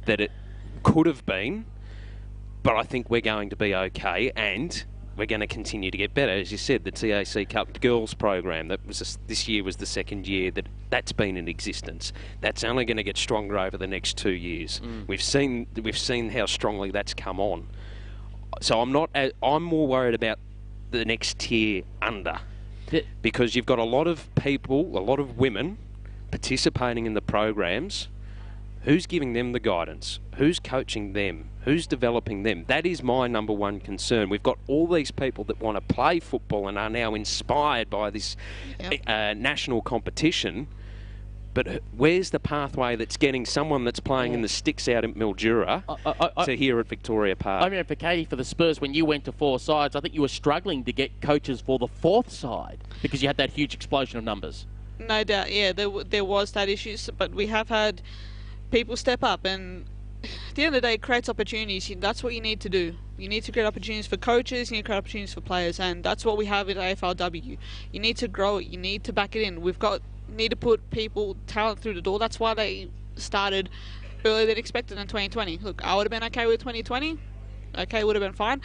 that it could have been, but I think we're going to be okay, and we're going to continue to get better. As you said, the TAC Cup Girls program, this year was the second year that's been in existence. That's only going to get stronger over the next 2 years. We've seen how strongly that's come on. So I'm more worried about the next tier under, because you've got a lot of people, a lot of women participating in the programs. Who's giving them the guidance? Who's coaching them? Who's developing them? That is my number one concern. We've got all these people that want to play football and are now inspired by this national competition, but where's the pathway that's getting someone that's playing in the sticks out in Mildura to here at Victoria Park? I mean, for Katie, for the Spurs, when you went to 4 sides, I think you were struggling to get coaches for the 4th side because you had that huge explosion of numbers. No doubt, yeah, there was that issue, but we have had people step up, and at the end of the day, it creates opportunities. That's what you need to do. You need to create opportunities for coaches, you need to create opportunities for players, and that's what we have at AFLW. You need to grow it, you need to back it in. Need to put talent through the door. That's why they started earlier than expected in 2020. Look, I would have been okay with 2020. Okay, would have been fine.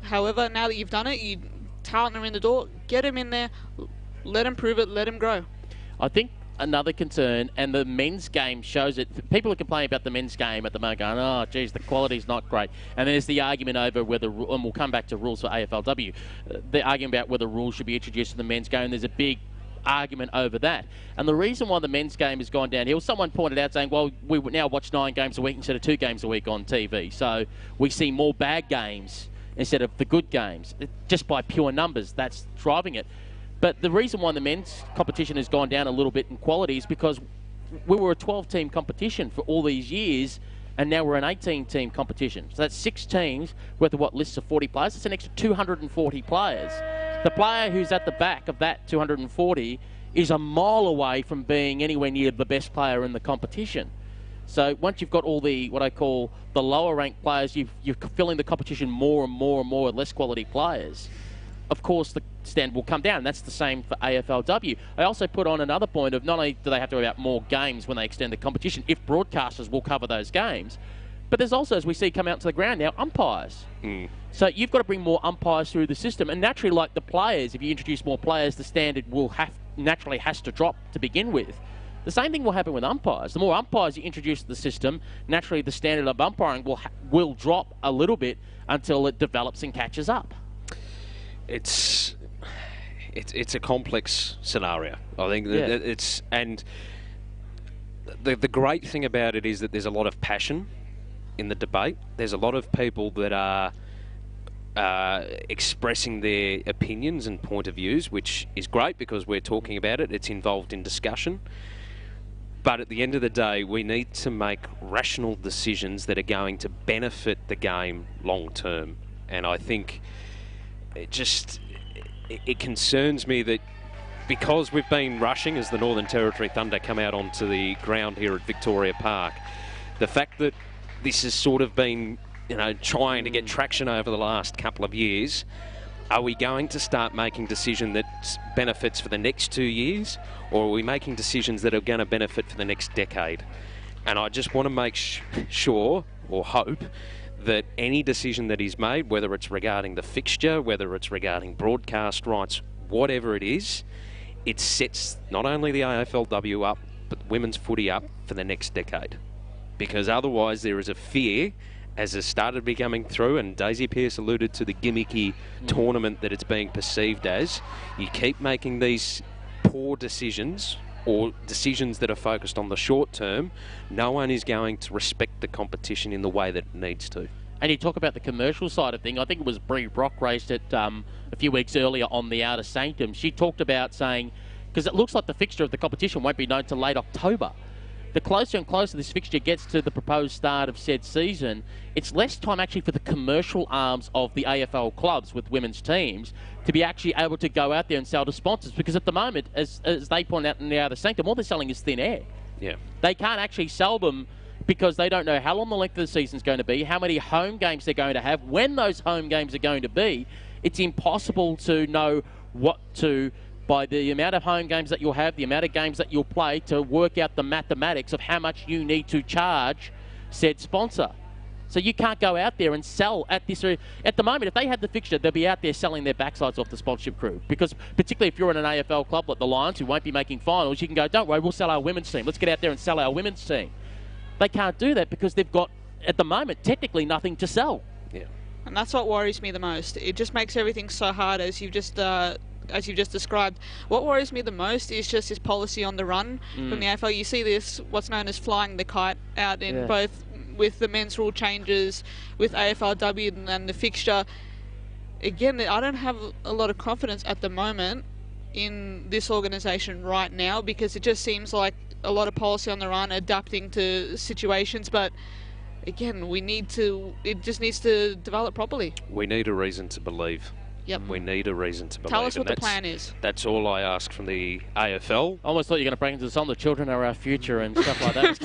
However, now that you've done it, talent are in the door. Get them in there, let them prove it, let them grow. I think another concern, and the men's game shows it. People are complaining about the men's game at the moment, going, oh, geez, the quality's not great. And there's the argument over whether, and we'll come back to rules for AFLW, the argument about whether rules should be introduced to the men's game. There's a big argument over that. And the reason why the men's game has gone downhill, someone pointed out saying, well, we now watch 9 games a week instead of 2 games a week on TV. So we see more bad games instead of the good games. Just by pure numbers, that's driving it. But the reason why the men's competition has gone down a little bit in quality is because we were a 12-team competition for all these years, and now we're an 18-team competition. So that's 6 teams worth of what lists of 40 players. That's an extra 240 players. The player who's at the back of that 240 is a mile away from being anywhere near the best player in the competition. So once you've got all the, what I call the lower-ranked players, you're filling the competition more and more and more with less quality players. Of course, the standard will come down, and that's the same for AFLW. I also put on another point of not only do they have to worry about more games when they extend the competition, if broadcasters will cover those games, but there's also, as we see come out to the ground now, umpires. So you've got to bring more umpires through the system, and naturally, like the players, if you introduce more players, the standard will naturally has to drop to begin with. The same thing will happen with umpires. The more umpires you introduce to the system, naturally the standard of umpiring will drop a little bit until it develops and catches up. It's a complex scenario. I think that and the great thing about it is that there's a lot of passion in the debate. There's a lot of people that are expressing their opinions and point of views, which is great because we're talking about it. It's involved in discussion. But at the end of the day, we need to make rational decisions that are going to benefit the game long term. And I think it concerns me that because we've been rushing as the Northern Territory Thunder come out onto the ground here at Victoria Park, the fact that this has sort of been, trying to get traction over the last couple of years, are we going to start making decisions that benefits for the next 2 years, or are we making decisions that are going to benefit for the next decade? And I just want to make sure, or hope, that any decision that is made, whether it's regarding the fixture, whether it's regarding broadcast rights, whatever it is, it sets not only the AFLW up, but women's footy up for the next decade. Because otherwise there is a fear, as it started becoming through, and Daisy Pearce alluded to the gimmicky tournament that it's being perceived as, you keep making these poor decisions, or decisions that are focused on the short term, no one is going to respect the competition in the way that it needs to. And you talk about the commercial side of things. I think it was Bree Brock raised it a few weeks earlier on the Outer Sanctum. She talked about saying, because it looks like the fixture of the competition won't be known till late October. The closer and closer this fixture gets to the proposed start of said season, it's less time actually for the commercial arms of the AFL clubs with women's teams to be actually able to go out there and sell to sponsors. Because at the moment, as they point out in the Outer Sanctum, all they're selling is thin air. Yeah. They can't actually sell them because they don't know how long the length of the season is going to be, how many home games they're going to have, when those home games are going to be. It's impossible to know what to, by the amount of home games that you'll have, the amount of games that you'll play, to work out the mathematics of how much you need to charge said sponsor. So you can't go out there and sell at this. At the moment, if they had the fixture, they'll be out there selling their backsides off the sponsorship crew. Because particularly if you're in an AFL club like the Lions, who won't be making finals, you can go, don't worry, we'll sell our women's team. Let's get out there and sell our women's team. They can't do that because they've got, at the moment, technically nothing to sell. Yeah. And that's what worries me the most. It just makes everything so hard, as you've just described. What worries me the most is just this policy on the run from the AFL. You see this, what's known as flying the kite, out in both with the men's rule changes, with AFL W and the fixture. Again, I don't have a lot of confidence at the moment in this organisation right now, because it just seems like a lot of policy on the run, adapting to situations, but again, it just needs to develop properly. We need a reason to believe. Yep. We need a reason to believe. Tell us what the plan is. That's all I ask from the AFL. I almost thought you were going to bring into the song, the children are our future and stuff like that.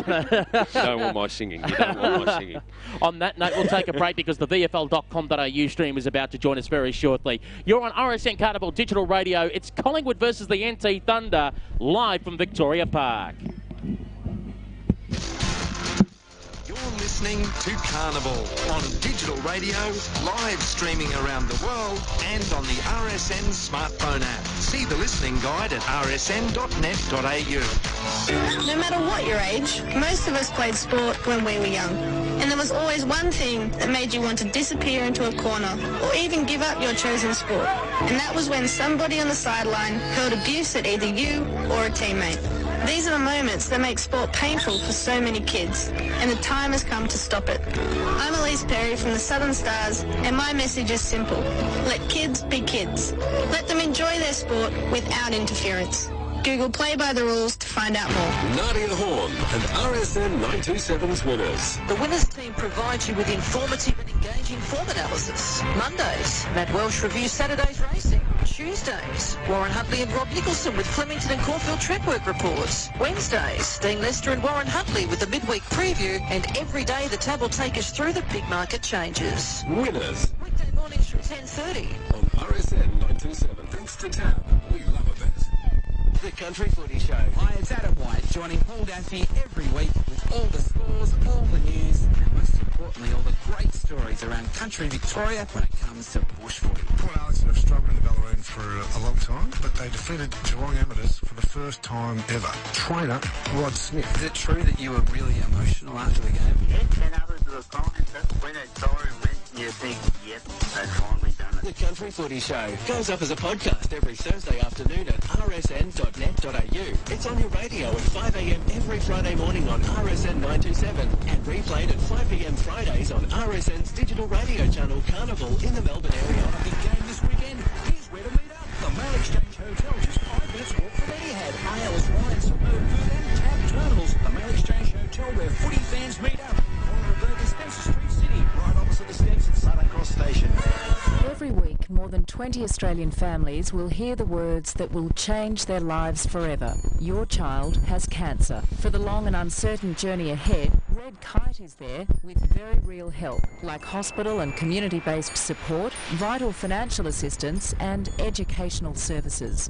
You don't want my singing. You don't want my singing. On that note, we'll take a break because the VFL.com.au stream is about to join us very shortly. You're on RSN Carnival Digital Radio. It's Collingwood versus the NT Thunder, live from Victoria Park. You're listening to Carnival on digital radio, live streaming around the world, and on the RSN smartphone app. See the listening guide at rsn.net.au. No matter what your age, most of us played sport when we were young. And there was always one thing that made you want to disappear into a corner or even give up your chosen sport. And that was when somebody on the sideline hurled abuse at either you or a teammate. These are the moments that make sport painful for so many kids, and the time has come to stop it. I'm Elise Perry from the Southern Stars, and my message is simple. Let kids be kids. Let them enjoy their sport without interference. Google Play by the Rules to find out more. Nadia Horn and RSN 927's winners. The winners team provides you with informative and engaging form analysis. Mondays, Matt Welsh reviews Saturday's racing. Tuesdays, Warren Huntley and Rob Nicholson with Flemington and Caulfield track work reports. Wednesdays, Dean Lester and Warren Huntley with the midweek preview. And every day the tab will take us through the big market changes. Winners. Weekday mornings from 10:30. On RSN 927. Thanks to Tab. We love a bet. The Country Footy Show. Hi, it's Adam White, joining Paul Daffy every week with all the scores, all the news, and most importantly, all the great stories around country Victoria when it comes to bush footy. Port Alexon have struggled in the Ballaroon for a long time, but they defeated Geelong Amateurs for the first time ever. Trainer Rod Smith. Is it true that you were really emotional after the game? And others of the comments, when they saw him, you think, yep, they've finally done it. The Country Footy Show goes up as a podcast every Thursday afternoon at rsn.net.au. It's on your radio at 5 a.m. every Friday morning on RSN 927 and replayed at 5 p.m. Fridays on RSN's digital radio channel Carnival in the Melbourne area. A big game this weekend. Here's where to meet up. The Mail Exchange Hotel, just 5 minutes walk from Etihad. Ales, wine, superb food and tab terminals. The Mail Exchange Hotel, where footy fans meet up. Corner of Burger Spencer Street City, right opposite the steps at Southern Cross Station. Every week, more than 20 Australian families will hear the words that will change their lives forever. Your child has cancer. For the long and uncertain journey ahead, Red Kite is there with very real help, like hospital and community-based support, vital financial assistance and educational services.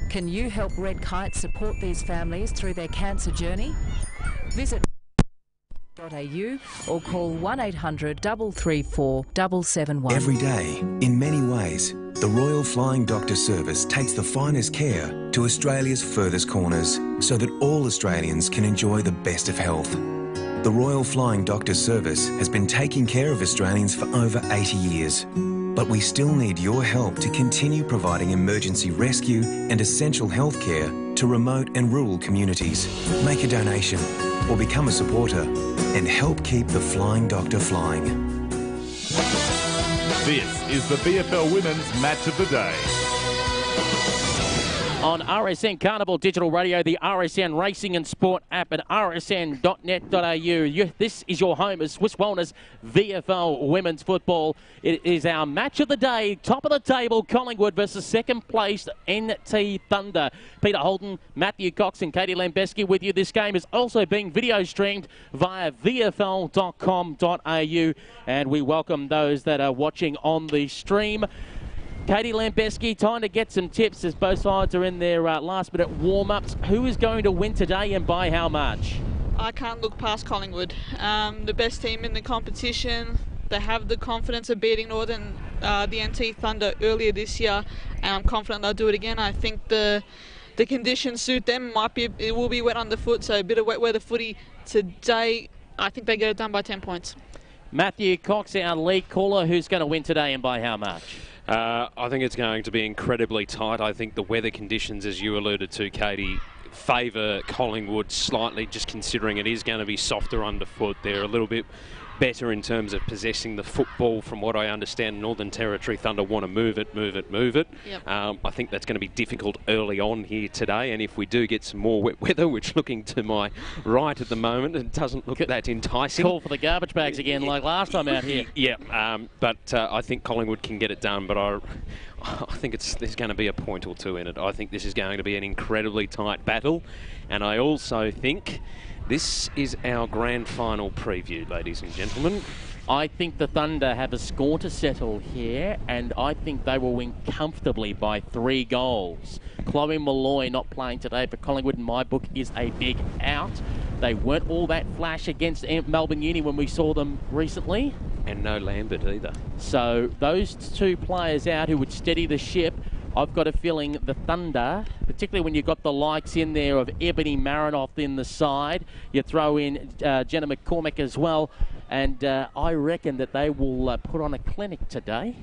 Can you help Red Kite support these families through their cancer journey? Visit .au or call 1800 334 771. Every day, in many ways, the Royal Flying Doctor Service takes the finest care to Australia's furthest corners so that all Australians can enjoy the best of health. The Royal Flying Doctor Service has been taking care of Australians for over 80 years. But we still need your help to continue providing emergency rescue and essential health care to remote and rural communities. Make a donation or become a supporter and help keep the Flying Doctor flying. This is the VFL Women's Match of the Day. On RSN Carnival Digital Radio, the RSN Racing and Sport app at rsn.net.au. This is your home of Swiss Wellness VFL Women's Football. It is our match of the day, top of the table, Collingwood versus second place NT Thunder. Peter Holden, Matthew Cox and Katie Lambeski with you. This game is also being video streamed via vfl.com.au, and we welcome those that are watching on the stream. Katie Lambeski, time to get some tips as both sides are in their last-minute warm-ups. Who is going to win today and by how much? I can't look past Collingwood. The best team in the competition. They have the confidence of beating Northern, the NT Thunder earlier this year, and I'm confident they'll do it again. I think the conditions suit them. It will be wet underfoot, so a bit of wet weather footy today. I think they get it done by 10 points. Matthew Cox, our lead caller, who's going to win today and by how much? I think it's going to be incredibly tight. I think the weather conditions, as you alluded to, Katie, favour Collingwood slightly, just considering it is going to be softer underfoot. They're a little bit better in terms of possessing the football. From what I understand, Northern Territory Thunder want to move it. Yep. I think that's going to be difficult early on here today, and if we do get some more wet weather, which looking to my right at the moment, it doesn't look that enticing. Call for the garbage bags again like last time out here. Yeah, but I think Collingwood can get it done, but I think there's going to be a point or two in it. I think this is going to be an incredibly tight battle, and I also think this is our grand final preview, ladies and gentlemen. I think the Thunder have a score to settle here, and I think they will win comfortably by 3 goals. Chloe Malloy not playing today for Collingwood, in my book, is a big out. They weren't all that flash against Melbourne Uni when we saw them recently. And no Lambert either. So those 2 players out who would steady the ship, I've got a feeling the Thunder, particularly when you've got the likes in there of Ebony Marinoff in the side, you throw in Jenna McCormick as well, and I reckon that they will put on a clinic today.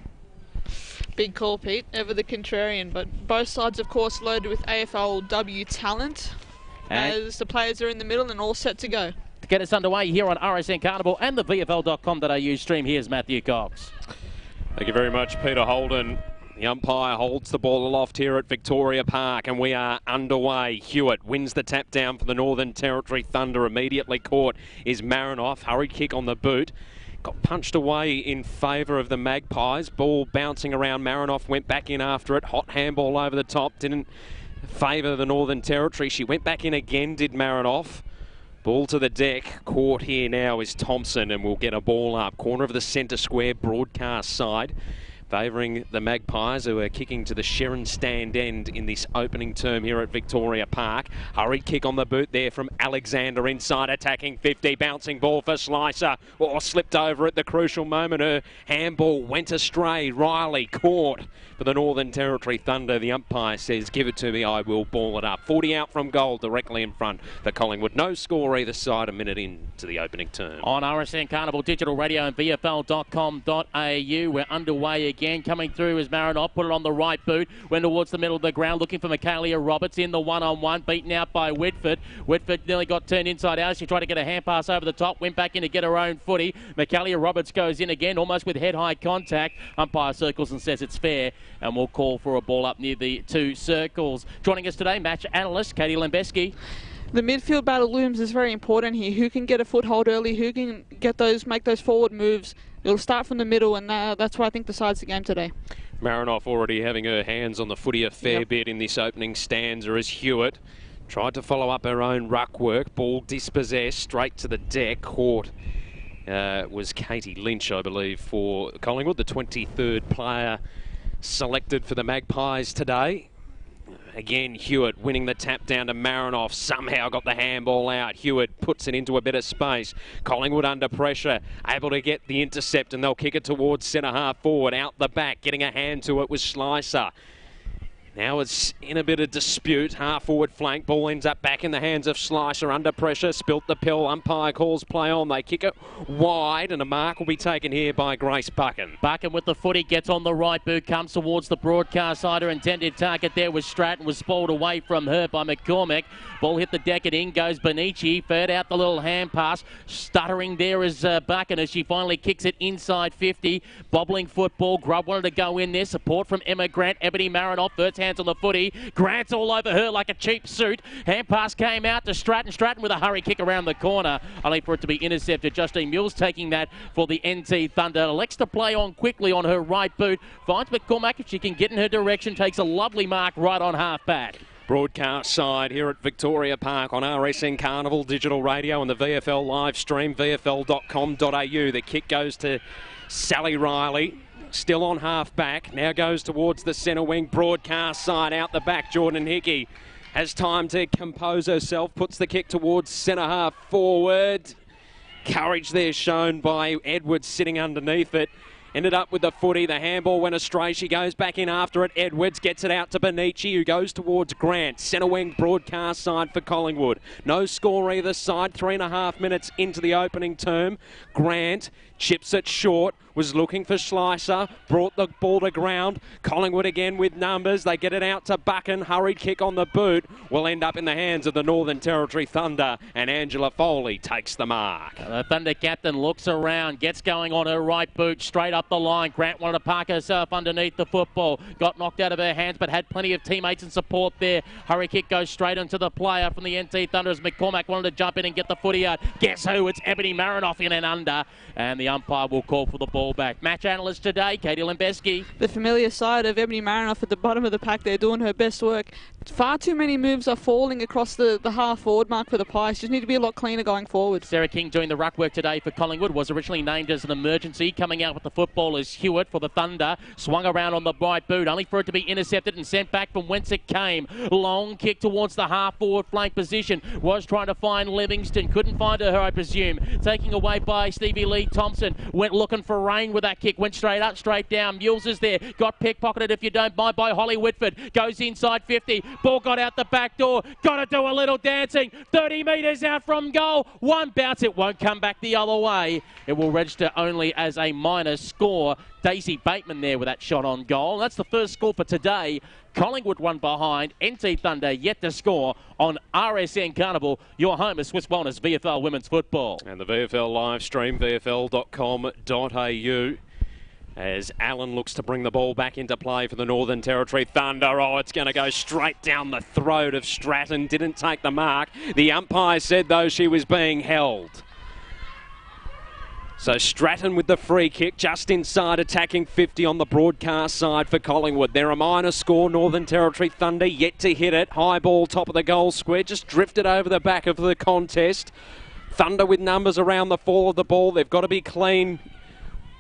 Big call, Pete. Ever the contrarian, but both sides, of course, loaded with AFL W talent, as the players are in the middle and all set to go. To get us underway here on RSN Carnival and the VFL.com.au stream, here's Matthew Cox. Thank you very much, Peter Holden. The umpire holds the ball aloft here at Victoria Park, and we are underway. Hewitt wins the tap down for the Northern Territory Thunder. Immediately caught is Marinoff. Hurried kick on the boot. Got punched away in favour of the Magpies. Ball bouncing around. Marinoff went back in after it. Hot handball over the top. Didn't favour the Northern Territory. She went back in again, did Marinoff. Ball to the deck. Caught here now is Thompson, and we'll get a ball up. Corner of the centre square broadcast side, favouring the Magpies, who are kicking to the Sharon stand end in this opening term here at Victoria Park. Hurried kick on the boot there from Alexander inside, attacking 50, bouncing ball for Slicer. Slipped over at the crucial moment. Her handball went astray. Riley caught for the Northern Territory Thunder. The umpire says, give it to me, I will ball it up. 40 out from goal, directly in front for Collingwood. No score either side, a minute into the opening term. On RSN Carnival Digital Radio and VFL.com.au, we're underway again. Coming through is Marinoff, put it on the right boot, went towards the middle of the ground, looking for Michaelia Roberts in the one-on-one, beaten out by Whitford. Whitford nearly got turned inside out. She tried to get a hand pass over the top, went back in to get her own footy. Michaelia Roberts goes in again, almost with head-high contact. Umpire circles and says it's fair, and we'll call for a ball up near the 2 circles. Joining us today, match analyst Katie Lembeski. The midfield battle looms is very important here. Who can get a foothold early? Who can make those forward moves? It'll start from the middle, and that's why I think decides the game today. Marinoff already having her hands on the footy a fair bit in this opening stanza as Hewitt tried to follow up her own ruck work. Ball dispossessed, straight to the deck. Caught was Katie Lynch, I believe, for Collingwood, the 23rd player selected for the Magpies today. Again, Hewitt winning the tap down to Marinoff. Somehow got the handball out. Hewitt puts it into a bit of space. Collingwood under pressure, able to get the intercept, and they'll kick it towards centre half forward. Out the back, getting a hand to it was Slicer. Now it's in a bit of dispute. Half forward flank. Ball ends up back in the hands of Slicer. Under pressure. Spilt the pill. Umpire calls play on. They kick it wide, and a mark will be taken here by Grace Buchan. Buchan with the footy. Gets on the right boot. Comes towards the broadcast side. Her intended target there was Stratton. Was spoiled away from her by McCormick. Ball hit the deck, and in goes Benici. Fed out the little hand pass. Stuttering there is Buchan as she finally kicks it inside 50. Bobbling football. Grubb wanted to go in there. Support from Emma Grant. Ebony Marinoff. First hands on the footy. Grant's all over her like a cheap suit. Hand pass came out to Stratton. Stratton with a hurry kick around the corner, only for it to be intercepted. Justine Mills taking that for the NT Thunder. Elects to play on quickly on her right boot. Finds McCormack if she can get in her direction. Takes a lovely mark right on half back. Broadcast side here at Victoria Park on RSN Carnival Digital Radio and the VFL live stream, VFL.com.au. The kick goes to Sally Riley. Still on half back. Now goes towards the centre wing. Broadcast side out the back. Jordan Hickey has time to compose herself, puts the kick towards centre half forward. Courage there shown by Edwards sitting underneath it. Ended up with the footy. The handball went astray. She goes back in after it. Edwards gets it out to Benici, who goes towards Grant. Centre wing broadcast side for Collingwood. No score either side. 3.5 minutes into the opening term. Grant chips it short. Was looking for Schleicher. Brought the ball to ground. Collingwood again with numbers. They get it out to Buchan. Hurried kick on the boot. Will end up in the hands of the Northern Territory Thunder. And Angela Foley takes the mark. The Thunder captain looks around. Gets going on her right boot. Straight up the line. Grant wanted to park herself underneath the football. Got knocked out of her hands, but had plenty of teammates and support there. Hurry kick goes straight into the player from the NT Thunder as McCormack wanted to jump in and get the footy out. Guess who? It's Ebony Marinoff in and under. And the umpire will call for the ball back. Match analyst today, Katie Lembeski. The familiar side of Ebony Marinoff at the bottom of the pack there doing her best work. Far too many moves are falling across the half forward mark for the Pies. Just need to be a lot cleaner going forward. Sarah King doing the ruck work today for Collingwood. Was originally named as an emergency. Coming out with the football is Hewitt for the Thunder. Swung around on the right boot, only for it to be intercepted and sent back from whence it came. Long kick towards the half forward flank position. Was trying to find Livingston. Couldn't find her, I presume. Taking away by Stevie Lee Thompson. Went looking for rain with that kick. Went straight up, straight down. Mules is there. Got pickpocketed, if you don't mind, by Holly Whitford. Goes inside 50. Ball got out the back door. Got to do a little dancing. 30 metres out from goal. One bounce. It won't come back the other way. It will register only as a minor score. Daisy Bateman there with that shot on goal. That's the first score for today. Collingwood one behind. NT Thunder yet to score on RSN Carnival, your home of Swiss Wellness VFL Women's Football. And the VFL live stream, vfl.com.au. As Allen looks to bring the ball back into play for the Northern Territory Thunder. Oh, it's going to go straight down the throat of Stratton. Didn't take the mark. The umpire said, though, she was being held. So Stratton with the free kick, just inside attacking 50 on the broadcast side for Collingwood. They're a minor score. Northern Territory Thunder yet to hit it. High ball, top of the goal square, just drifted over the back of the contest. Thunder with numbers around the fall of the ball. They've got to be clean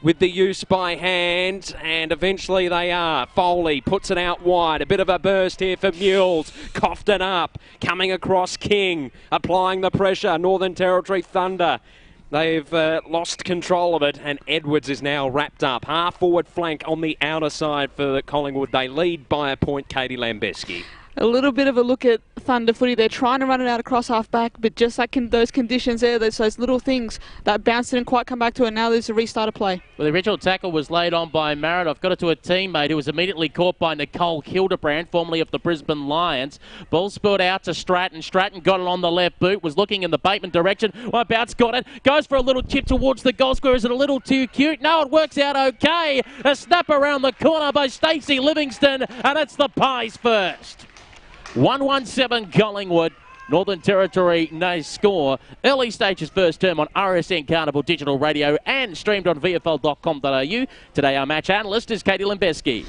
with the use by hand, and eventually they are. Foley puts it out wide. A bit of a burst here for Mules. Coughed it up. Coming across King. Applying the pressure. Northern Territory Thunder. They've lost control of it, and Edwards is now wrapped up. Half-forward flank on the outer side for Collingwood. They lead by a point, Katie Lambeski. A little bit of a look at Thunder footy. They're trying to run it out across half-back, but just like in those conditions there, there's those little things that bounce didn't quite come back to it. Now there's a restart of play. Well, the original tackle was laid on by Marinoff. Got it to a teammate who was immediately caught by Nicole Hildebrand, formerly of the Brisbane Lions. Ball spilled out to Stratton. Stratton got it on the left boot, was looking in the Bateman direction. One bounce, got it. Goes for a little chip towards the goal square. Is it a little too cute? No, it works out okay. A snap around the corner by Stacey Livingston, and it's the Pies first. 117 Collingwood. Northern Territory no score. Early stages first term on RSN Carnival Digital Radio and streamed on VFL.com.au. Today our match analyst is Katie Lembeski.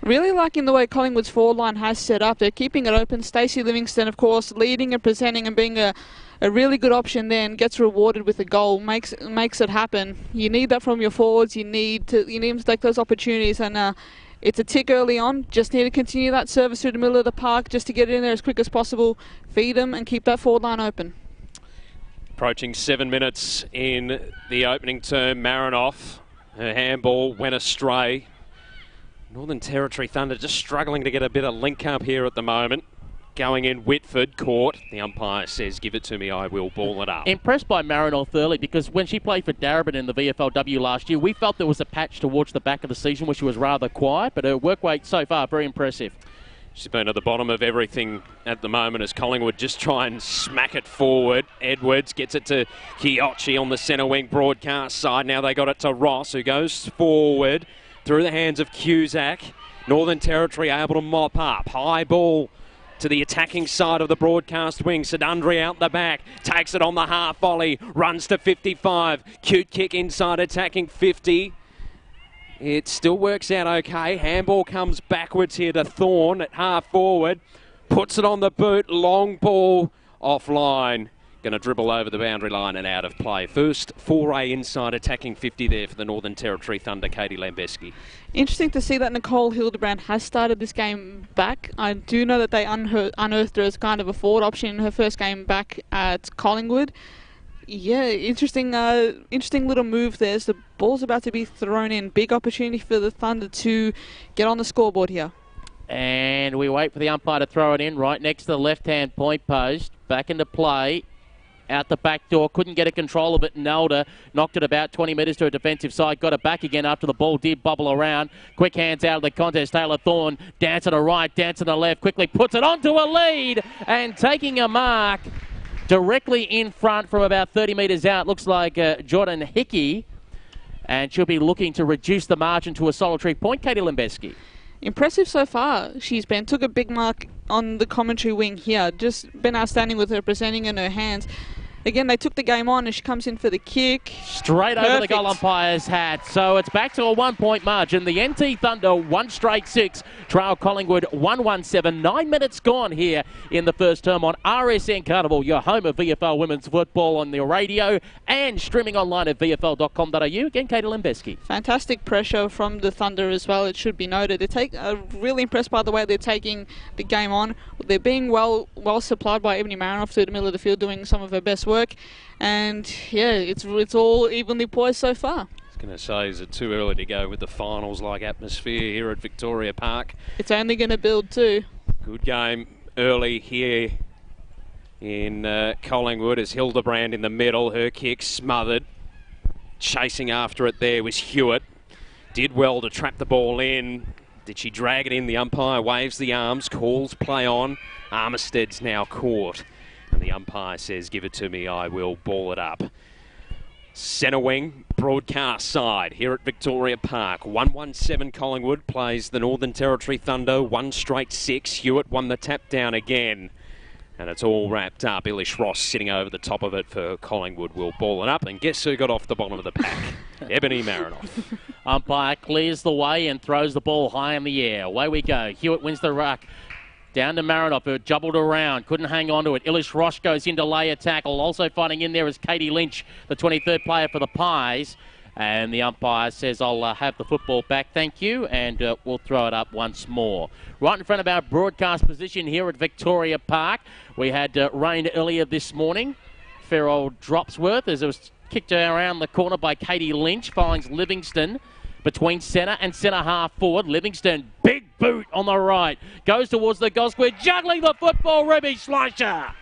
Really liking the way Collingwood's forward line has set up. They're keeping it open. Stacey Livingston, of course, leading and presenting and being a really good option there, and gets rewarded with a goal. Makes it happen. You need that from your forwards. You need them to take those opportunities, and it's a tick early on. Just need to continue that service through the middle of the park just to get it in there as quick as possible. Feed them and keep that forward line open. Approaching 7 minutes in the opening term. Marinoff, her handball went astray. Northern Territory Thunder just struggling to get a bit of link up here at the moment. Going in, Whitford caught. The umpire says, give it to me, I will ball it up. Impressed by Marinoff early, because when she played for Darebin in the VFL W last year, we felt there was a patch towards the back of the season where she was rather quiet, but her work rate so far, very impressive. She's been at the bottom of everything at the moment as Collingwood just try and smack it forward. Edwards gets it to Kiochi on the centre wing broadcast side. Now they got it to Ross, who goes forward through the hands of Cusack. Northern Territory able to mop up. High ball to the attacking side of the broadcast wing. Sedundri out the back, takes it on the half volley, runs to 55. Cute kick inside attacking 50. It still works out okay. Handball comes backwards here to Thorne at half forward. Puts it on the boot. Long ball offline. Going to dribble over the boundary line and out of play. First foray inside attacking 50 there for the Northern Territory Thunder, Katie Lambeski. Interesting to see that Nicole Hildebrand has started this game back. I do know that they unearthed her as kind of a forward option in her first game back at Collingwood. Yeah, interesting little move there. As the ball's about to be thrown in. Big opportunity for the Thunder to get on the scoreboard here. And we wait for the umpire to throw it in right next to the left-hand point post. Back into play. Out the back door, couldn't get a control of it. Nelda knocked it about 20 metres to a defensive side, got it back again after the ball did bubble around. Quick hands out of the contest. Taylor Thorne, dance to the right, dance to the left, quickly puts it onto a lead and taking a mark directly in front from about 30 metres out. Looks like Jordan Hickey, and she'll be looking to reduce the margin to a solitary point. Katie Limbeski. Impressive so far. She's been took a big mark on the commentary wing here. Just been outstanding with her presenting in her hands. Again, they took the game on and she comes in for the kick. Straight over the goal umpire's hat. So it's back to a 1-point margin. The NT Thunder 1 straight 6. Trail Collingwood 1-1-7. 9 minutes gone here in the first term on RSN Carnival, your home of VFL women's football on the radio and streaming online at vfl.com.au. Again, Katie Limbeski. Fantastic pressure from the Thunder as well, it should be noted. Really impressed by the way they're taking the game on. They're being well supplied by Ebony Marinoff through the middle of the field, doing some of her best work, and yeah, it's all evenly poised so far. I was going to say, is it too early to go with the finals-like atmosphere here at Victoria Park? It's only going to build too. Good game early here in Collingwood as Hildebrand in the middle, her kick smothered. Chasing after it there was Hewitt. Did well to trap the ball in. Did she drag it in? The umpire waves the arms, calls play on. Armisted's now caught. And the umpire says, give it to me, I will ball it up. Centre wing, broadcast side here at Victoria Park. 1-1-7 Collingwood plays the Northern Territory Thunder. 1 straight 6. Hewitt won the tap down again. And it's all wrapped up. Ilish Ross sitting over the top of it for Collingwood will ball it up. And guess who got off the bottom of the pack? Ebony Marinoff. Umpire clears the way and throws the ball high in the air. Away we go. Hewitt wins the ruck. Down to Marinoff, who jubbled around, couldn't hang on to it. Ilish Ross goes in to lay a tackle. Also fighting in there is Katie Lynch, the 23rd player for the Pies. And the umpire says, I'll have the football back, thank you, and we'll throw it up once more. Right in front of our broadcast position here at Victoria Park. We had rain earlier this morning. Fair old Dropsworth as it was kicked around the corner by Katie Lynch. Finds Livingston between centre and centre half forward. Livingston, big boot on the right. Goes towards the goal square, juggling the football, Ruby Schleicher.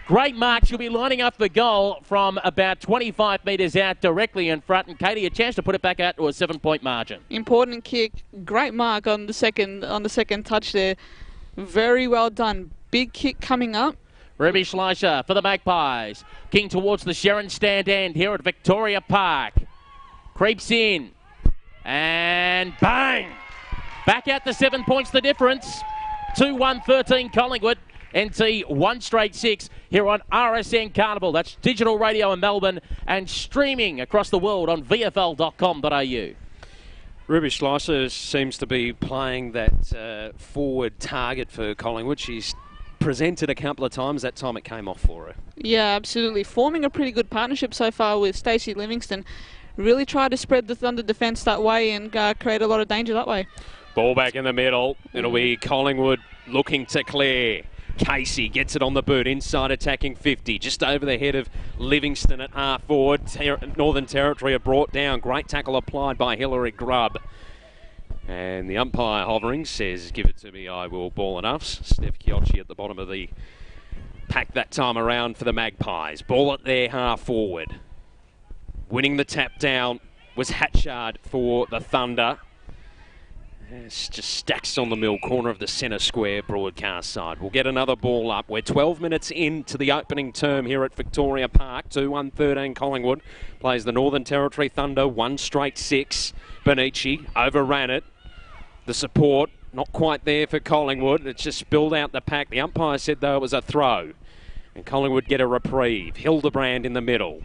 Great mark. She'll be lining up the goal from about 25 metres out directly in front. And Katie, a chance to put it back out to a 7-point margin. Important kick. Great mark on the second touch there. Very well done. Big kick coming up. Ruby Schleicher for the Magpies. King towards the Sharon stand end here at Victoria Park. Creeps in. And bang! Back out to 7 points the difference. 2-1-13 Collingwood. NT 1 straight 6 here on RSN Carnival. That's digital radio in Melbourne and streaming across the world on vfl.com.au. Ruby Schleicher seems to be playing that forward target for Collingwood. She's presented a couple of times. That time it came off for her. Yeah, absolutely. Forming a pretty good partnership so far with Stacey Livingston. Really try to spread the Thunder defence that way and create a lot of danger that way. Ball back in the middle. It'll be Collingwood looking to clear. Casey gets it on the boot, inside attacking 50, just over the head of Livingston at half forward. Northern Territory are brought down. Great tackle applied by Hilary Grubb. And the umpire hovering says, give it to me, I will ball enough. Steph Chiocci at the bottom of the pack that time around for the Magpies. Ball at their half forward. Winning the tap down was Hatchard for the Thunder. It's just stacks on the mill corner of the centre square broadcast side. We'll get another ball up. We're 12 minutes into the opening term here at Victoria Park. 2-1-13 Collingwood plays the Northern Territory Thunder. 1 straight 6. Benici overran it. The support not quite there for Collingwood. It's just spilled out the pack. The umpire said though it was a throw. And Collingwood get a reprieve. Hildebrand in the middle.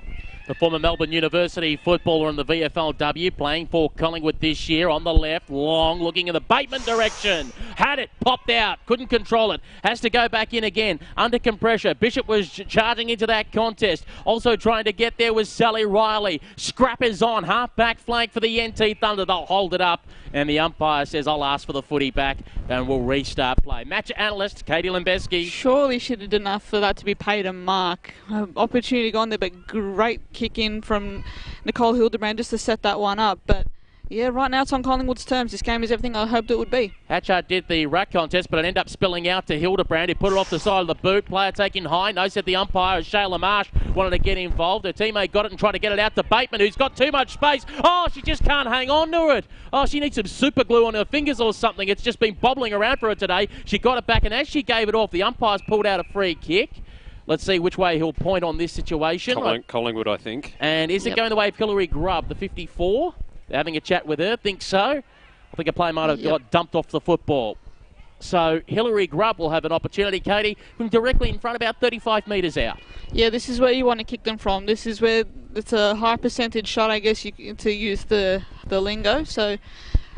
The former Melbourne University footballer in the VFL W, playing for Collingwood this year. On the left, long, looking in the Bateman direction. Had it, popped out, couldn't control it. Has to go back in again, under pressure. Bishop was charging into that contest. Also trying to get there was Sally Riley. Scrap is on, half-back flank for the NT Thunder. They'll hold it up, and the umpire says, I'll ask for the footy back, and we'll restart play. Match analyst, Katie Lembeski. Surely she did enough for that to be paid a mark. Opportunity gone there, but great kick in from Nicole Hildebrand just to set that one up. But yeah, right now it's on Collingwood's terms. This game is everything I hoped it would be. Hatchard did the ruck contest, but it ended up spilling out to Hildebrand. He put it off the side of the boot. Player taking high. No, said the umpire, as Shayla Marsh wanted to get involved. Her teammate got it and tried to get it out to Bateman, who's got too much space. Oh, she just can't hang on to it. Oh, she needs some super glue on her fingers or something. It's just been bobbling around for her today. She got it back, and as she gave it off, the umpire's pulled out a free kick. Let's see which way he'll point on this situation. Collingwood, I think. And is it going the way of Hillary Grubb, the 54? They're having a chat with her. Think so. I think a player might have got dumped off the football. So Hillary Grubb will have an opportunity, Katie, from directly in front, about 35 metres out. Yeah, this is where you want to kick them from. This is where it's a high percentage shot, I guess, to use the lingo. So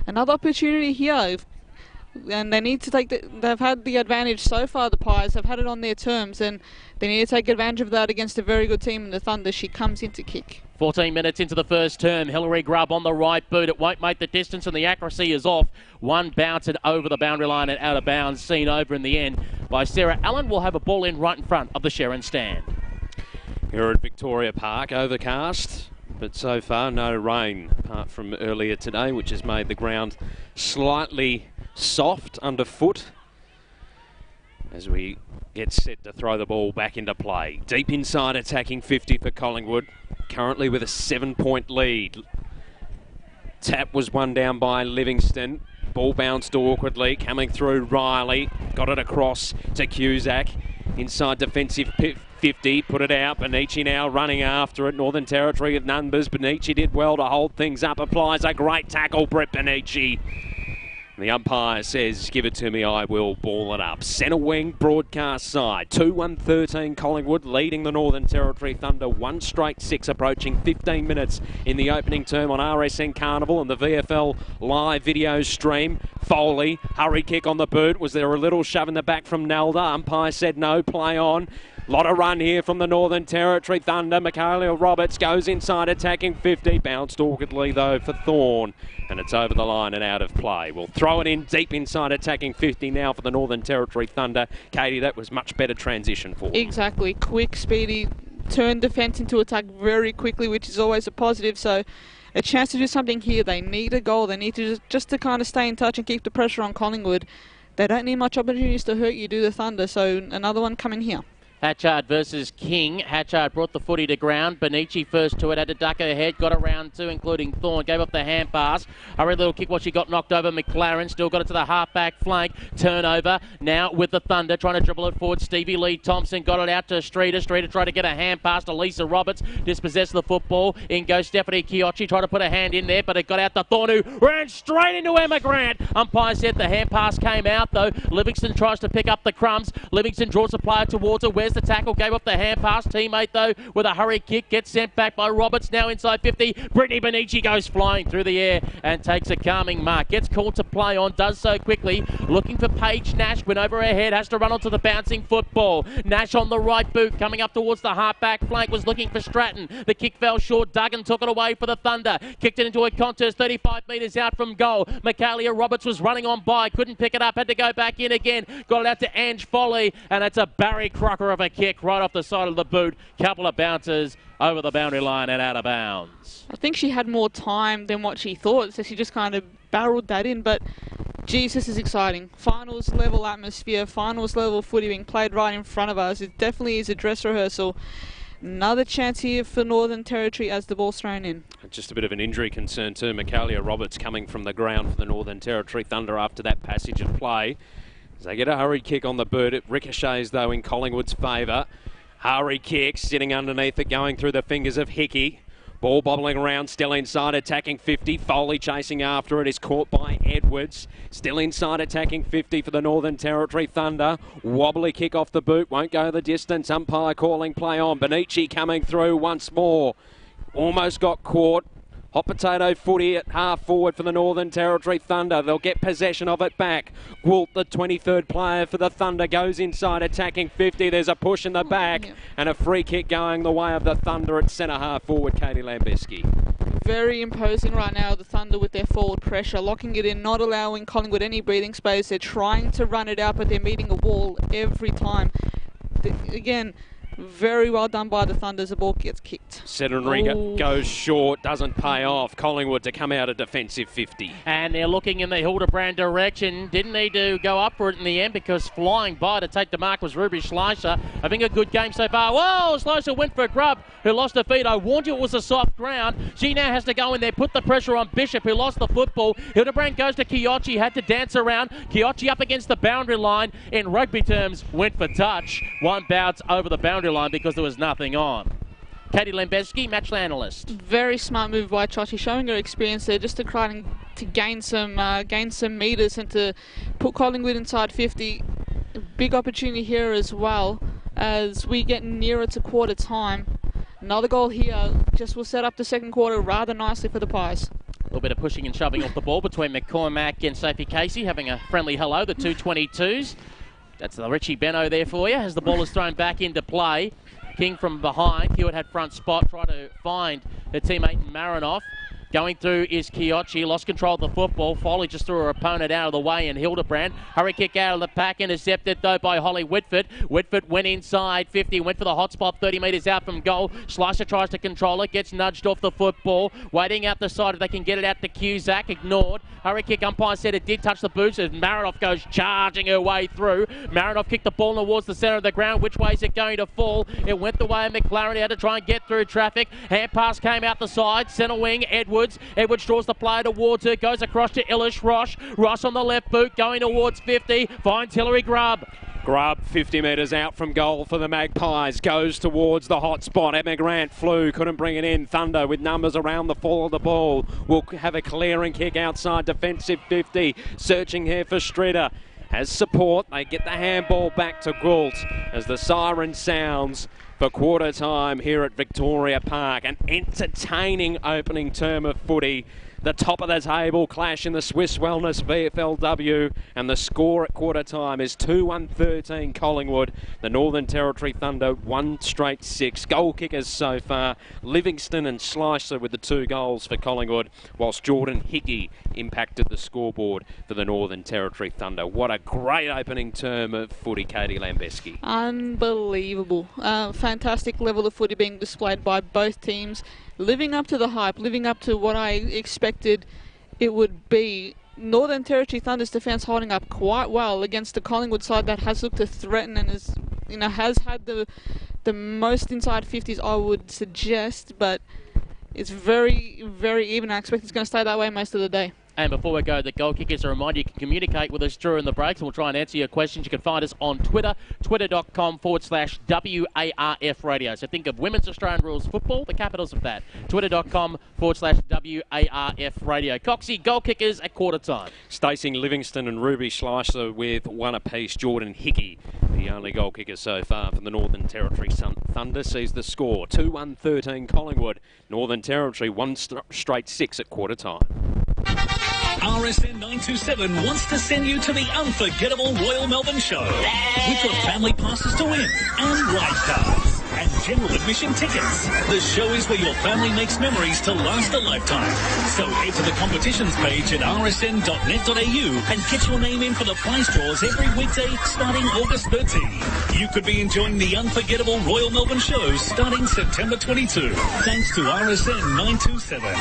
another opportunity here. And they need to take they've had the advantage so far, the Pies. They've had it on their terms, and they need to take advantage of that against a very good team in the Thunder. She comes in to kick. 14 minutes into the first term. Hillary Grubb on the right boot. It won't make the distance, and the accuracy is off. One bounced over the boundary line and out of bounds, seen over in the end by Sarah Allen. Will have a ball in right in front of the Sharon stand. Here at Victoria Park, overcast, but so far no rain, apart from earlier today, which has made the ground slightly soft underfoot as we get set to throw the ball back into play. Deep inside, attacking 50 for Collingwood, currently with a 7-point lead. Tap was won down by Livingston. Ball bounced awkwardly, coming through Riley. Got it across to Cusack. Inside defensive 50, put it out. Benici now running after it. Northern Territory of numbers. Benici did well to hold things up. Applies a great tackle, Brett Benici. The umpire says, give it to me, I will ball it up. Centre wing, broadcast side. 2-1-13 Collingwood, leading the Northern Territory Thunder. 1 straight 6, approaching 15 minutes in the opening term on RSN Carnival and the VFL live video stream. Foley, hurry kick on the boot. Was there a little shove in the back from Nelda? Umpire said no, play on. Lot of run here from the Northern Territory Thunder. Michaela Roberts goes inside, attacking 50. Bounced awkwardly, though, for Thorne. And it's over the line and out of play. We'll throw it in deep inside, attacking 50 now for the Northern Territory Thunder. Katie, that was much better transition for them. Exactly. Quick, speedy, turn defence into attack very quickly, which is always a positive. So a chance to do something here. They need a goal. They need to just to kind of stay in touch and keep the pressure on Collingwood. They don't need much opportunities to hurt you, do the Thunder. So another one coming here. Hatchard versus King. Hatchard brought the footy to ground. Benici first to it, had to duck her head, got around 2, including Thorne. Gave up the hand pass. Hurried little kick while she got knocked over. McLaren still got it to the half-back flank. Turnover now with the Thunder, trying to dribble it forward. Stevie Lee Thompson got it out to Streeter. Streeter tried to get a hand pass to Lisa Roberts. Dispossessed the football. In goes Stephanie Chiocci. Tried to put a hand in there, but it got out to Thorne, who ran straight into Emma Grant. Umpire said the hand pass came out, though. Livingston tries to pick up the crumbs. Livingston draws a player towards her. Where's the tackle? Gave up the hand pass. Teammate, though, with a hurry kick, gets sent back by Roberts. Now inside 50. Brittany Benici goes flying through the air and takes a calming mark. Gets called to play on, does so quickly. Looking for Paige Nash. Went over her head, has to run onto the bouncing football. Nash on the right boot, coming up towards the half-back flank, was looking for Stratton. The kick fell short. Duggan took it away for the Thunder. Kicked it into a contest 35 metres out from goal. Michaela Roberts was running on by, couldn't pick it up, had to go back in again. Got it out to Ange Foley, and it's a Barry Crocker of a kick right off the side of the boot. Couple of bounces over the boundary line and out of bounds. I think she had more time than what she thought, so she just kind of barreled that in. But geez, this is exciting. Finals level atmosphere, finals level footy being played right in front of us. It definitely is a dress rehearsal. Another chance here for Northern Territory as the ball's thrown in. Just a bit of an injury concern too. Michaela Roberts coming from the ground for the Northern Territory Thunder after that passage of play. As they get a hurried kick on the boot, it ricochets though in Collingwood's favour. Hurry kick, sitting underneath it, going through the fingers of Hickey. Ball bobbling around, still inside, attacking 50. Foley chasing after it, is caught by Edwards. Still inside, attacking 50 for the Northern Territory Thunder. Wobbly kick off the boot, won't go the distance. Umpire calling play on. Benici coming through once more. almost got caught. Hot potato footy at half forward for the Northern Territory Thunder. They'll get possession of it back. Wilt, the 23rd player for the Thunder, goes inside attacking 50. There's a push in the back and a free kick going the way of the Thunder at centre half forward, Katie Lambeski. Very imposing right now, the Thunder, with their forward pressure, locking it in, not allowing Collingwood any breathing space. They're trying to run it out, but they're meeting a wall every time. Again, very well done by the Thunder as the ball gets kicked. Sedinriga goes short, doesn't pay off. Collingwood to come out a defensive 50. And they're looking in the Hildebrand direction. Didn't need to go up for it in the end because flying by to take the mark was Ruby Schleicher. I think a good game so far. Whoa, Schleicher went for Grubb, who lost her feet. I warned you it was a soft ground. She now has to go in there, put the pressure on Bishop, who lost the football. Hildebrand goes to Kiochi, had to dance around. Kiochi up against the boundary line. In rugby terms, went for touch. One bounce over the boundary line because there was nothing on. Katie Lambeski, match analyst. Very smart move by Chochi, showing her experience there, just to try to gain some metres and to put Collingwood inside 50. Big opportunity here as well as we get nearer to quarter time. Another goal here just will set up the second quarter rather nicely for the Pies. A little bit of pushing and shoving off the ball between McCormack and Sophie Casey, having a friendly hello, the 222s. That's the Richie Benno there for you as the ball is thrown back into play. King from behind. Hewitt had front spot, try to find her teammate Marinoff. Going through is Kiochi, lost control of the football. Foley just threw her opponent out of the way, and Hildebrand. Hurry kick out of the pack, intercepted though by Holly Whitford. Whitford went inside 50, went for the hot spot 30 metres out from goal. Slicer tries to control it, gets nudged off the football. Waiting out the side if they can get it out to Cusack, ignored. Hurry kick, umpire said it did touch the boots as Marinoff goes charging her way through. Marinoff kicked the ball towards the centre of the ground. Which way is it going to fall? It went the way of McLaren. He had to try and get through traffic. Hand pass came out the side. Centre wing, Edwards. Edwards draws the player towards her, goes across to Illish Ross. Ross on the left boot, going towards 50, finds Hillary Grubb. Grubb 50 metres out from goal for the Magpies, goes towards the hot spot. Emma Grant flew, couldn't bring it in. Thunder with numbers around the fall of the ball will have a clearing kick outside defensive 50, searching here for Stritter. Has support, they get the handball back to Gould as the siren sounds for quarter time here at Victoria Park. An entertaining opening term of footy. The top of the table clash in the Swiss Wellness VFL W, and the score at quarter time is 2-1-13 Collingwood. The Northern Territory Thunder 1 straight 6. Goal kickers so far, Livingston and Slicer with the 2 goals for Collingwood, whilst Jordan Hickey impacted the scoreboard for the Northern Territory Thunder. What a great opening term of footy, Katie Lambeski. Unbelievable. Fantastic level of footy being displayed by both teams. Living up to the hype, living up to what I expected it would be. Northern Territory Thunder's defence holding up quite well against the Collingwood side that has looked to threaten and has had the most inside 50s, I would suggest, but it's very, very even. I expect it's going to stay that way most of the day. And before we go to the goal kickers, a reminder you can communicate with us during the breaks and we'll try and answer your questions. You can find us on Twitter, twitter.com/WARF radio. So think of Women's Australian Rules Football, the capitals of that. Twitter.com/WARF radio. Coxie, goal kickers at quarter time. Stacey Livingston and Ruby Schleicher with 1 apiece. Jordan Hickey, the only goal kicker so far for the Northern Territory Thunder, sees the score. 2-1-13 Collingwood. Northern Territory 1 straight 6 at quarter time. RSN 927 wants to send you to the unforgettable Royal Melbourne Show. We've got family passes to win and ride cards and general admission tickets. The show is where your family makes memories to last a lifetime. So head to the competitions page at rsn.net.au and get your name in for the prize draws every weekday starting August 13. You could be enjoying the unforgettable Royal Melbourne Show starting September 22. Thanks to RSN 927.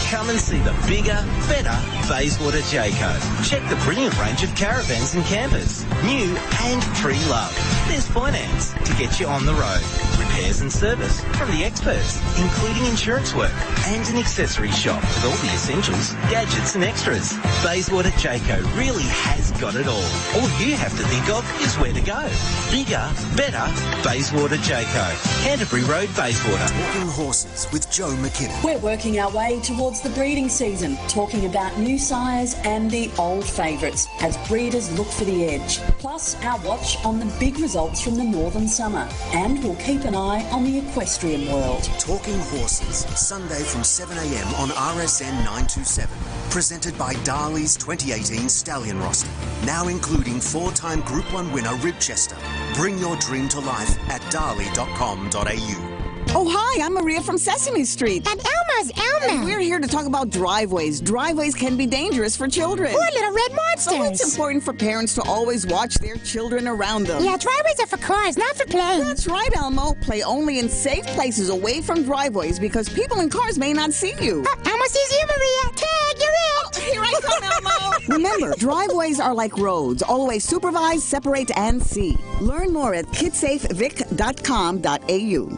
Come and see the bigger, better Bayswater Jayco. Check the brilliant range of caravans and campers, new and pre-loved. There's finance to get you on the road, repairs and service from the experts, including insurance work, and an accessory shop with all the essentials, gadgets and extras. Bayswater Jayco really has got it all. All you have to think of is where to go. Bigger, better Bayswater Jayco. Canterbury Road, Bayswater. Walking Horses with Joe McKinnon. We're working our way towards It's the breeding season, talking about new sires and the old favourites as breeders look for the edge. Plus, our watch on the big results from the Northern Summer. And we'll keep an eye on the equestrian world. Talking Horses, Sunday from 7 a.m. on RSN 927. Presented by Darley's 2018 Stallion roster. Now including 4-time Group 1 winner Ribchester. Bring your dream to life at darley.com.au. Oh, hi, I'm Maria from Sesame Street. And Elma's Elma. And we're here to talk about driveways. Driveways can be dangerous for children. Or little red monsters. So it's important for parents to always watch their children around them. Yeah, driveways are for cars, not for planes. That's right, Elmo. Play only in safe places away from driveways because people in cars may not see you. Elmo sees you, Maria. Tag, you're it. Oh, here I come, Elmo. Remember, driveways are like roads. Always supervise, separate, and see. Learn more at kidsafevic.com.au.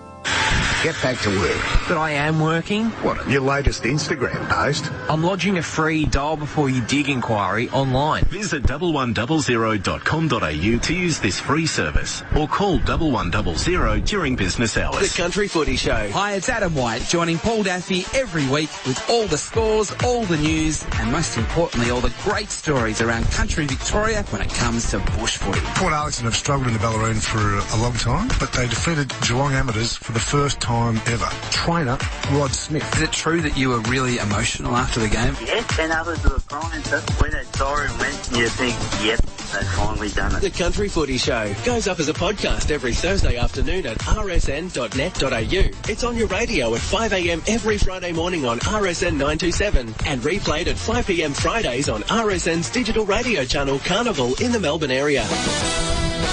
Get back to work. But I am working. What, your latest Instagram post? I'm lodging a free dial before you dig inquiry online. Visit 1100.com.au to use this free service or call 1100 during business hours. The Country Footy Show. Hi, it's Adam White, joining Paul Daffy every week with all the scores, all the news, and most importantly, all the great stories around country Victoria when it comes to bush footy. Port Arlington have struggled in the Ballaroon for a long time, but they defeated Geelong Amateurs for the first time ever. Trainer Rod Smith. Is it true that you were really emotional after the game? Yes, and others were crying. So when that siren went, you think, yep, they've finally done it. The Country Footy Show goes up as a podcast every Thursday afternoon at rsn.net.au. It's on your radio at 5 a.m. every Friday morning on RSN 927 and replayed at 5 p.m. Fridays on RSN's digital radio channel Carnival in the Melbourne area.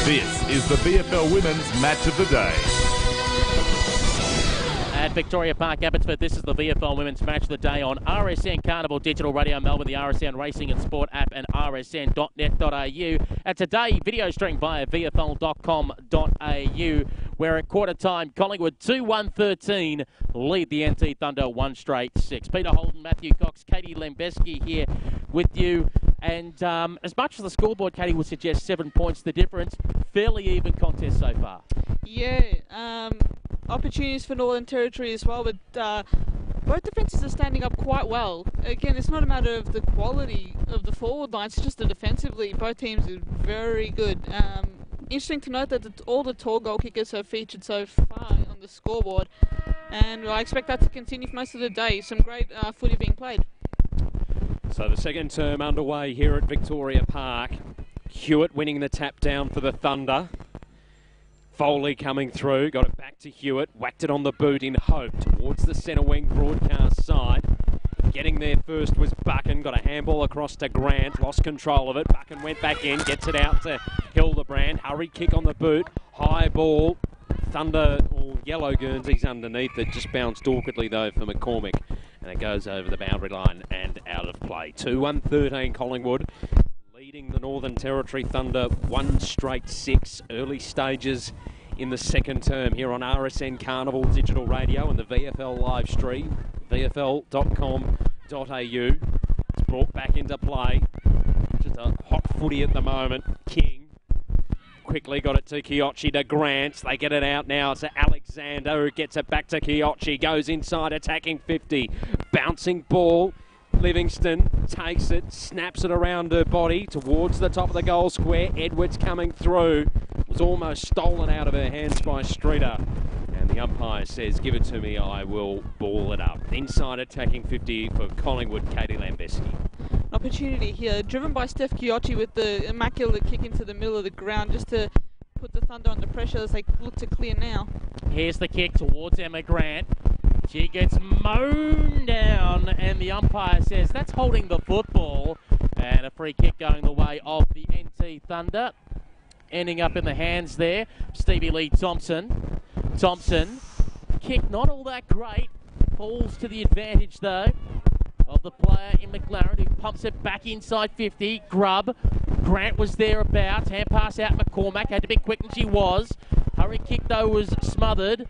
This is the VFL Women's Match of the Day. At Victoria Park, Abbotsford, this is the VFL Women's Match of the Day on RSN Carnival Digital Radio Melbourne, the RSN Racing and Sport app and rsn.net.au. And today, video streamed via vfl.com.au, where at quarter time, Collingwood 2-1-13 lead the NT Thunder 1 straight 6. Peter Holden, Matthew Cox, Katie Lembeski here with you. And as much as the scoreboard, Katie, would suggest 7 points the difference, fairly even contest so far. Yeah, opportunities for Northern Territory as well, but both defences are standing up quite well. Again, it's not a matter of the quality of the forward line, it's just that defensively both teams are very good. Interesting to note that all the tall goal kickers have featured so far on the scoreboard, and I expect that to continue for most of the day. Some great footy being played. So the second term underway here at Victoria Park. Hewitt winning the tap down for the Thunder. Foley coming through, got it back to Hewitt, whacked it on the boot in hope towards the centre wing broadcast side. Getting there first was Buchan, got a handball across to Grant, lost control of it. Buchan went back in, gets it out to Hildebrand. Hurry kick on the boot, high ball. Thunder, or yellow Guernseys underneath it, just bounced awkwardly though for McCormick. And it goes over the boundary line and out of play. 2-1-13 Collingwood. Leading the Northern Territory Thunder 1 straight 6. Early stages in the second term here on RSN Carnival Digital Radio and the VFL live stream, vfl.com.au. It's brought back into play. Just a hot footy at the moment. King quickly got it to Kiochi to Grant. They get it out now. It's Alexander who gets it back to Kiochi. Goes inside, attacking 50. Bouncing ball. Livingston takes it, snaps it around her body towards the top of the goal square. Edwards coming through. It was almost stolen out of her hands by Streeter. And the umpire says, give it to me, I will ball it up. Inside attacking 50 for Collingwood, Katie Lambeski. Opportunity here, driven by Steph Kiochi with the immaculate kick into the middle of the ground just to put the Thunder under pressure as they look to clear now. Here's the kick towards Emma Grant. She gets mown down and the umpire says that's holding the football. And a free kick going the way of the NT Thunder. Ending up in the hands there, Stevie Lee Thompson. Thompson, kick not all that great. Falls to the advantage though of the player in McLaren who pumps it back inside 50. Grubb. Grant was thereabouts. Hand pass out McCormack. Had to be quick and she was. Hurry kick though was smothered.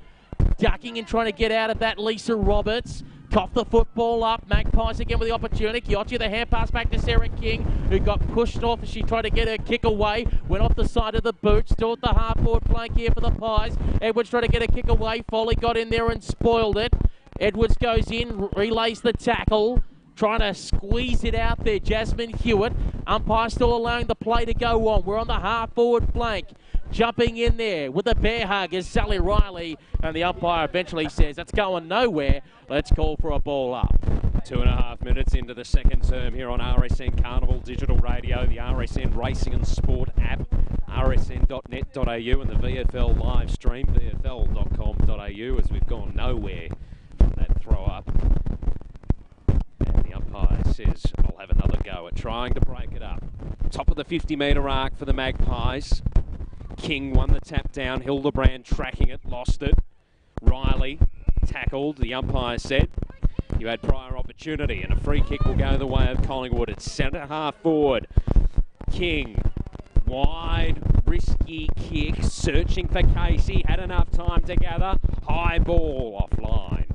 Ducking and trying to get out of that, Lisa Roberts. Coughed the football up. Magpies again with the opportunity. Kiochi, the hand pass back to Sarah King, who got pushed off as she tried to get her kick away. Went off the side of the boot. Still at the half-forward flank here for the Pies. Edwards tried to get a kick away. Foley got in there and spoiled it. Edwards goes in, relays the tackle, trying to squeeze it out there. Jasmine Hewitt, umpire still allowing the play to go on. We're on the half-forward flank. Jumping in there with a bear hug is Sally Riley, and the umpire eventually says, that's going nowhere. Let's call for a ball up. 2.5 minutes into the second term here on RSN Carnival Digital Radio, the RSN Racing and Sport app, rsn.net.au, and the VFL live stream, vfl.com.au, as we've gone nowhere from that throw up. And the umpire says, I'll have another go at trying to break it up. Top of the 50-metre arc for the Magpies. King won the tap down. Hildebrand tracking it, lost it. Riley tackled. The umpire said, you had prior opportunity, and a free kick will go the way of Collingwood. It's centre half forward. King, wide, risky kick, searching for Casey. Had enough time to gather. High ball offline.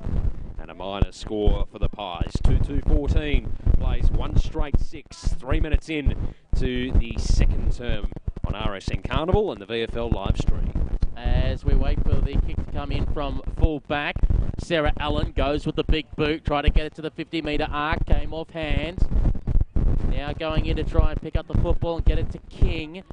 And a minor score for the Pies. 2-2-14 plays one straight 6. 3 minutes in to the second term on RSN Carnival and the VFL live stream. As we wait for the kick to come in from full back, Sarah Allen goes with the big boot, trying to get it to the 50-metre arc, came off hands. Now going in to try and pick up the football and get it to King.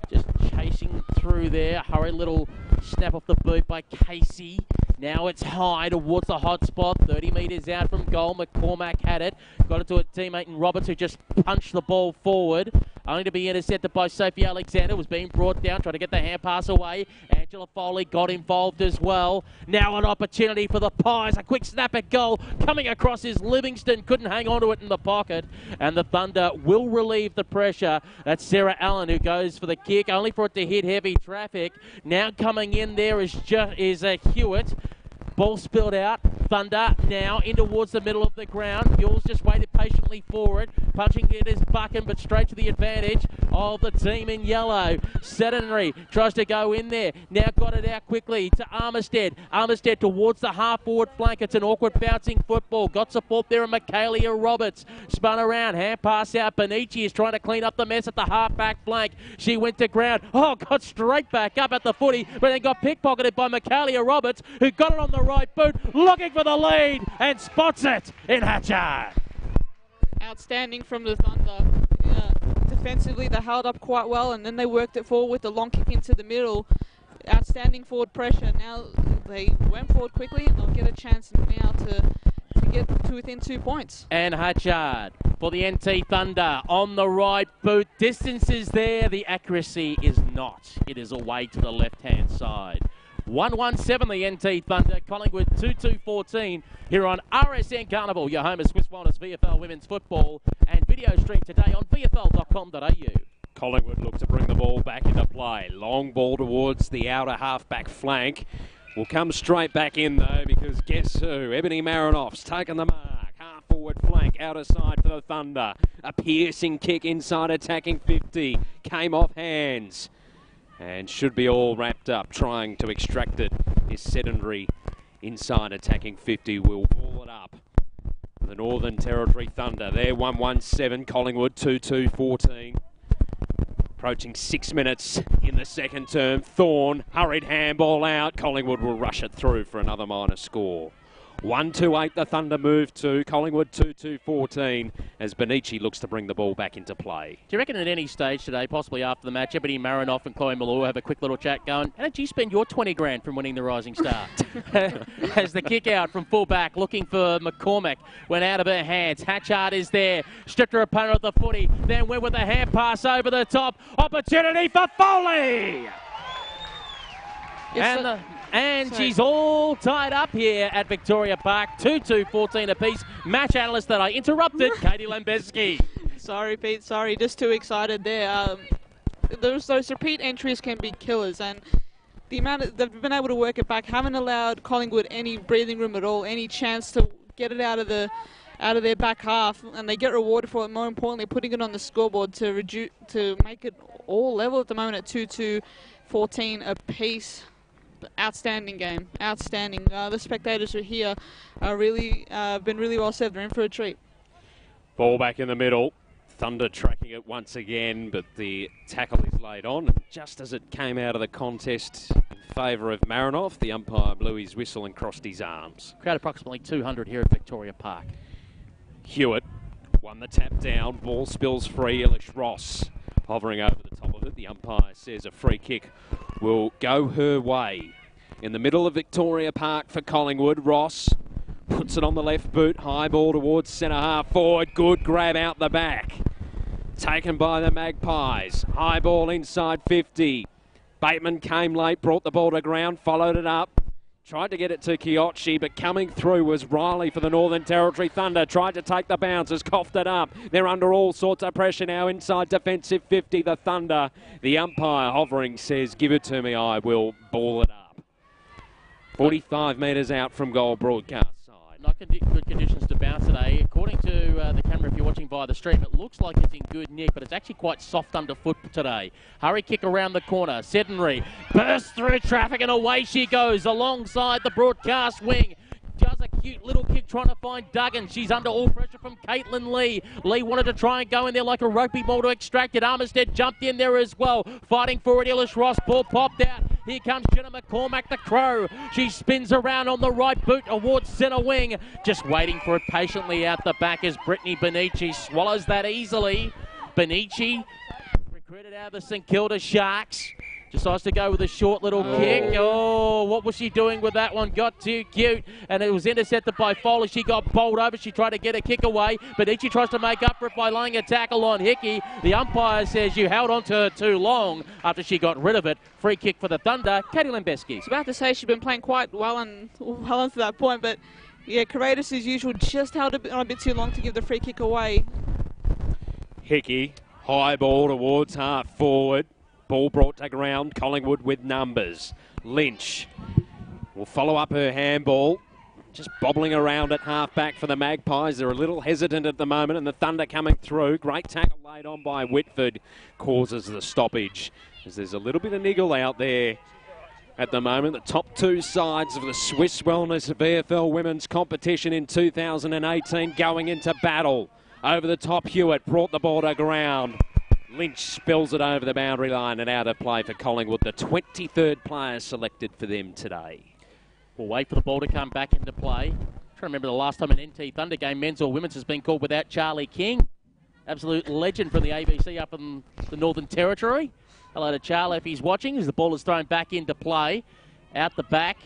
Just chasing through there, hurry little snap off the boot by Casey. Now it's high towards the hot spot, 30 metres out from goal. McCormack had it, got it to a teammate in Roberts, who just punched the ball forward, only to be intercepted by Sophie Alexander. Was being brought down, trying to get the hand pass away. Angela Foley got involved as well. Now an opportunity for the Pies, a quick snap at goal. Coming across is Livingston, couldn't hang on to it in the pocket. And the Thunder will relieve the pressure. That's Sarah Allen who goes for the kick, only for it to hit heavy traffic. Now coming in there is Hewitt. Ball spilled out. Thunder now in towards the middle of the ground. Mules just waited patiently for it. Punching it is Buchan, but straight to the advantage of the team in yellow. Sedentary tries to go in there. Now got it out quickly to Armistead. Armistead towards the half-forward flank. It's an awkward bouncing football. Got support there in Michaelia Roberts. Spun around. Hand pass out. Benici is trying to clean up the mess at the half-back flank. She went to ground. Oh, got straight back up at the footy, but then got pickpocketed by Michaelia Roberts, who got it on the right boot, looking for the lead, and spots it in Hatchard. Outstanding from the Thunder. Defensively, they held up quite well, and then they worked it forward with the long kick into the middle. Outstanding forward pressure. Now they went forward quickly, and they'll get a chance now to get to within 2 points. And Hatchard for the NT Thunder on the right boot. Distance is there, the accuracy is not. It is away to the left-hand side. 1-1-7 the NT Thunder, Collingwood 2-2-14 here on RSN Carnival, your home of Swiss Wellness VFL Women's Football, and video stream today on vfl.com.au. Collingwood look to bring the ball back into play. Long ball towards the outer half-back flank. Will come straight back in though, because guess who? Ebony Marinoff's taken the mark. Half-forward flank, outer side for the Thunder. A piercing kick inside attacking 50. Came off hands. And should be all wrapped up. Trying to extract it is Sedentary inside attacking 50. Will ball it up. The Northern Territory Thunder. They're 1-1-7. Collingwood 2-2-14. Approaching 6 minutes in the second term. Thorne, hurried handball out. Collingwood will rush it through for another minor score. 1-2-8 the Thunder move to. Collingwood 2-2-14 as Benici looks to bring the ball back into play. Do you reckon at any stage today, possibly after the match, Ebony Marinoff and Chloe Malou have a quick little chat going, how did you spend your 20 grand from winning the Rising Star? As the kick out from full back, looking for McCormack, went out of her hands. Hatchard is there, stripped her opponent of the footy, then went with a hand pass over the top. Opportunity for Foley! And she's all tied up here at Victoria Park. 2-2-14 apiece. Match analyst that I interrupted, Katie Lambeski. Sorry, Pete. Sorry. Just too excited there. Those repeat entries can be killers, and the amount they've been able to work it back, haven't allowed Collingwood any breathing room at all, any chance to get it out of their back half, and they get rewarded for it. More importantly, putting it on the scoreboard to make it all level at the moment at 2-2-14 apiece. Outstanding game, outstanding. The spectators who are here are really been really well served. They're in for a treat. Ball back in the middle. Thunder tracking it once again, but the tackle is laid on. And just as it came out of the contest, in favour of Marinoff. The umpire blew his whistle and crossed his arms. Crowd approximately 200 here at Victoria Park. Hewitt won the tap down. Ball spills free. Elish Ross hovering over the top of it. The umpire says a free kick will go her way. In the middle of Victoria Park for Collingwood, Ross puts it on the left boot. High ball towards centre half forward. Good grab out the back. Taken by the Magpies. High ball inside 50. Bateman came late, brought the ball to ground, followed it up. Tried to get it to Kiochi, but coming through was Riley for the Northern Territory Thunder. Tried to take the bounce, has coughed it up. They're under all sorts of pressure now inside defensive 50, the Thunder. The umpire hovering says, give it to me, I will ball it up. 45 metres out from goal broadcast. Not good conditions to bounce today. According to the camera, if you're watching via the stream, it looks like it's in good nick, but it's actually quite soft underfoot today. Hurry kick around the corner. Sedentary bursts through traffic and away she goes alongside the broadcast wing. Does a cute little kick trying to find Duggan. She's under all pressure from Caitlin Lee. Lee wanted to try and go in there like a rugby ball to extract it. Armistead jumped in there as well. Fighting for it, Elish Ross. Ball popped out. Here comes Jenna McCormack, the Crow. She spins around on the right boot towards centre wing. Just waiting for it patiently out the back as Brittany Benici swallows that easily. Benici, recruited out of the St Kilda Sharks. Decides to go with a short little kick. Oh, what was she doing with that one? Got too cute. And it was intercepted by Foley. She got bowled over. She tried to get a kick away. But Ichi tries to make up for it by laying a tackle on Hickey. The umpire says you held on to her too long after she got rid of it. Free kick for the Thunder. Katie Lembeski. I was about to say she's been playing quite well on to that point. But yeah, Karadis as usual just held it on a bit too long to give the free kick away. Hickey, high ball towards half forward. Ball brought to ground, Collingwood with numbers. Lynch will follow up her handball. Just bobbling around at half-back for the Magpies. They're a little hesitant at the moment, and the Thunder coming through. Great tackle laid on by Whitford causes the stoppage. As there's a little bit of niggle out there at the moment. The top two sides of the Swiss Wellness VFL Women's Competition in 2018 going into battle. Over the top, Hewitt brought the ball to ground. Lynch spills it over the boundary line and out of play for Collingwood, the 23rd player selected for them today. We'll wait for the ball to come back into play. I'm trying to remember the last time an NT Thunder game, men's or women's, has been called without Charlie King. Absolute legend from the ABC up in the Northern Territory. Hello to Charlie if he's watching as the ball is thrown back into play. Out the back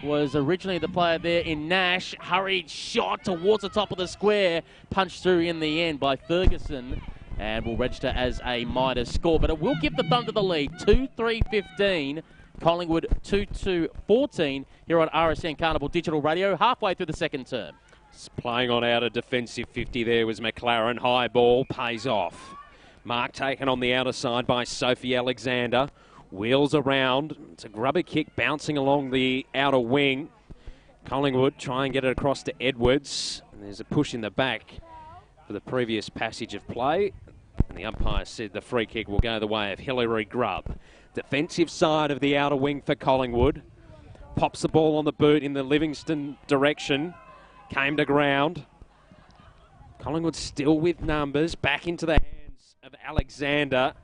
was originally the player there in Nash. Hurried shot towards the top of the square. Punched through in the end by Ferguson. And will register as a minus score. But it will give the Thunder the lead. 2-3-15. Collingwood 2-2-14 here on RSN Carnival Digital Radio. Halfway through the second term. Playing on out of defensive 50 there was McLaren. High ball pays off. Mark taken on the outer side by Sophie Alexander. Wheels around. It's a grubber kick bouncing along the outer wing. Collingwood try and get it across to Edwards. And there's a push in the back for the previous passage of play. And the umpire said the free kick will go the way of Hillary Grubb. Defensive side of the outer wing for Collingwood. Pops the ball on the boot in the Livingston direction. Came to ground. Collingwood still with numbers. Back into the hands of Alexander.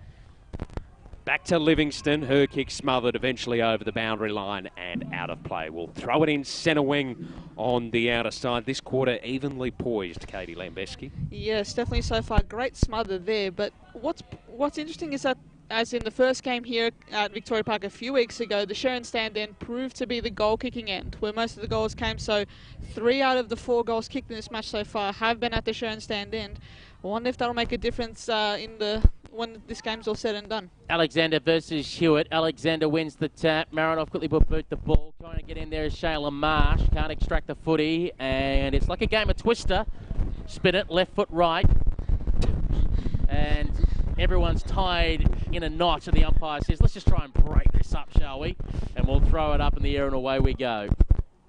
Back to Livingston. Her kick smothered eventually over the boundary line and out of play. We'll throw it in centre wing on the outer side. This quarter evenly poised, Katie Lambeski. Yes, definitely so far. Great smother there. But what's interesting is that, as in the first game here at Victoria Park a few weeks ago, the Sharon stand end proved to be the goal-kicking end, where most of the goals came. So 3 out of the 4 goals kicked in this match so far have been at the Sharon stand end. I wonder if that'll make a difference when this game's all said and done. Alexander versus Hewitt. Alexander wins the tap. Marinoff quickly will boot the ball. Trying to get in there is Shayla Marsh. Can't extract the footy. And it's like a game of Twister. Spin it, left foot right. And everyone's tied in a knot. And the umpire says, let's just try and break this up, shall we? And we'll throw it up in the air and away we go.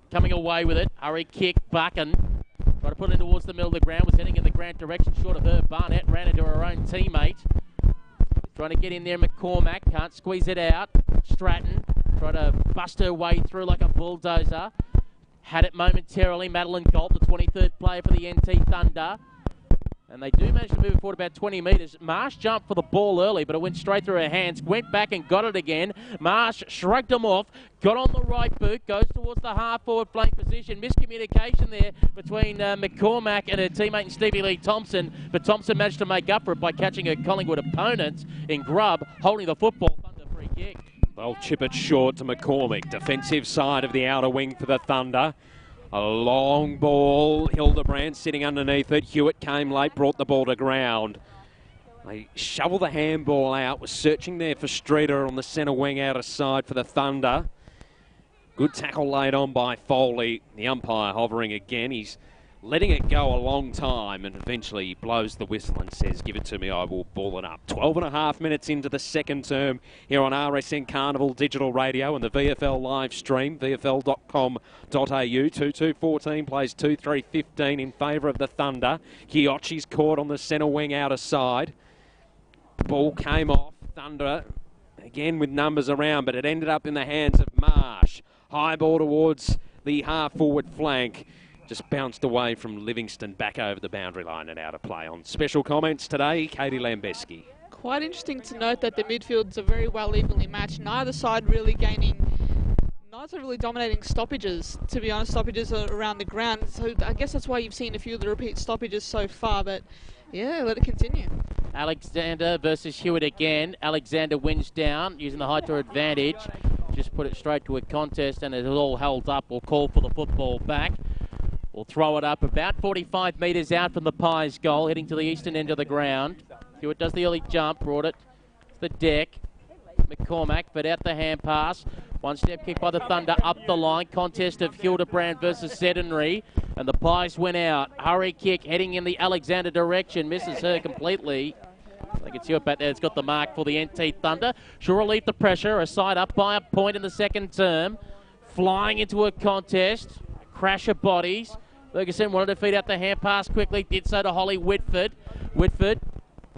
Coming away with it. Hurry kick, Buchan. Tried to put it in towards the middle of the ground. Was heading in the ground direction short of her. Barnett ran into her own teammate. Trying to get in there, McCormack. Can't squeeze it out. Stratton. Tried to bust her way through like a bulldozer. Had it momentarily. Madeline Galt, the 23rd player for the NT Thunder. And they do manage to move it forward about 20 metres. Marsh jumped for the ball early, but it went straight through her hands. Went back and got it again. Marsh shrugged him off, got on the right boot, goes towards the half-forward flank position. Miscommunication there between McCormack and her teammate Stevie Lee Thompson, but Thompson managed to make up for it by catching her Collingwood opponent in Grubb, holding the football under free kick. They'll chip it short to McCormack. Defensive side of the outer wing for the Thunder. A long ball, Hildebrand sitting underneath it. Hewitt came late, brought the ball to ground. They shovel the handball out, was searching there for Streeter on the centre wing outer side for the Thunder. Good tackle laid on by Foley. The umpire hovering again. He's letting it go a long time, and eventually he blows the whistle and says, give it to me, I will ball it up. 12.5 minutes into the second term here on RSN Carnival Digital Radio and the VFL live stream, vfl.com.au. 2-2-14 plays 2-3-15 in favour of the Thunder. Kiochi's caught on the centre wing outer side. Ball came off. Thunder again with numbers around, but it ended up in the hands of Marsh. High ball towards the half-forward flank. Just bounced away from Livingston back over the boundary line and out of play. On special comments today, Katie Lambeski. Quite interesting to note that the midfields are very well evenly matched. Neither side really dominating stoppages, to be honest. Stoppages are around the ground. So I guess that's why you've seen a few of the repeat stoppages so far. But yeah, let it continue. Alexander versus Hewitt again. Alexander wins down using the height to her advantage. Just put it straight to a contest and it all held up. We'll call for the football back. We'll throw it up about 45 metres out from the Pies goal, heading to the eastern end of the ground. Hewitt does the early jump, brought it to the deck. McCormack, but out the hand pass. One step kick by the Thunder up the line. Contest of Hildebrand versus Sedenry. And the Pies went out. Hurry kick heading in the Alexander direction. Misses her completely. I think it's Hewitt back there. It's got the mark for the NT Thunder. She'll relieve the pressure. A side up by a point in the second term. Flying into a contest. Crash of bodies. Ferguson wanted to feed out the hand pass quickly. Did so to Holly Whitford. Whitford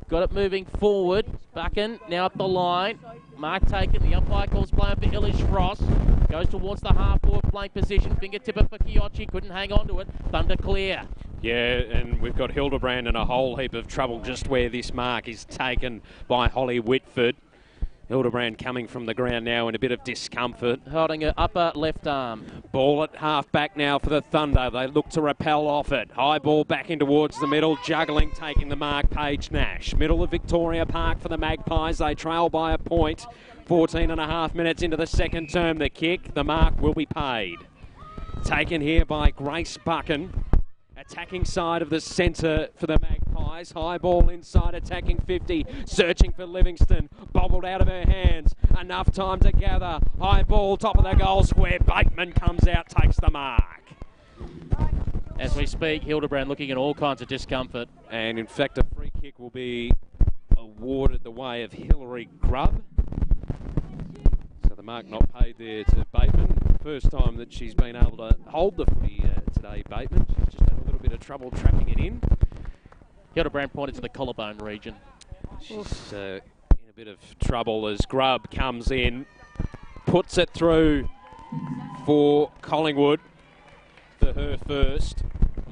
got it moving forward. Buchan now up the line. Mark taken. The umpire calls play for Illish Ross. Goes towards the half-forward flank position. Fingertip it for Kiochi. Couldn't hang on to it. Thunder clear. Yeah, and we've got Hildebrand in a whole heap of trouble just where this mark is taken by Holly Whitford. Hildebrand coming from the ground now in a bit of discomfort. Holding her upper left arm. Ball at half back now for the Thunder. They look to repel off it. High ball back in towards the middle. Juggling, taking the mark, Paige Nash. Middle of Victoria Park for the Magpies. They trail by a point. 14.5 minutes into the second term. The kick, the mark will be paid. Taken here by Grace Buchan. Attacking side of the centre for the Magpies. High ball inside, attacking 50. Searching for Livingston. Bobbled out of her hands. Enough time to gather. High ball, top of the goal square. Bateman comes out, takes the mark. As we speak, Hildebrand looking at all kinds of discomfort. And in fact, a free kick will be awarded the way of Hillary Grubb. So the mark not paid there to Bateman. First time that she's been able to hold the footy today, Bateman. She's just had a little bit of trouble trapping it in. Hildebrand pointed to the collarbone region. She's in a bit of trouble as Grubb comes in, puts it through for Collingwood for her first.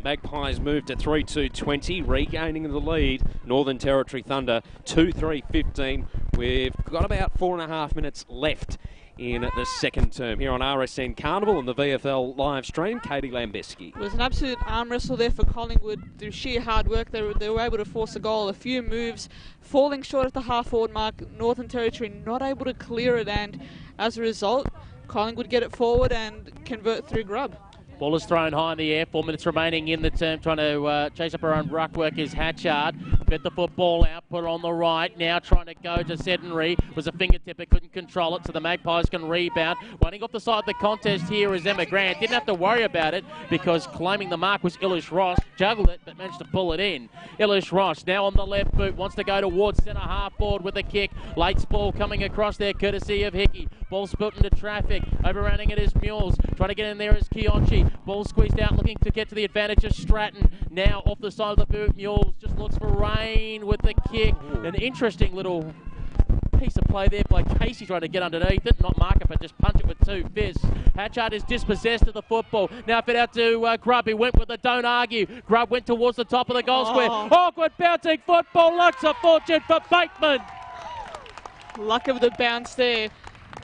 Magpies move to 3-2-20, regaining the lead. Northern Territory Thunder 2-3-15. We've got about 4.5 minutes left in the second term here on RSN Carnival and the VFL live stream. Katie Lambeski. It was an absolute arm wrestle there for Collingwood. Through sheer hard work, they were able to force a goal. A few moves, falling short at the half-forward mark. Northern Territory not able to clear it, and as a result, Collingwood get it forward and convert through Grubb. Ball is thrown high in the air. 4 minutes remaining in the term. Trying to chase up her own ruck work is Hatchard. Get the football out. Put it on the right. Now trying to go to Sedenry. Was a fingertip. It couldn't control it. So the Magpies can rebound. Running off the side of the contest here is Emma Grant. Didn't have to worry about it because claiming the mark was Illish Ross. Juggled it but managed to pull it in. Illish Ross now on the left boot. Wants to go towards centre half forward with a kick. Late's ball coming across there courtesy of Hickey. Ball split into traffic. Overrunning it is Mules. Trying to get in there is Kiochi. Ball squeezed out, looking to get to the advantage of Stratton. Now off the side of the boot, Mules just looks for Rain with the kick. An interesting little piece of play there by Casey trying to get underneath it, not mark it, but just punch it with 2 fists. Hatchard is dispossessed of the football. Now fit out to Grubb. He went with the don't argue. Grubb went towards the top of the goal square. Awkward bouncing football. Looks of fortune for Bateman. Luck of the bounce there.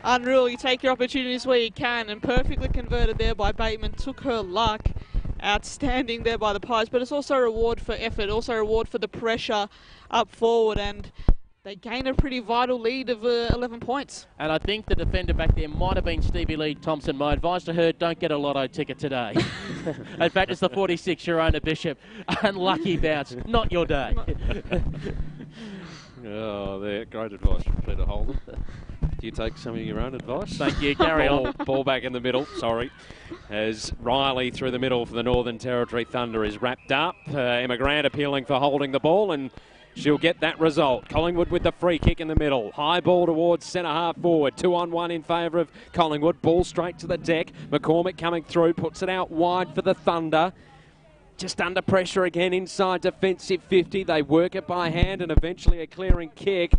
Unreal. You take your opportunities where you can, and perfectly converted there by Bateman. Took her luck. Outstanding there by the Pies, but it's also a reward for effort, also a reward for the pressure up forward, and they gain a pretty vital lead of 11 points. And I think the defender back there might have been Stevie Lee Thompson. My advice to her, don't get a lotto ticket today. In fact, it's the 46, Sharona Bishop. Unlucky bounce. Not your day. Oh, there. Great advice from Peter Holden. Do you take some of your own advice? Thank you. Carry on. Ball back in the middle. Sorry. As Riley through the middle for the Northern Territory Thunder is wrapped up. Emma Grant appealing for holding the ball, and she'll get that result. Collingwood with the free kick in the middle. High ball towards centre half forward. 2-on-1 in favour of Collingwood. Ball straight to the deck. McCormick coming through. Puts it out wide for the Thunder. Just under pressure again inside defensive 50. They work it by hand and eventually a clearing kick.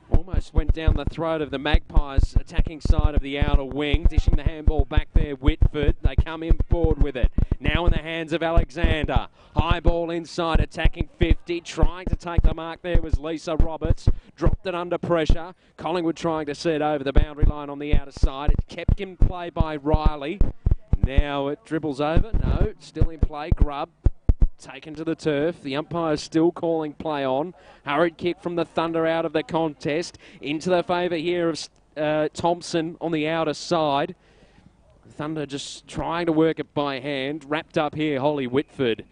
Almost went down the throat of the Magpies attacking side of the outer wing. Dishing the handball back there, Whitford. They come in forward with it. Now in the hands of Alexander. High ball inside, attacking 50. Trying to take the mark there was Lisa Roberts. Dropped it under pressure. Collingwood trying to set over the boundary line on the outer side. It kept in play by Riley. Now it dribbles over. No, still in play. Grubb. Taken to the turf. The umpire's still calling play on. Hurried kick from the Thunder out of the contest. Into the favour here of Thompson on the outer side. Thunder just trying to work it by hand. Wrapped up here, Holly Whitford.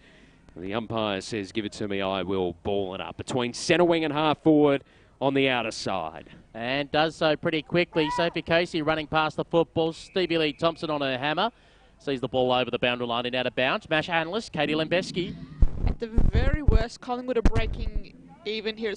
The umpire says, give it to me, I will. Ball it up between centre wing and half forward on the outer side. And does so pretty quickly. Sophie Casey running past the football. Stevie Lee Thompson on her hammer. Sees the ball over the boundary line and out of bounds. Mash analyst Katie Lembeski. At the very worst, Collingwood are breaking even here.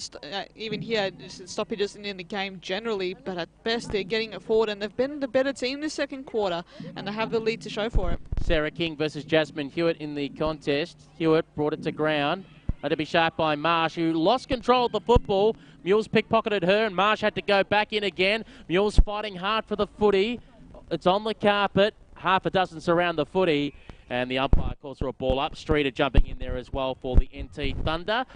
Stoppages in the game generally, but at best they're getting it forward, and they've been the better team this second quarter, and they have the lead to show for it. Sarah King versus Jasmine Hewitt in the contest. Hewitt brought it to ground. Had to be sharp by Marsh, who lost control of the football. Mules pickpocketed her, and Marsh had to go back in again. Mules fighting hard for the footy. It's on the carpet. Half a dozen surround the footy, and the umpire calls for a ball up. Streeter jumping in there as well for the NT Thunder.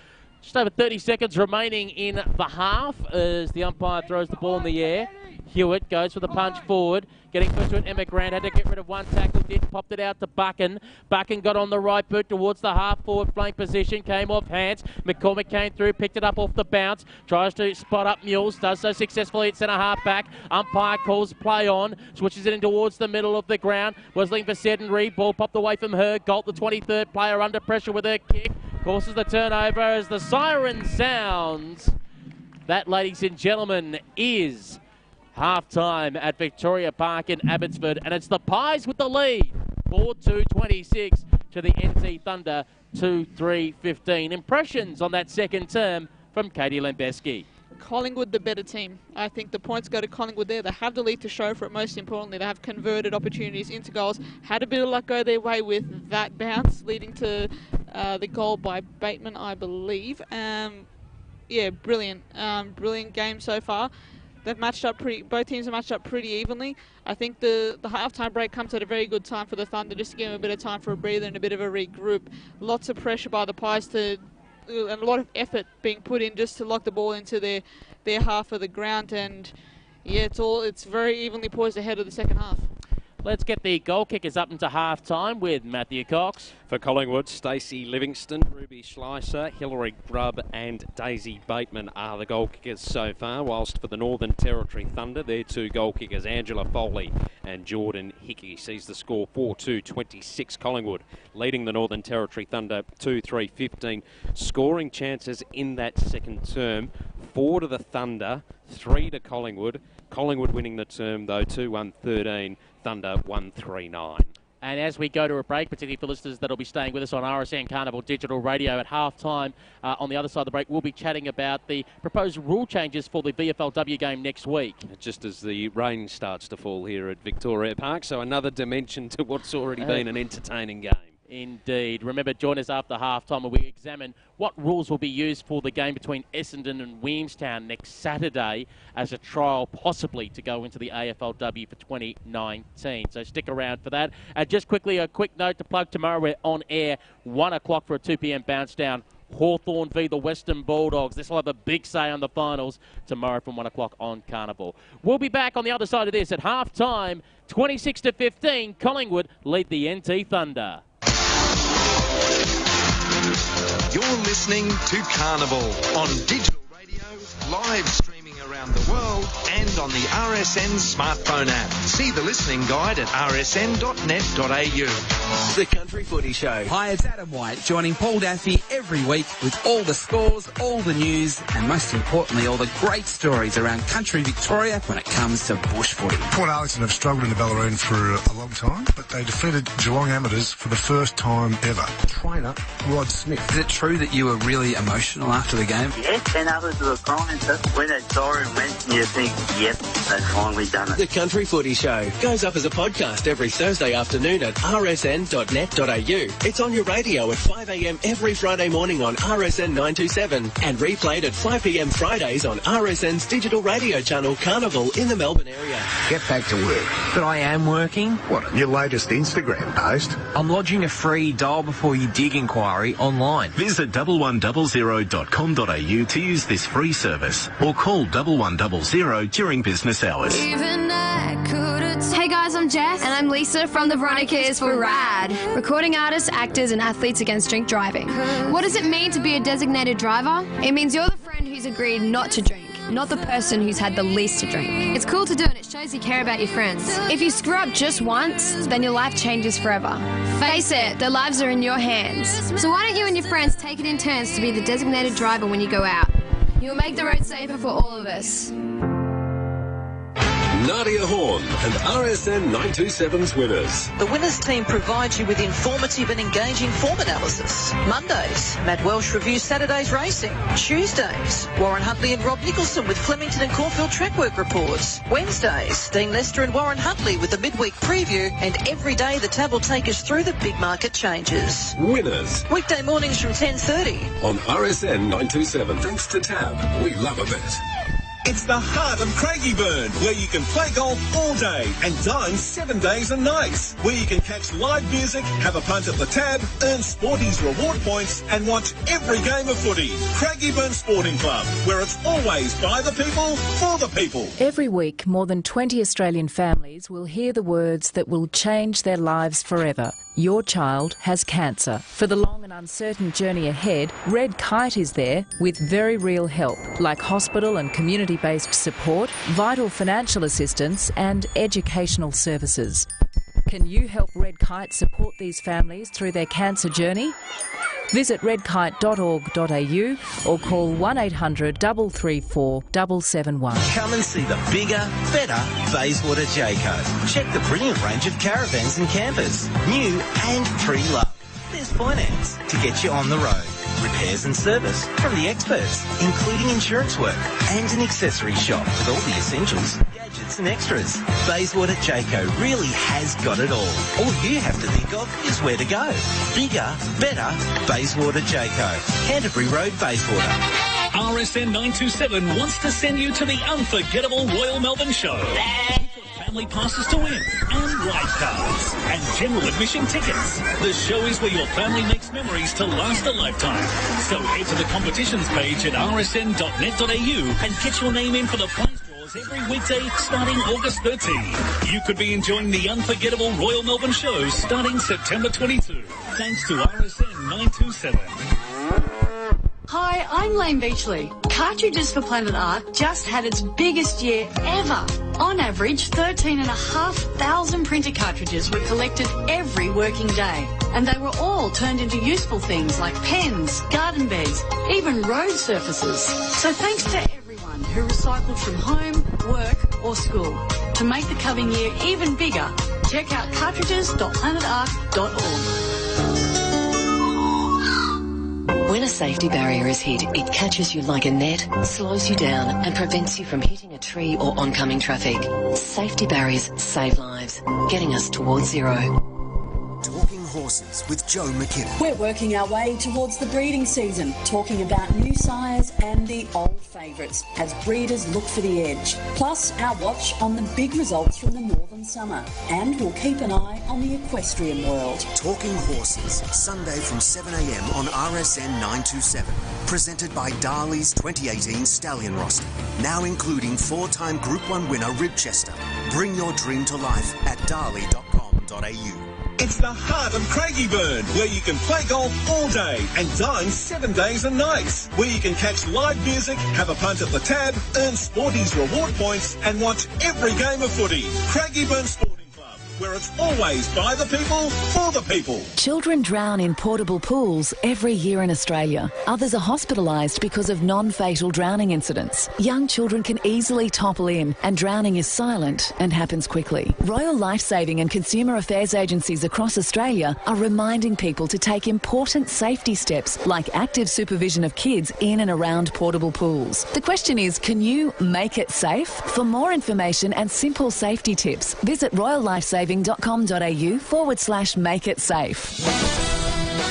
Just over 30 seconds remaining in the half as the umpire throws the ball in the air. Hewitt goes for the punch forward. Getting pushed to it, Emma Grant had to get rid of one tackle, popped it out to Buchan. Buchan got on the right boot towards the half-forward flank position, came off hands. McCormick came through, picked it up off the bounce, tries to spot up Mules, does so successfully at centre-half back. Umpire calls play on, switches it in towards the middle of the ground. Was looking for Sedenry, ball popped away from her. Galt, the 23rd player, under pressure with her kick. Forces the turnover as the siren sounds. That, ladies and gentlemen, is half-time at Victoria Park in Abbotsford, and it's the Pies with the lead. 4-2-26 to the NT Thunder, 2-3-15. Impressions on that second term from Katie Lembeski. Collingwood the better team. I think the points go to Collingwood there. They have the lead to show for it. Most importantly, they have converted opportunities into goals. Had a bit of luck go their way with that bounce, leading to the goal by Bateman, I believe. Yeah, brilliant. Brilliant game so far. They've matched up both teams have matched up pretty evenly. I think the half-time break comes at a very good time for the Thunder, just to give them a bit of time for a breather and a bit of a regroup. Lots of pressure by the Pies and a lot of effort being put in just to lock the ball into their half of the ground. And yeah, it's very evenly poised ahead of the second half. Let's get the goal kickers up into half-time with Matthew Cox. For Collingwood, Stacey Livingston, Ruby Schleicher, Hillary Grubb and Daisy Bateman are the goal kickers so far, whilst for the Northern Territory Thunder, their two goal kickers, Angela Foley and Jordan Hickey, sees the score 4-2-26 Collingwood, leading the Northern Territory Thunder 2-3-15. Scoring chances in that second term, 4 to the Thunder, 3 to Collingwood. Collingwood winning the term though, 2-1-13. Thunder 139. And as we go to a break, particularly for listeners that'll be staying with us on RSN Carnival Digital Radio at half-time, on the other side of the break, we'll be chatting about the proposed rule changes for the VFL W game next week. Just as the rain starts to fall here at Victoria Park, so another dimension to what's already been an entertaining game. Indeed. Remember, join us after half-time where we examine what rules will be used for the game between Essendon and Williamstown next Saturday as a trial possibly to go into the AFL W for 2019. So stick around for that. Just quickly, a quick note to plug. Tomorrow we're on air, 1 o'clock for a 2 p.m. bounce down. Hawthorn v the Western Bulldogs. This will have a big say on the finals tomorrow from 1 o'clock on Carnival. We'll be back on the other side of this at half-time. 26-15, Collingwood lead the NT Thunder. You're listening to Carnival on digital radio, live streaming around the world and on the RSN smartphone app. See the listening guide at rsn.net.au. The Country Footy Show. Hi, it's Adam White, joining Paul Daffy every week with all the scores, all the news, and most importantly, all the great stories around country Victoria when it comes to bush footy. Port Arlington have struggled in the Ballaroon for a long time, but they defeated Geelong Amateurs for the first time ever. Trainer Rod Smith. Is it true that you were really emotional after the game? Yeah, 10 others were crying. So when that siren went, you think, yep, they've finally done it. The Country Footy Show goes up as a podcast every Thursday afternoon at rsn.net.au. It's on your radio at 5 a.m. every Friday morning on RSN 927 and replayed at 5 p.m. Fridays on RSN's digital radio channel Carnival in the Melbourne area. Get back to work. But I am working. What, on your latest Instagram post? I'm lodging a free dial before you dig inquiry online. Visit 1100.com.au to use this free service or call 1100 during business hours. Hey guys, I'm Jess. And I'm Lisa from the Veronicas for RAD. Recording artists, actors and athletes against drink driving. What does it mean to be a designated driver? It means you're the friend who's agreed not to drink, not the person who's had the least to drink. It's cool to do and it shows you care about your friends. If you screw up just once, then your life changes forever. Face it, their lives are in your hands. So why don't you and your friends take it in turns to be the designated driver when you go out? You'll make the road safer for all of us. Nadia Horn and RSN 927's winners. The winners team provides you with informative and engaging form analysis. Mondays, Matt Welsh reviews Saturday's racing. Tuesdays, Warren Huntley and Rob Nicholson with Flemington and Caulfield track work reports. Wednesdays, Dean Lester and Warren Huntley with the midweek preview. And every day the tab will take us through the big market changes. Winners. Weekday mornings from 10:30. On RSN 927. Thanks to Tab, we love a bet. It's the heart of Craigieburn, where you can play golf all day and dine 7 days and nights, where you can catch live music, have a punt at the tab, earn Sporties reward points and watch every game of footy. Craigieburn Sporting Club, where it's always by the people, for the people. Every week, more than 20 Australian families will hear the words that will change their lives forever. Your child has cancer. For the long and uncertain journey ahead, Red Kite is there with very real help, like hospital and community-based support, vital financial assistance and educational services. Can you help Red Kite support these families through their cancer journey? Visit redkite.org.au or call 1800 334 771. Come and see the bigger, better Bayswater Jayco. Check the brilliant range of caravans and campers, new and pre-loved. There's finance to get you on the road, repairs and service from the experts, including insurance work, and an accessory shop with all the essentials, gadgets and extras. Bayswater Jayco really has got it all. All you have to think of is where to go. Bigger, better Bayswater Jayco. Canterbury Road, Bayswater. RSN 927 wants to send you to the unforgettable Royal Melbourne Show. Family passes to win, and ride cards, and general admission tickets. The show is where your family makes memories to last a lifetime. So head to the competitions page at rsn.net.au and get your name in for the prize draws every weekday starting August 13. You could be enjoying the unforgettable Royal Melbourne Show starting September 22. Thanks to RSN 927. Hi, I'm Lane Beachley. Cartridges for Planet Art just had its biggest year ever. On average, 13,500 printer cartridges were collected every working day. And they were all turned into useful things like pens, garden beds, even road surfaces. So thanks to everyone who recycled from home, work or school. To make the coming year even bigger, check out cartridges.planetart.org. When a safety barrier is hit, it catches you like a net, slows you down and prevents you from hitting a tree or oncoming traffic. Safety barriers save lives, getting us towards zero. Talking Horses with Joe McKinnon. We're working our way towards the breeding season, talking about new sires and the old favourites as breeders look for the edge. Plus, our watch on the big results from the Northern Summer. And we'll keep an eye on the equestrian world. Talking Horses, Sunday from 7 a.m. on RSN 927. Presented by Darley's 2018 Stallion roster. Now including 4-time Group 1 winner Ribchester. Bring your dream to life at darley.com.au. It's the heart of Craigieburn, where you can play golf all day and dine 7 days and nights. Where you can catch live music, have a punt at the tab, earn Sporties reward points and watch every game of footy. Craigieburn Sporting Club, where it's always by the people, for the people. Children drown in portable pools every year in Australia. Others are hospitalised because of non-fatal drowning incidents. Young children can easily topple in, and drowning is silent and happens quickly. Royal Lifesaving and consumer affairs agencies across Australia are reminding people to take important safety steps like active supervision of kids in and around portable pools. The question is, can you make it safe? For more information and simple safety tips, visit royallifesaving.com.au/make it safe.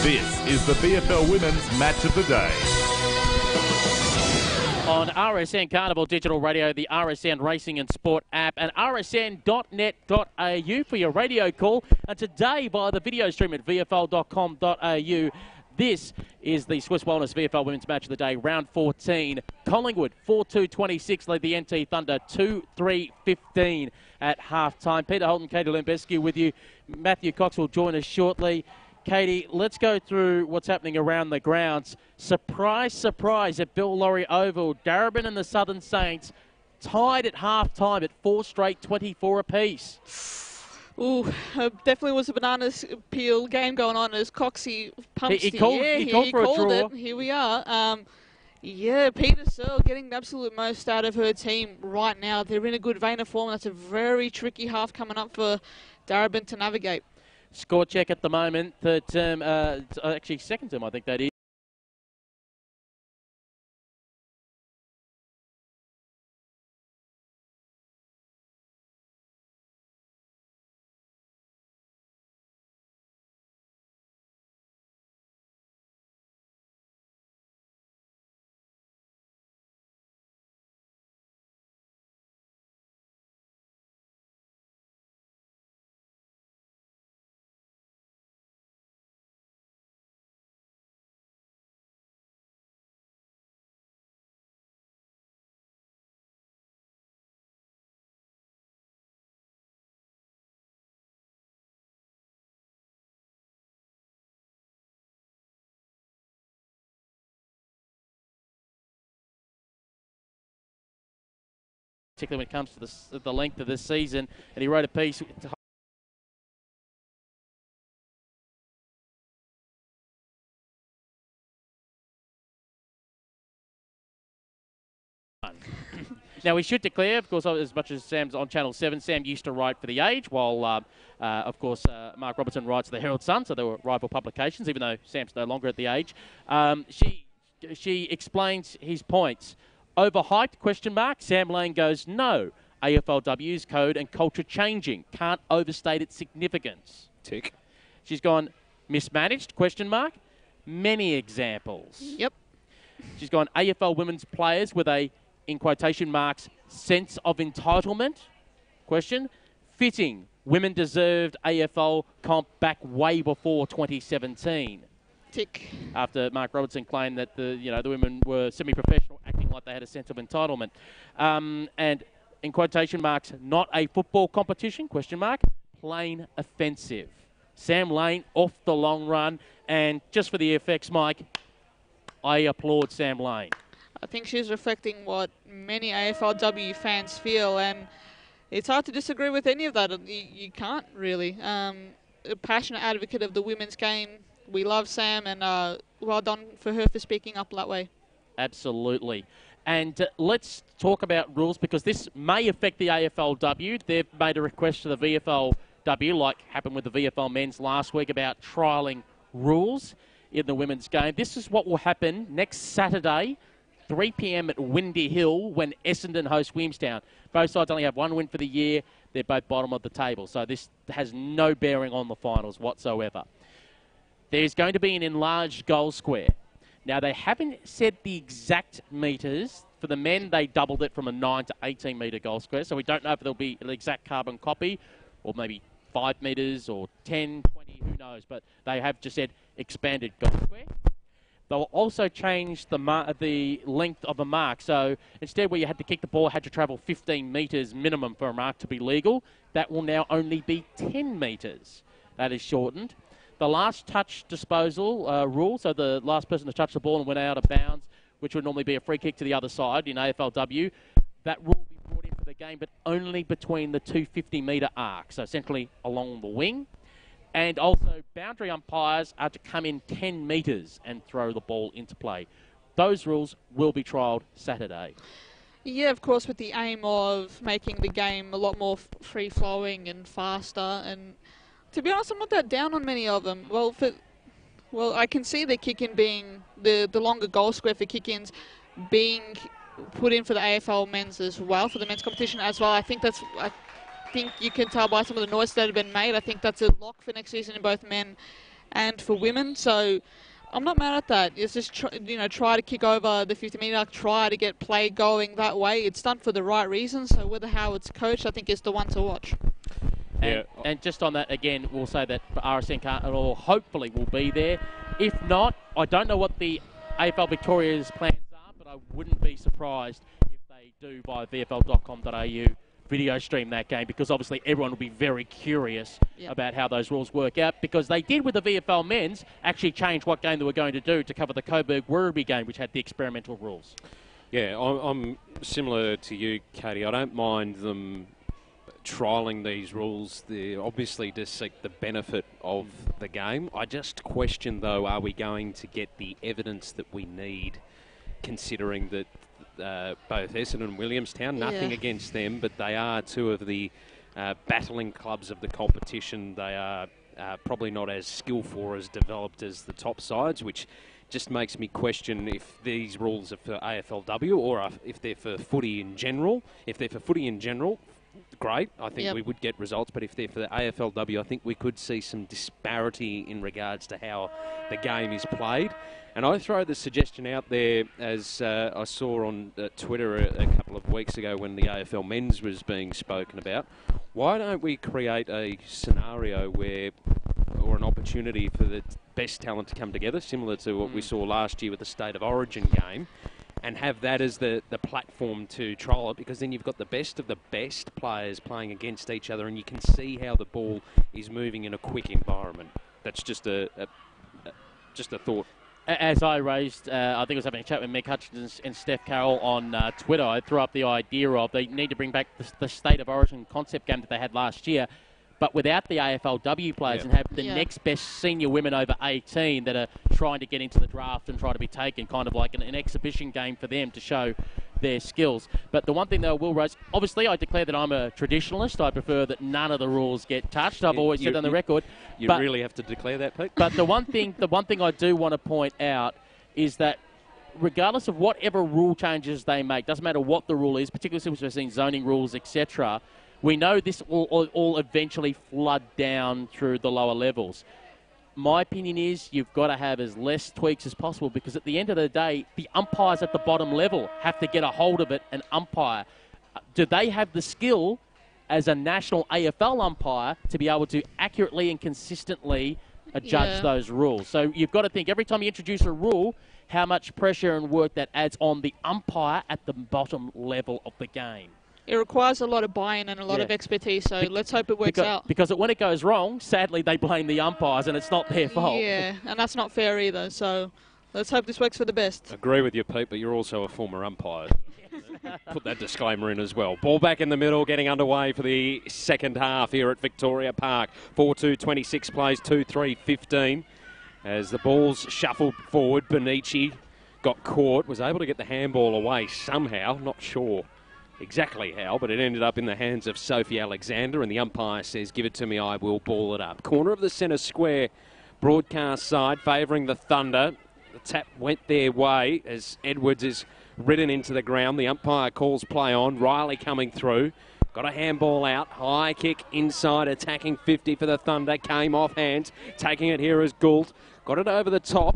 This is the VFL Women's Match of the Day. On RSN Carnival Digital Radio, the RSN Racing and Sport app, and rsn.net.au for your radio call. And today, via the video stream at vfl.com.au, this is the Swiss Wellness VFL Women's Match of the Day, round 14. Collingwood 4-2-26 lead the NT Thunder 2-3-15 at half-time. Peter Holton, Katie Lembescu with you. Matthew Cox will join us shortly. Katie, let's go through what's happening around the grounds. Surprise, surprise at Bill Laurie Oval. Darebin and the Southern Saints tied at half-time at 4 straight 24 apiece. Ooh, definitely was a bananas peel game going on as Coxie pumps he called for a draw. It. Here we are. Yeah, Peter Searle getting the absolute most out of her team right now. They're in a good vein of form. That's a very tricky half coming up for Darebin to navigate. Score check at the moment. Third term, actually second term, I think that is. Particularly when it comes to the length of this season, and he wrote a piece to Now, we should declare, of course, as much as Sam's on Channel 7, Sam used to write for The Age, while, of course, Mark Robertson writes for the Herald Sun, so they were rival publications, even though Sam's no longer at The Age. She explains his points. Overhyped, question mark. Sam Lane goes, no. AFLW's code and culture changing. Can't overstate its significance. Tick. She's gone, mismanaged, question mark. Many examples. Yep. She's gone, AFL women's players with a, in quotation marks, sense of entitlement, question. Fitting. Women deserved AFL comp back way before 2017. Tick. After Mark Robertson claimed that the women were semi-professional, acting like they had a sense of entitlement. And in quotation marks, not a football competition, question mark, plain offensive. Sam Lane off the long run, and just for the effects, Mike, I applaud Sam Lane. I think she's reflecting what many AFLW fans feel, and it's hard to disagree with any of that. You can't really. A passionate advocate of the women's game. We love Sam, and well done for her for speaking up that way. Absolutely. And let's talk about rules, because this may affect the AFLW. They've made a request to the VFLW, like happened with the VFL men's last week, about trialling rules in the women's game. This is what will happen next Saturday, 3 p.m. at Windy Hill, when Essendon host Williamstown. Both sides only have one win for the year. They're both bottom of the table, so this has no bearing on the finals whatsoever. there's going to be an enlarged goal square. Now, they haven't said the exact metres. For the men, they doubled it from a 9 to 18 metre goal square, so we don't know if there'll be an exact carbon copy, or maybe 5 metres or 10, 20, who knows, but they have just said expanded goal square. They'll also change the length of a mark. So instead where you had to kick the ball, had to travel 15 metres minimum for a mark to be legal, that will now only be 10 metres. That is shortened. The last touch disposal rule, so the last person to touch the ball and went out of bounds, which would normally be a free kick to the other side in AFLW, that rule will be brought in for the game, but only between the two 50-metre arcs, so essentially along the wing. And also, boundary umpires are to come in 10 metres and throw the ball into play. Those rules will be trialled Saturday. Yeah, of course, with the aim of making the game a lot more free-flowing and faster. And to be honest, I'm not that down on many of them. Well, I can see the kick-in being the longer goal square for kick-ins being put in for the AFL men's as well, for the men's competition as well. I think you can tell by some of the noise that have been made. I think that's a lock for next season in both men and for women. So I'm not mad at that. It's just try to kick over the 50-metre arc, try to get play going that way. It's done for the right reasons. So whether how it's coached, I think is the one to watch. And just on that, again, we'll say that RSN can't at all, hopefully will be there. If not, I don't know what the AFL Victoria's plans are, but I wouldn't be surprised if they do via VFL.com.au video stream that game, because obviously everyone will be very curious about how those rules work out, because they did with the VFL men's actually change what game they were going to do to cover the Coburg-Werribee game, which had the experimental rules. Yeah, I'm similar to you, Katie. I don't mind them trialling these rules. They're obviously to seek the benefit of the game. I just question, though, are we going to get the evidence that we need, considering that both Essendon and Williamstown, nothing against them, but they are two of the battling clubs of the competition. They are probably not as skillful or as developed as the top sides, which just makes me question if these rules are for AFLW or if they're for footy in general. If they're for footy in general, great. I think we would get results, but if they're for the AFLW, I think we could see some disparity in regards to how the game is played. And I throw the suggestion out there, as I saw on Twitter a couple of weeks ago when the AFL men's was being spoken about. Why don't we create a scenario or an opportunity for the best talent to come together, similar to what we saw last year with the State of Origin game, and have that as the platform to trial it, because then you've got the best of the best players playing against each other, and you can see how the ball is moving in a quick environment. That's just a thought. As I raised, I think I was having a chat with Mick Hutchins and Steph Carroll on Twitter, I threw up the idea of they need to bring back the State of Origin concept game that they had last year, but without the AFLW players, and have the next best senior women over 18 that are trying to get into the draft and try to be taken, kind of like an exhibition game for them to show their skills. But the one thing that I will raise, obviously I declare that I'm a traditionalist. I prefer that none of the rules get touched. I've always said on the record. You really have to declare that, Pete? But the one thing I do want to point out is that regardless of whatever rule changes they make, doesn't matter what the rule is, particularly since we've seen zoning rules, etc., we know this will all eventually flood down through the lower levels. My opinion is you've got to have as less tweaks as possible, because at the end of the day, the umpires at the bottom level have to get a hold of it and umpire. Do they have the skill as a national AFL umpire to be able to accurately and consistently judge those rules? So you've got to think every time you introduce a rule, how much pressure and work that adds on the umpire at the bottom level of the game. It requires a lot of buy-in and a lot of expertise, so let's hope it works out. Because when it goes wrong, sadly, they blame the umpires, and it's not their fault. Yeah, and that's not fair either, so let's hope this works for the best. Agree with you, Pete, but you're also a former umpire. Put that disclaimer in as well. Ball back in the middle, getting underway for the second half here at Victoria Park. 4-2-26 plays 2-3-15. As the ball's shuffled forward, Benici got caught, was able to get the handball away somehow, not sure exactly how, but it ended up in the hands of Sophie Alexander, and the umpire says, give it to me, I will ball it up. Corner of the centre square, broadcast side, favouring the Thunder. The tap went their way as Edwards is ridden into the ground. The umpire calls play on. Riley coming through. Got a handball out. High kick inside, attacking 50 for the Thunder. Came off hands. Taking it here is Gould. Got it over the top.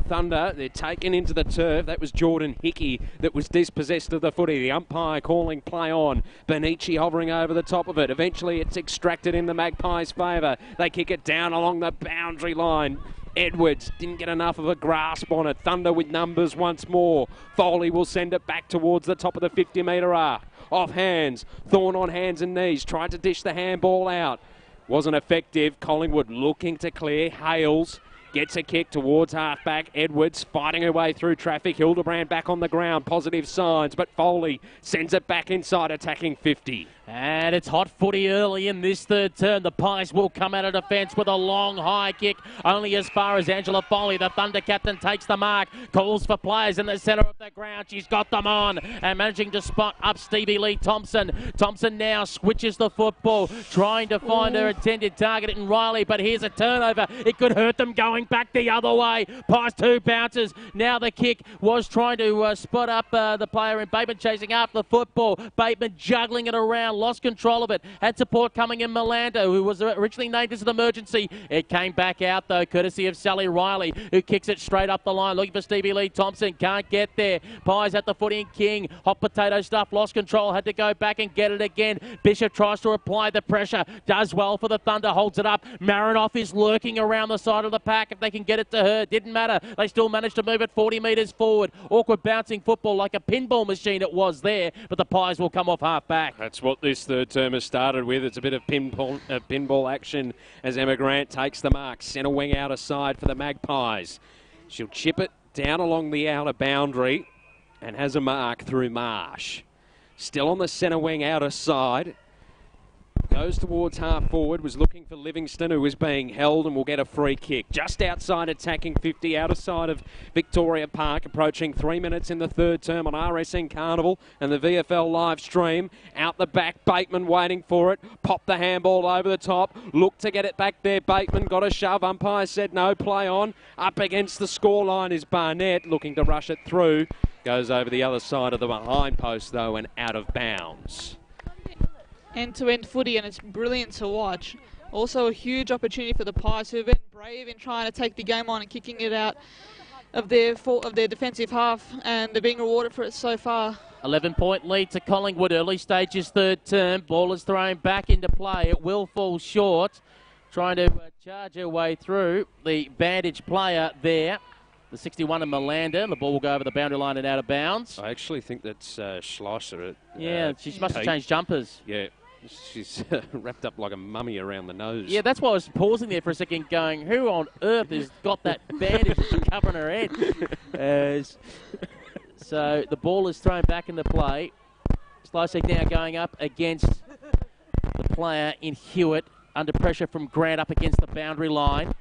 Thunder, they're taken into the turf. That was Jordan Hickey that was dispossessed of the footy. The umpire calling play on. Benici hovering over the top of it. Eventually it's extracted in the Magpies' favour. They kick it down along the boundary line. Edwards didn't get enough of a grasp on it. Thunder with numbers once more. Foley will send it back towards the top of the 50-metre arc. Off hands. Thorne on hands and knees. Tried to dish the handball out. Wasn't effective. Collingwood looking to clear. Hales gets a kick towards halfback. Edwards fighting her way through traffic. Hildebrand back on the ground. Positive signs, but Foley sends it back inside, attacking 50. And it's hot footy early in this third term. The Pies will come out of defence with a long high kick, only as far as Angela Foley. The Thunder captain takes the mark, calls for players in the centre of the ground. She's got them on and managing to spot up Stevie Lee Thompson. Thompson now switches the football, trying to find her intended target in Riley, but here's a turnover. It could hurt them going back the other way. Pies 2 bounces. Now the kick was trying to spot up the player in Bateman, chasing after the football. Bateman juggling it around, lost control of it. Had support coming in Melando, who was originally named as an emergency. It came back out, though, courtesy of Sally Riley, who kicks it straight up the line, looking for Stevie Lee Thompson. Can't get there. Pies at the footy. King, hot potato stuff, lost control, had to go back and get it again. Bishop tries to apply the pressure, does well for the Thunder, holds it up. Marinoff is lurking around the side of the pack. If they can get it to her, didn't matter. They still managed to move it 40 metres forward. Awkward bouncing football like a pinball machine it was there, but the Pies will come off half back. That's what this third term has started with. It's a bit of pinball action as Emma Grant takes the mark. Centre wing outer side for the Magpies. She'll chip it down along the outer boundary and has a mark through Marsh. Still on the centre wing outer side. Goes towards half forward, was looking for Livingston, who was being held and will get a free kick. Just outside attacking 50, outer side of Victoria Park, approaching 3 minutes in the third term on RSN Carnival and the VFL live stream. Out the back, Bateman waiting for it. Popped the handball over the top. Looked to get it back there. Bateman got a shove. Umpire said no, play on. Up against the scoreline is Barnett, looking to rush it through. Goes over the other side of the behind post, though, and out of bounds. End-to-end footy, and it's brilliant to watch. Also a huge opportunity for the Pies, who have been brave in trying to take the game on and kicking it out of their defensive half, and they're being rewarded for it so far. 11-point lead to Collingwood, early stages third term. Ball is thrown back into play. It will fall short. Trying to charge her way through. The bandage player there, the 61 of Melander. The ball will go over the boundary line and out of bounds. I actually think that's Schlosser. Yeah, she must have changed jumpers. Yeah. She's wrapped up like a mummy around the nose. Yeah, that's why I was pausing there for a second going, who on earth has got that bandage covering her head? So the ball is thrown back into play. Slysek now going up against the player in Hewitt, under pressure from Grant up against the boundary line.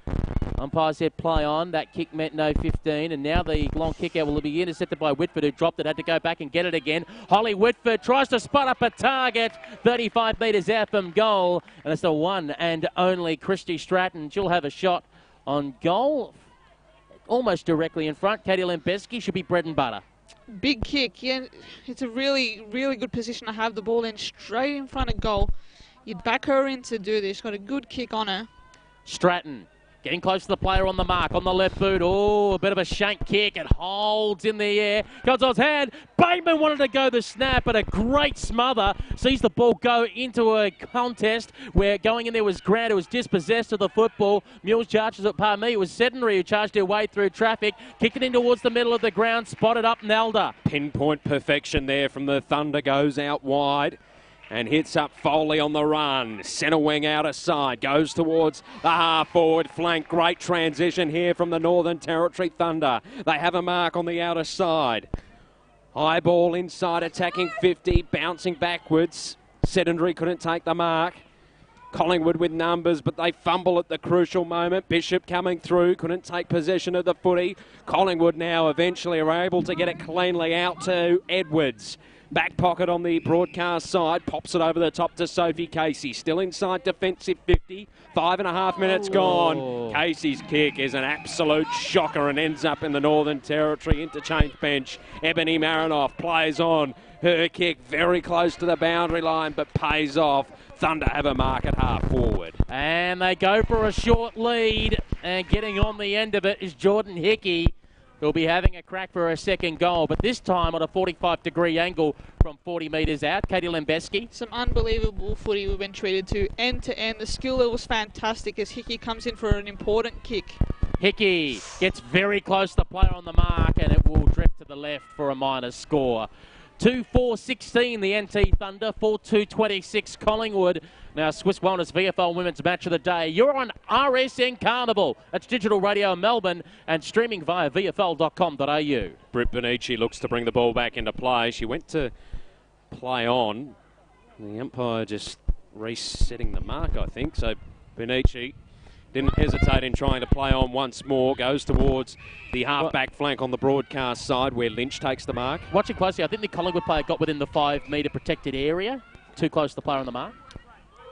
Umpire said play on. That kick meant no 15. And now the long kick out will be intercepted by Whitford, who dropped it, had to go back and get it again. Holly Whitford tries to spot up a target 35 metres out from goal. And it's the one and only Christy Stratton. She'll have a shot on goal almost directly in front. Katie Lembeski should be bread and butter. Big kick. Yeah, it's a really, really good position to have the ball in straight in front of goal. You'd back her in to do this. Got a good kick on her. Stratton getting close to the player on the mark, on the left boot. Oh, a bit of a shank kick. It holds in the air. Comes on his hand. Bateman wanted to go the snap, but a great smother. Sees the ball go into a contest where going in there was Grant, who was dispossessed of the football. Mules charges it, pardon me, it was Sedentary who charged her way through traffic. Kicked it in towards the middle of the ground, spotted up Nelda. Pinpoint perfection there from the Thunder, goes out wide. And hits up Foley on the run. Centre wing outer side. Goes towards the half forward flank. Great transition here from the Northern Territory Thunder. They have a mark on the outer side. High ball inside, attacking 50. Bouncing backwards. Sedentary couldn't take the mark. Collingwood with numbers, but they fumble at the crucial moment. Bishop coming through. Couldn't take possession of the footy. Collingwood now eventually are able to get it cleanly out to Edwards. Back pocket on the broadcast side. Pops it over the top to Sophie Casey. Still inside defensive 50. 5.5 minutes gone. Casey's kick is an absolute shocker and ends up in the Northern Territory interchange bench. Ebony Marinoff plays on. Her kick very close to the boundary line, but pays off. Thunder have a mark at half forward. And they go for a short lead. And getting on the end of it is Jordan Hickey, who'll be having a crack for a second goal, but this time on a 45-degree angle from 40 metres out. Katie Lembeski. Some unbelievable footy we've been treated to end to end. The skill level was fantastic as Hickey comes in for an important kick. Hickey gets very close to the player on the mark, and it will drift to the left for a minor score. 2-4-16 the NT Thunder, 4-2-26 Collingwood. Now Swiss Wellness VFL Women's Match of the Day. You're on RSN Carnival. That's digital radio in Melbourne and streaming via vfl.com.au. Britt Benici looks to bring the ball back into play. She went to play on. The umpire just resetting the mark, I think. So Benici didn't hesitate in trying to play on once more. Goes towards the half-back flank on the broadcast side where Lynch takes the mark. Watching closely, I think the Collingwood player got within the 5-metre protected area. Too close to the player on the mark.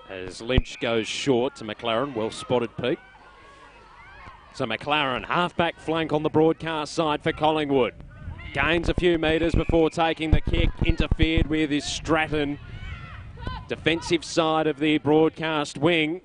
As Lynch goes short to McLaren. Well spotted, Pete. So McLaren, half-back flank on the broadcast side for Collingwood. Gains a few metres before taking the kick. Interfered with is Stratton. Defensive side of the broadcast wing.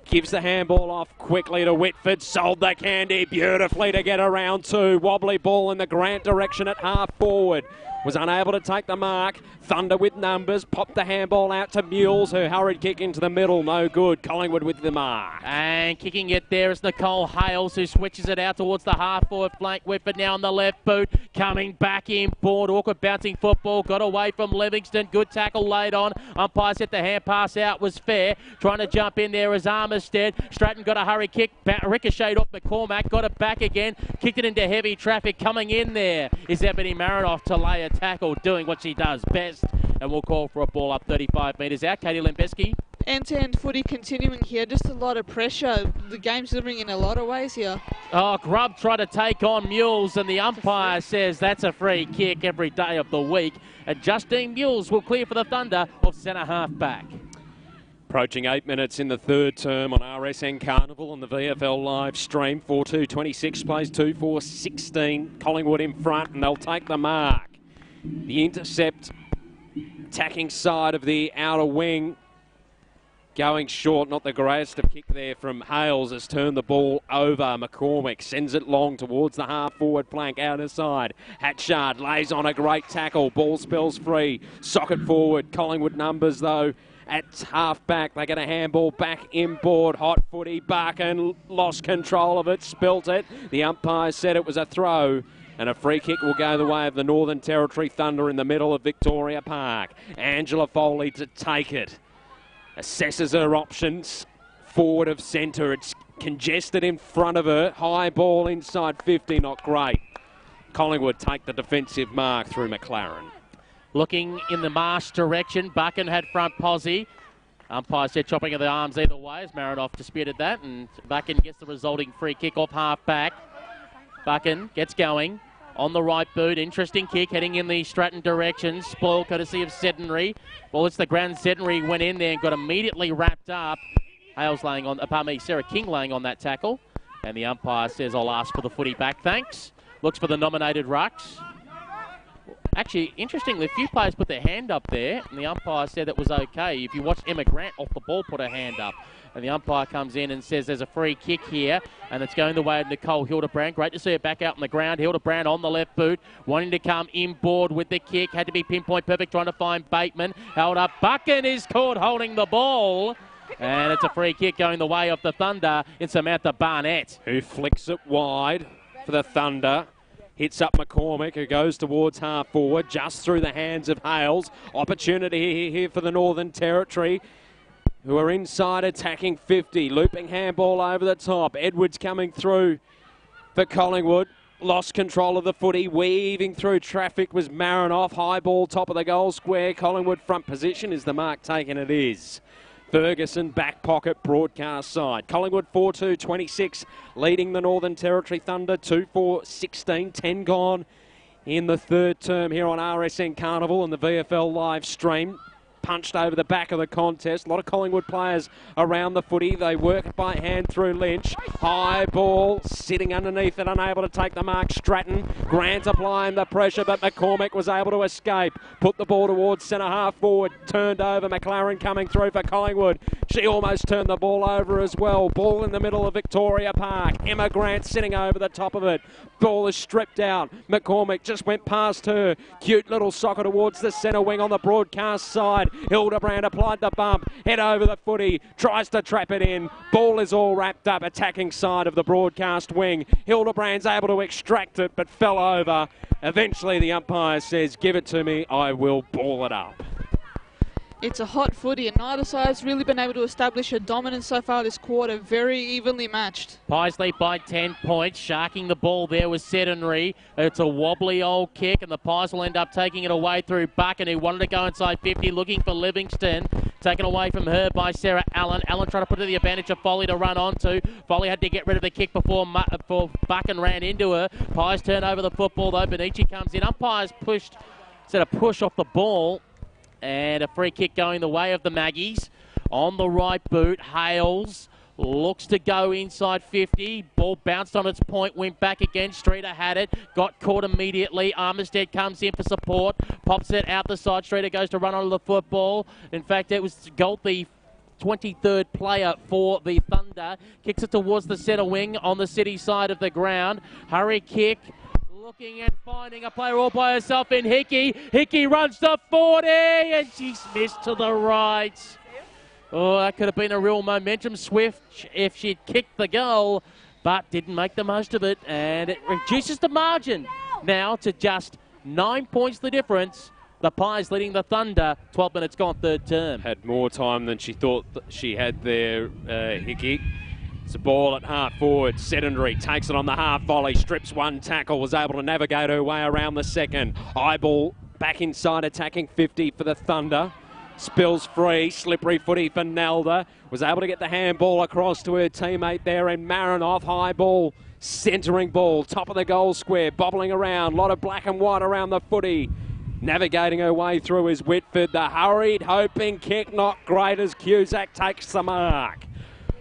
Gives the handball off quickly to Whitford. Sold the candy beautifully to get around two. Wobbly ball in the Grant direction at half forward. Was unable to take the mark. Thunder with numbers. Popped the handball out to Mules, who hurried kick into the middle. No good. Collingwood with the mark. And kicking it there is Nicole Hales, who switches it out towards the half-forward flank. Whitford now on the left boot. Coming back in forward. Awkward bouncing football. Got away from Livingston. Good tackle laid on. Umpire said the hand pass out was fair. Trying to jump in there is Armistead. Stratton got a hurry kick. Ricocheted off McCormack. Got it back again. Kicked it into heavy traffic. Coming in there is Ebony Marinoff to lay a tackle, doing what she does best. And we'll call for a ball up 35 metres out. Katie Lembeski. End-to-end footy continuing here. Just a lot of pressure. The game's delivering in a lot of ways here. Oh, Grubb tried to take on Mules, and the umpire says that's a free kick every day of the week. And Justine Mules will clear for the Thunder off centre half back. Approaching 8 minutes in the third term on RSN Carnival on the VFL live stream. 4-2-26 plays 2-4-16. Collingwood in front, and they'll take the mark. The intercept, attacking side of the outer wing. Going short, not the greatest of kick there from Hales, has turned the ball over. McCormick sends it long towards the half-forward flank, outer side. Hatchard lays on a great tackle. Ball spells free. Socket forward. Collingwood numbers, though, at half-back. They get a handball back inboard. Hot footy. Barkin lost control of it, spilt it. The umpire said it was a throw. And a free kick will go the way of the Northern Territory Thunder in the middle of Victoria Park. Angela Foley to take it. Assesses her options. Forward of centre. It's congested in front of her. High ball inside 50. Not great. Collingwood take the defensive mark through McLaren. Looking in the Marsh direction. Buchan had front posse. Umpire said chopping of the arms either way as Marinoff disputed that. And Buchan gets the resulting free kick off half back. Buchan gets going. On the right boot, interesting kick heading in the Stratton direction. Spoil courtesy of Centenary. Well, it's the Grand Centenary went in there and got immediately wrapped up. Hales laying on, Sarah King laying on that tackle. And the umpire says, I'll ask for the footy back, thanks. Looks for the nominated rucks. Actually, interestingly, a few players put their hand up there, and the umpire said it was okay. If you watch Emma Grant off the ball put her hand up. And the umpire comes in and says there's a free kick here, and it's going the way of Nicole Hildebrand. Great to see her back out on the ground. Hildebrand on the left boot, wanting to come inboard with the kick. Had to be pinpoint perfect, trying to find Bateman. Held up. Buchan is caught holding the ball. And it's a free kick going the way of the Thunder in Samantha Barnett, who flicks it wide for the Thunder. Hits up McCormick, who goes towards half forward, just through the hands of Hales. Opportunity here for the Northern Territory, who are inside attacking 50. Looping handball over the top. Edwards coming through for Collingwood. Lost control of the footy. Weaving through traffic was Marinoff. High ball, top of the goal square. Collingwood front position. Is the mark taken? It is. Ferguson back pocket, broadcast side. Collingwood 4-2-26, leading the Northern Territory Thunder 2-4-16, 10 gone in the third term here on RSN Carnival and the VFL live stream. Punched over the back of the contest. A lot of Collingwood players around the footy. They work it by hand through Lynch. High ball, sitting underneath it, unable to take the mark. Stratton. Grant applying the pressure, but McCormick was able to escape. Put the ball towards centre half forward. Turned over. McLaren coming through for Collingwood. She almost turned the ball over as well. Ball in the middle of Victoria Park. Emma Grant sitting over the top of it. Ball is stripped out. McCormick just went past her. Cute little soccer towards the centre wing on the broadcast side. Hildebrand applied the bump, head over the footy, tries to trap it in. Ball is all wrapped up, attacking side of the broadcast wing. Hildebrand's able to extract it, but fell over. Eventually the umpire says, give it to me, I will ball it up. It's a hot footy and neither side's really been able to establish a dominance so far this quarter. Very evenly matched. Pies lead by 10 points. Sharking the ball there was Sedonry. It's a wobbly old kick and the Pies will end up taking it away through Buchan, who wanted to go inside 50, looking for Livingston. Taken away from her by Sarah Allen. Allen trying to put it to the advantage of Foley to run onto. Foley had to get rid of the kick before Buchan ran into her. Pies turn over the football though. Benici comes in. Umpires pushed, set a push off the ball. And a free kick going the way of the Maggies. On the right boot, Hales looks to go inside 50. Ball bounced on its point, went back again. Streeter had it, got caught immediately. Armistead comes in for support, pops it out the side. Streeter goes to run onto the football. In fact, it was Gold, the 23rd player for the Thunder. Kicks it towards the centre wing on the City side of the ground. Hurry kick. Looking and finding a player all by herself in Hickey. Hickey runs to 40 and she's missed to the right. Oh, that could have been a real momentum swift if she'd kicked the goal, but didn't make the most of it. And it reduces the margin now to just 9 points the difference. The Pies leading the Thunder. 12 minutes gone, third term. Had more time than she thought she had there, Hickey. It's a ball at half forward. Sedentary takes it on the half volley, strips one tackle, was able to navigate her way around the second. Eyeball back inside, attacking 50 for the Thunder. Spills free, slippery footy for Nelda. Was able to get the handball across to her teammate there, and Marinoff, high ball, centering ball, top of the goal square, bobbling around. A lot of black and white around the footy. Navigating her way through is Whitford. The hurried, hoping kick, not great as Cusack takes the mark.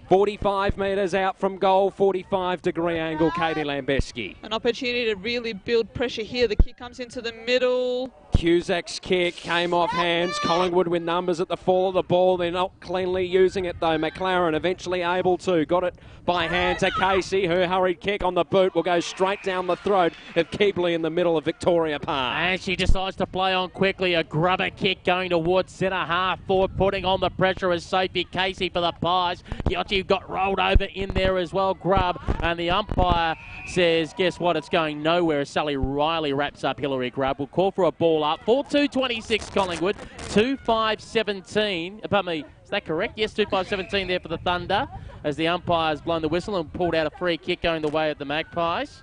45 metres out from goal, 45-degree angle, Katie Lambeski. An opportunity to really build pressure here. The kick comes into the middle. Cusack's kick came off hands. Collingwood with numbers at the fall of the ball. They're not cleanly using it though. McLaren eventually able to. Got it by hand to Casey. Her hurried kick on the boot will go straight down the throat of Keebley in the middle of Victoria Park. And she decides to play on quickly. A grubber kick going towards centre half forward, putting on the pressure as Sophie Casey for the Pies. Giotti got rolled over in there as well, Grubb. And the umpire says, guess what, it's going nowhere as Sally Riley wraps up Hillary Grubb. We'll call for a ball up. 4-2-26 Collingwood, 2-5-17. Pardon me, is that correct? Yes, 2-5-17 there for the Thunder as the umpire's blown the whistle and pulled out a free kick going the way of the Magpies.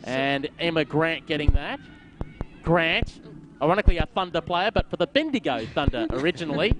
And Emma Grant getting that. Grant, ironically a Thunder player, but for the Bendigo Thunder originally.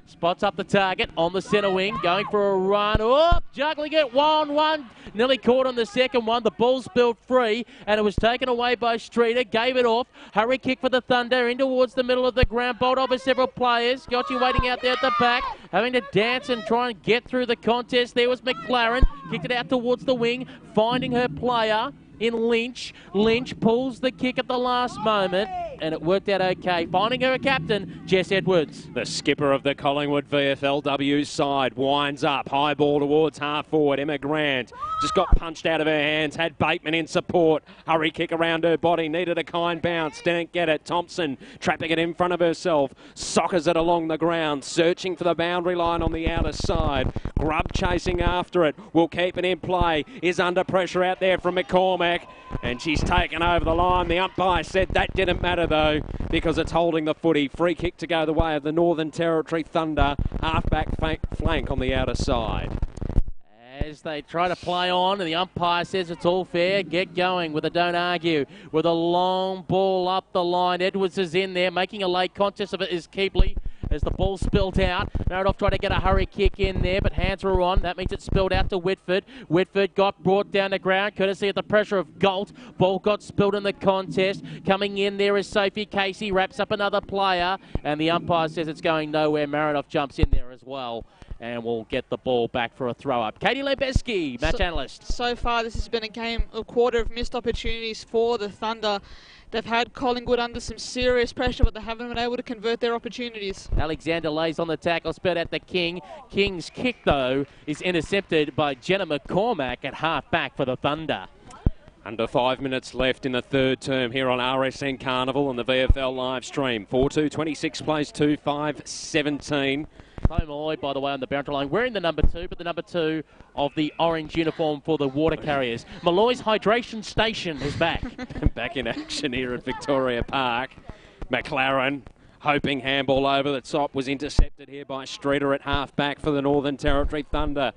Spots up the target on the centre wing, going for a run. Oh, juggling it, 1-1. Nearly caught on the second one. The ball spilled free, and it was taken away by Streeter. Gave it off. Hurry kick for the Thunder in towards the middle of the ground. Bowled over several players. Gotchi waiting out there at the back, having to dance and try and get through the contest. There was McLaren. Kicked it out towards the wing, finding her player in Lynch. Lynch pulls the kick at the last moment, and it worked out okay. Finding her a captain, Jess Edwards. The skipper of the Collingwood VFL W side winds up. High ball towards half forward. Emma Grant just got punched out of her hands. Had Bateman in support. Hurry kick around her body. Needed a kind bounce. Didn't get it. Thompson trapping it in front of herself. Soccers it along the ground. Searching for the boundary line on the outer side. Grubb chasing after it. Will keep it in play. Is under pressure out there from McCormick. And she's taken over the line. The umpire said that didn't matter though, because it's holding the footy. Free kick to go the way of the Northern Territory Thunder. Half-back flank on the outer side. As they try to play on, and the umpire says it's all fair. Get going with a don't argue. With a long ball up the line. Edwards is in there, making a late contest of it is Keebley. as the ball spilled out. Marinoff tried to get a hurry kick in there, but hands were on. That means it spilled out to Whitford. Whitford got brought down the ground, courtesy of the pressure of Galt. Ball got spilled in the contest. Coming in there is Sophie Casey, wraps up another player, and the umpire says it's going nowhere. Marinoff jumps in there as well, and we'll get the ball back for a throw-up. Katie Lembeski, match analyst. So far, this has been a quarter of missed opportunities for the Thunder. They've had Collingwood under some serious pressure, but they haven't been able to convert their opportunities. Alexander lays on the tackle, spelled out the King. King's kick, though, is intercepted by Jenna McCormack at half-back for the Thunder. Under 5 minutes left in the third term here on RSN Carnival on the VFL live stream. 4-2-26 plays 2-5-17. Chloe Malloy, by the way, on the boundary line, wearing the number 2, but the number 2 of the orange uniform for the Water Carriers. Malloy's hydration station is back. Back in action here at Victoria Park. McLaren hoping handball over the top was intercepted here by Streeter at half-back for the Northern Territory Thunder.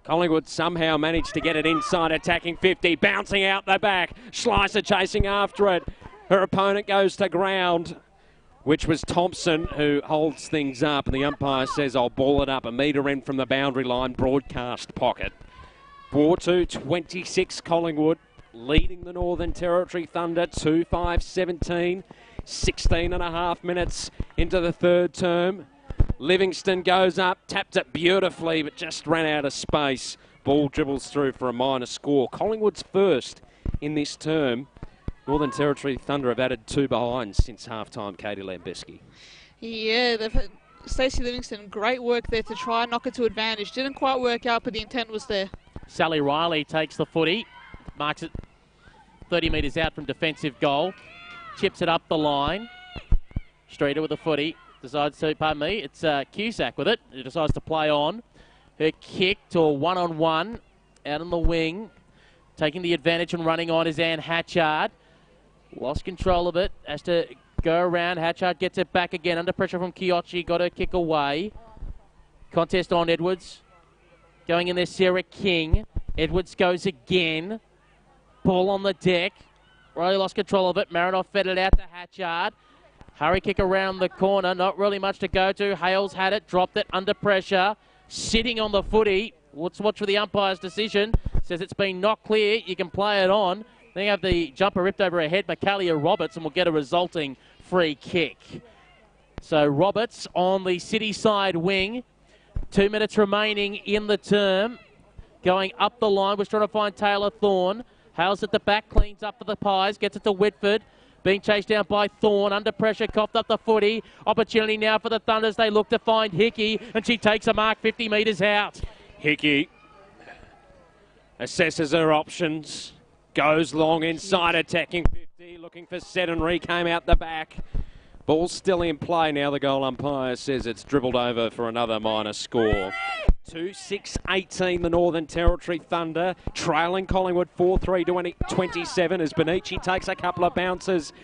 Collingwood somehow managed to get it inside, attacking 50, bouncing out the back. Schleicher chasing after it. Her opponent goes to ground, which was Thompson, who holds things up, and the umpire says, I'll ball it up a metre in from the boundary line, broadcast pocket. 4-2-26 Collingwood, leading the Northern Territory Thunder, 2-5-17, 16 and a half minutes into the third term. Livingston goes up, tapped it beautifully, but just ran out of space. Ball dribbles through for a minor score. Collingwood's first in this term. Northern Territory Thunder have added 2 behinds since half-time, Katie Lambeski. Yeah, they've had Stacey Livingston, great work there to try and knock it to advantage. Didn't quite work out, but the intent was there. Sally Riley takes the footy, marks it 30 metres out from defensive goal, chips it up the line. Streeter with the footy, decides to, pardon me, it's Cusack with it, who decides to play on. Her kick to a one-on-one out on the wing. Taking the advantage and running on is Anne Hatchard. Lost control of it, has to go around. Hatchard gets it back again, under pressure from Kiochi, got her kick away. Contest on Edwards. Going in there, Sarah King. Edwards goes again. Ball on the deck. Riley lost control of it. Marinoff fed it out to Hatchard. Hurry kick around the corner, not really much to go to. Hales had it, dropped it under pressure. Sitting on the footy. Let's watch for the umpire's decision. Says it's been not clear, you can play it on. Then you have the jumper ripped over her head, Michaelia Roberts, and we'll get a resulting free kick. So Roberts on the City side wing. 2 minutes remaining in the term. Going up the line, was trying to find Taylor Thorne. Hales at the back, cleans up for the Pies, gets it to Whitford. Being chased down by Thorne, under pressure, coughed up the footy. Opportunity now for the Thunders. They look to find Hickey, and she takes a mark 50 metres out. Hickey assesses her options. Goes long inside, attacking 50, looking for Sedonry, came out the back. Ball's still in play now. The goal umpire says it's dribbled over for another minor score. 2-6-18, the Northern Territory Thunder, trailing Collingwood 4-3-27 as Benici takes a couple of bounces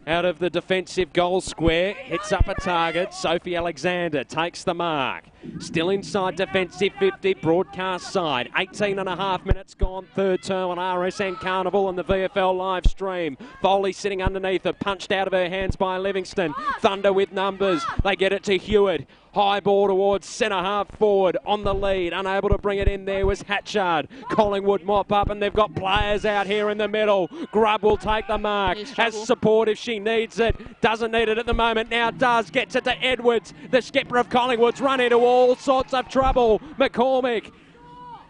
out of the defensive goal square, hits up a target. Sophie Alexander takes the mark. Still inside defensive 50, broadcast side. 18 and a half minutes gone, third term on RSN Carnival and the VFL live stream. Foley sitting underneath her, punched out of her hands by Livingston. Thunder with numbers. They get it to Hewitt. High ball towards centre half forward on the lead. Unable to bring it in there was Hatchard. Collingwood mop up and they've got players out here in the middle. Grubb will take the mark. Has support if she needs it. Doesn't need it at the moment. Now does. Gets it to Edwards. The skipper of Collingwood's run into all sorts of trouble. McCormick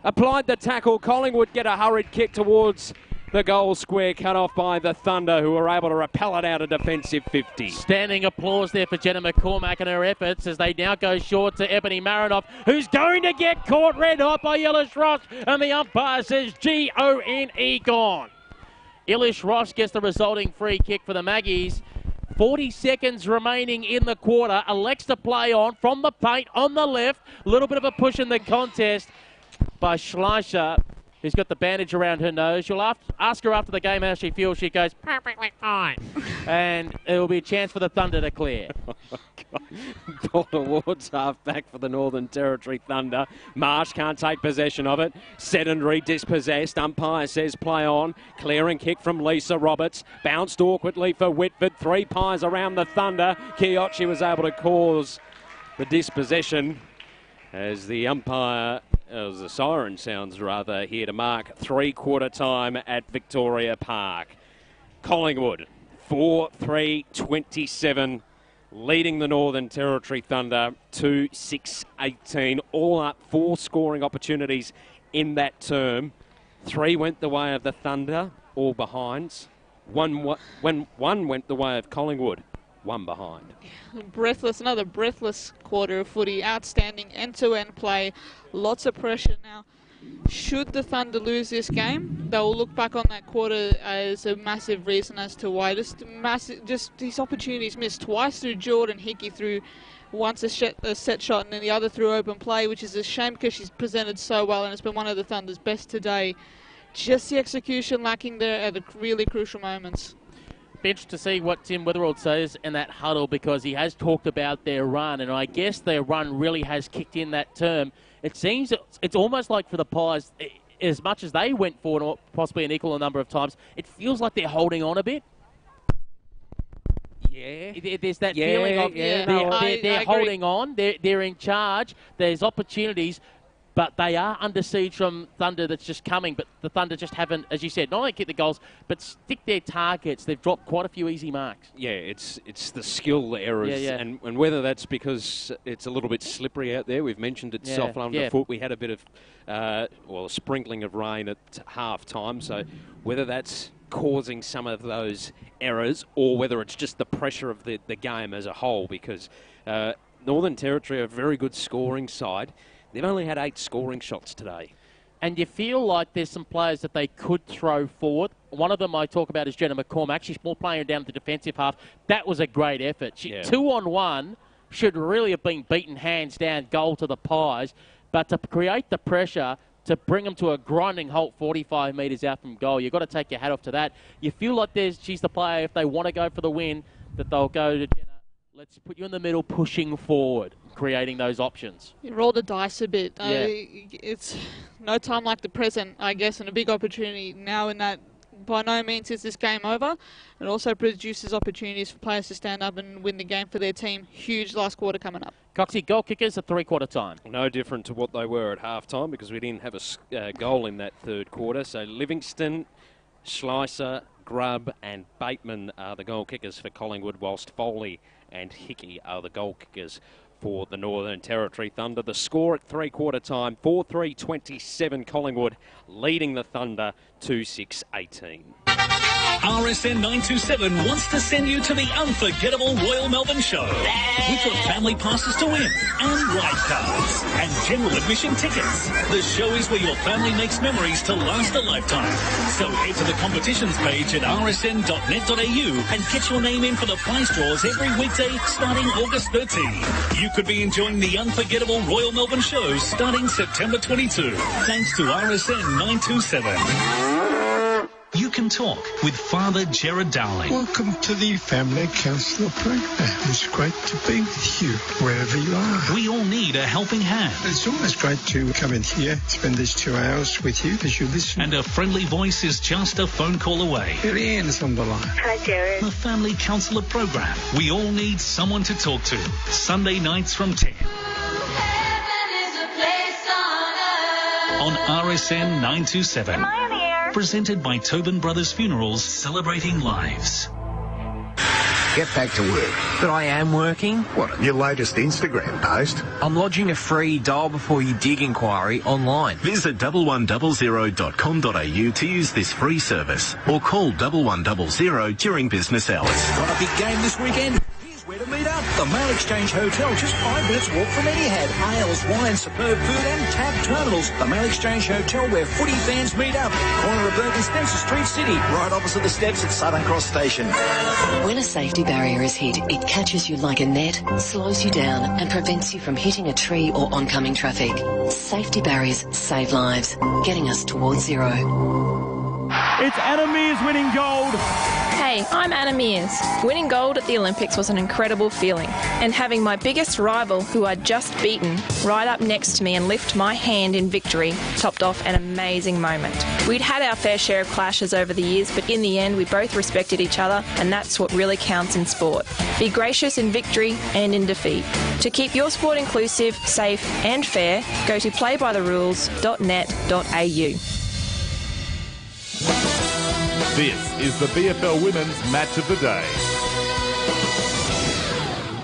applied the tackle. Collingwood get a hurried kick towards the goal square, cut off by the Thunder, who were able to repel it out of defensive 50. Standing applause there for Jenna McCormack and her efforts as they now go short to Ebony Marinoff, who's going to get caught red hot by Ilish Ross, and the umpire says G-O-N-E gone. Ilish Ross gets the resulting free kick for the Maggies. 40 seconds remaining in the quarter. Elects to play on from the paint on the left. A little bit of a push in the contest by Schleicher, who's got the bandage around her nose. You'll ask her after the game how she feels. She goes, perfectly fine. And it will be a chance for the Thunder to clear. Ball towards half-back for the Northern Territory Thunder. Marsh can't take possession of it. Sedentary dispossessed. Umpire says play on. Clearing kick from Lisa Roberts. Bounced awkwardly for Whitford. 3 pies around the Thunder. Kiochi was able to cause the dispossession as the umpire, as the siren sounds rather, here to mark 3/4 time at Victoria Park. Collingwood, 4-3-27, leading the Northern Territory Thunder 2-6-18. All up, 4 scoring opportunities in that term. 3 went the way of the Thunder, all behinds. One went the way of Collingwood, 1 behind. Another breathless quarter of footy. Outstanding end-to-end play. Lots of pressure now. Should the Thunder lose this game, they'll look back on that quarter as a massive reason as to why. Just these opportunities missed twice through Jordan Hickey, through once a set shot and then the other through open play, which is a shame because she's presented so well and it's been one of the Thunder's best today. Just the execution lacking there at the really crucial moments. Be interested to see what Tim Witherell says in that huddle, because he has talked about their run, and I guess their run really has kicked in that term. It seems it's almost like for the Pies, as much as they went forward, or possibly an equal number of times, it feels like they're holding on a bit. Yeah. There's that feeling of they're holding on, they're in charge, there's opportunities, but they are under siege from Thunder that's just coming. But the Thunder just haven't, as you said, not only kick the goals, but stick their targets. They've dropped quite a few easy marks. Yeah, it's the skill errors. Yeah. And whether that's because it's a little bit slippery out there. We've mentioned it's soft underfoot. We had a bit of, a sprinkling of rain at half-time. So whether that's causing some of those errors or whether it's just the pressure of the game as a whole, because Northern Territory are a very good scoring side. They've only had 8 scoring shots today. And you feel like there's some players that they could throw forward. One of them I talk about is Jenna McCormack. She's more playing down the defensive half. That was a great effort. 2-on-1 should really have been beaten hands down, goal to the Pies. But to create the pressure, to bring them to a grinding halt 45 metres out from goal, you've got to take your hat off to that. You feel like she's the player, if they want to go for the win, that they'll go to Jenna. Let's put you in the middle, pushing forward, creating those options. You roll the dice a bit. It's no time like the present, I guess, and a big opportunity now in that by no means is this game over. It also produces opportunities for players to stand up and win the game for their team. Huge last quarter coming up. Coxie, goal kickers at 3/4 time. No different to what they were at half-time, because we didn't have a goal in that third quarter. So Livingston, Schleicher, Grubb and Bateman are the goal kickers for Collingwood, whilst Foley and Hickey are the goal kickers for the Northern Territory Thunder. The score at 3/4 time, 4-3-27 Collingwood, leading the Thunder 2-6-18. RSN 927 wants to send you to the unforgettable Royal Melbourne Show. We've got family passes to win and ride cards and general admission tickets. The show is where your family makes memories to last a lifetime. So head to the competitions page at rsn.net.au and get your name in for the prize draws every weekday starting August 13. You could be enjoying the unforgettable Royal Melbourne Show starting September 22. Thanks to RSN 927. You can talk with Father Gerard Dowling. Welcome to the Family Counsellor Program. It's great to be with you, wherever you are. We all need a helping hand. It's always great to come in here, spend these 2 hours with you as you listen. And a friendly voice is just a phone call away. Ian's on the line. Hi, Gerard. The Family Counsellor Program. We all need someone to talk to. Sunday nights from 10. On RSN 927. Am I on the air? Presented by Tobin Brothers Funerals, celebrating lives. Get back to work. But I am working. What, on your latest Instagram post? I'm lodging a free dial before you dig inquiry online. Visit 1100.com.au to use this free service, or call 1100 during business hours. Got a big game this weekend? Here's where to meet up. The Mail Exchange Hotel, just 5 minutes walk from Etihad. Ales, wine, superb food and tab terminals. The Mail Exchange Hotel, where footy fans meet up. Corner of Burke and Spencer Street City, right opposite the steps at Southern Cross Station. When a safety barrier is hit, it catches you like a net, slows you down and prevents you from hitting a tree or oncoming traffic. Safety barriers save lives, getting us towards zero. It's Anna Mears winning gold. Hey, I'm Anna Mears. Winning gold at the Olympics was an incredible feeling, and having my biggest rival, who I'd just beaten, ride up next to me and lift my hand in victory topped off an amazing moment. We'd had our fair share of clashes over the years, but in the end we both respected each other, and that's what really counts in sport. Be gracious in victory and in defeat. To keep your sport inclusive, safe and fair, go to playbytherules.net.au. This is the VFL Women's Match of the Day.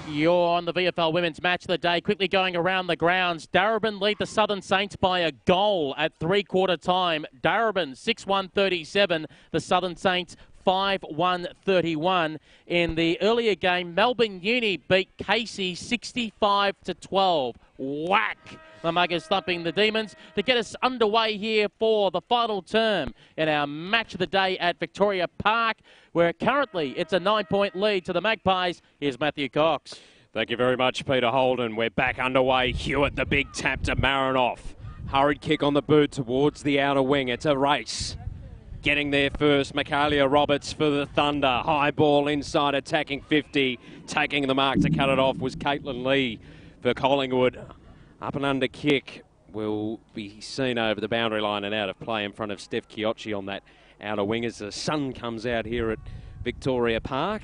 You're on the VFL Women's Match of the Day. Quickly going around the grounds. Darebin lead the Southern Saints by a goal at three-quarter time. Darebin 6-1-37. The Southern Saints 5-1-31. In the earlier game, Melbourne Uni beat Casey 65-12. Whack! The Muggers thumping the Demons to get us underway here for the final term in our Match of the Day at Victoria Park, where currently it's a 9-point lead to the Magpies. Here's Matthew Cox. Thank you very much, Peter Holden. We're back underway. Hewitt, the big tap to Marinoff. Hurried kick on the boot towards the outer wing. It's a race. Getting there first, Michaelia Roberts for the Thunder. High ball inside, attacking 50. Taking the mark to cut it off was Caitlin Lee for Collingwood. Up and under kick will be seen over the boundary line and out of play in front of Steph Chiocci on that outer wing as the sun comes out here at Victoria Park.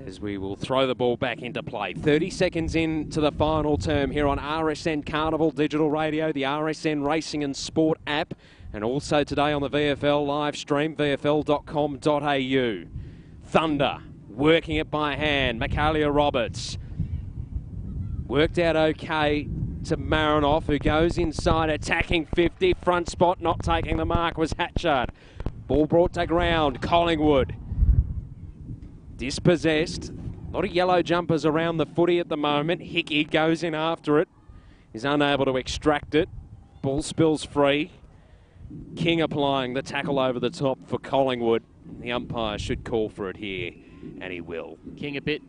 As we will throw the ball back into play. 30 seconds into the final term here on RSN Carnival Digital Radio, the RSN Racing and Sport app, and also today on the VFL live stream, vfl.com.au. Thunder working it by hand. Michaelia Roberts. Worked out okay to Marinoff, who goes inside, attacking 50. Front spot, not taking the mark, was Hatchard. Ball brought to ground. Collingwood. Dispossessed. A lot of yellow jumpers around the footy at the moment. Hickey goes in after it. Is unable to extract it. Ball spills free. King applying the tackle over the top for Collingwood. The umpire should call for it here, and he will. King a bit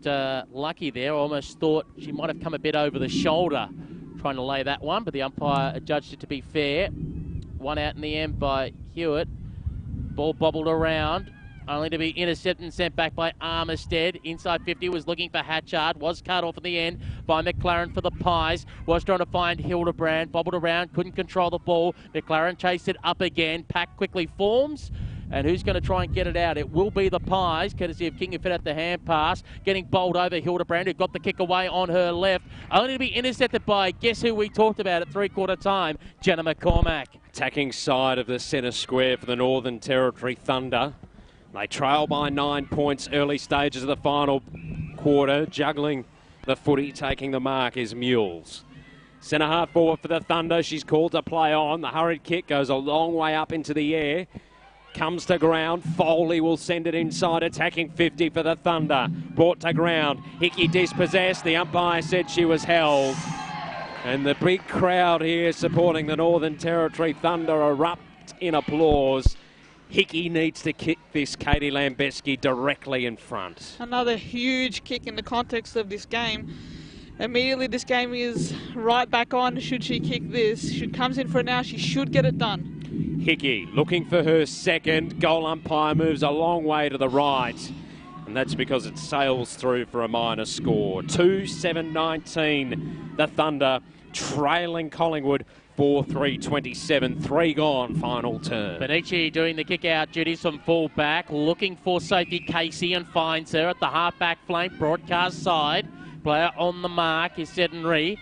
lucky there. Almost thought she might have come a bit over the shoulder trying to lay that one, but the umpire judged it to be fair. One out in the end by Hewitt. Ball bobbled around, only to be intercepted and sent back by Armistead. Inside 50 was looking for Hatchard, was cut off in the end by McLaren for the Pies. Was trying to find Hildebrand, bobbled around, couldn't control the ball. McLaren chased it up again. Pack quickly forms. And who's going to try and get it out? It will be the Pies, courtesy of King, who fit out the hand pass. Getting bowled over Hildebrand, who got the kick away on her left. Only to be intercepted by, guess who we talked about at three-quarter time? Jenna McCormack. Attacking side of the centre square for the Northern Territory Thunder. They trail by 9 points early stages of the final quarter. Juggling the footy, taking the mark is Mules. Centre half forward for the Thunder. She's called to play on. The hurried kick goes a long way up into the air. Comes to ground. Foley will send it inside, attacking 50 for the Thunder. Brought to ground. Hickey dispossessed. The umpire said she was held. And the big crowd here supporting the Northern Territory Thunder erupt in applause. Hickey needs to kick this Katie Lambeski directly in front. Another huge kick in the context of this game. Immediately this game is right back on. Should she kick this? She comes in for it now. She should get it done. Hickey looking for her second. Goal umpire moves a long way to the right. And that's because it sails through for a minor score. 2-7-19. The Thunder trailing Collingwood 4-3-27. 3 gone, final turn. Benici doing the kick-out duties from full back. Looking for safety Casey and finds her at the half-back flank. Broadcast side. Player on the mark is Sedenry.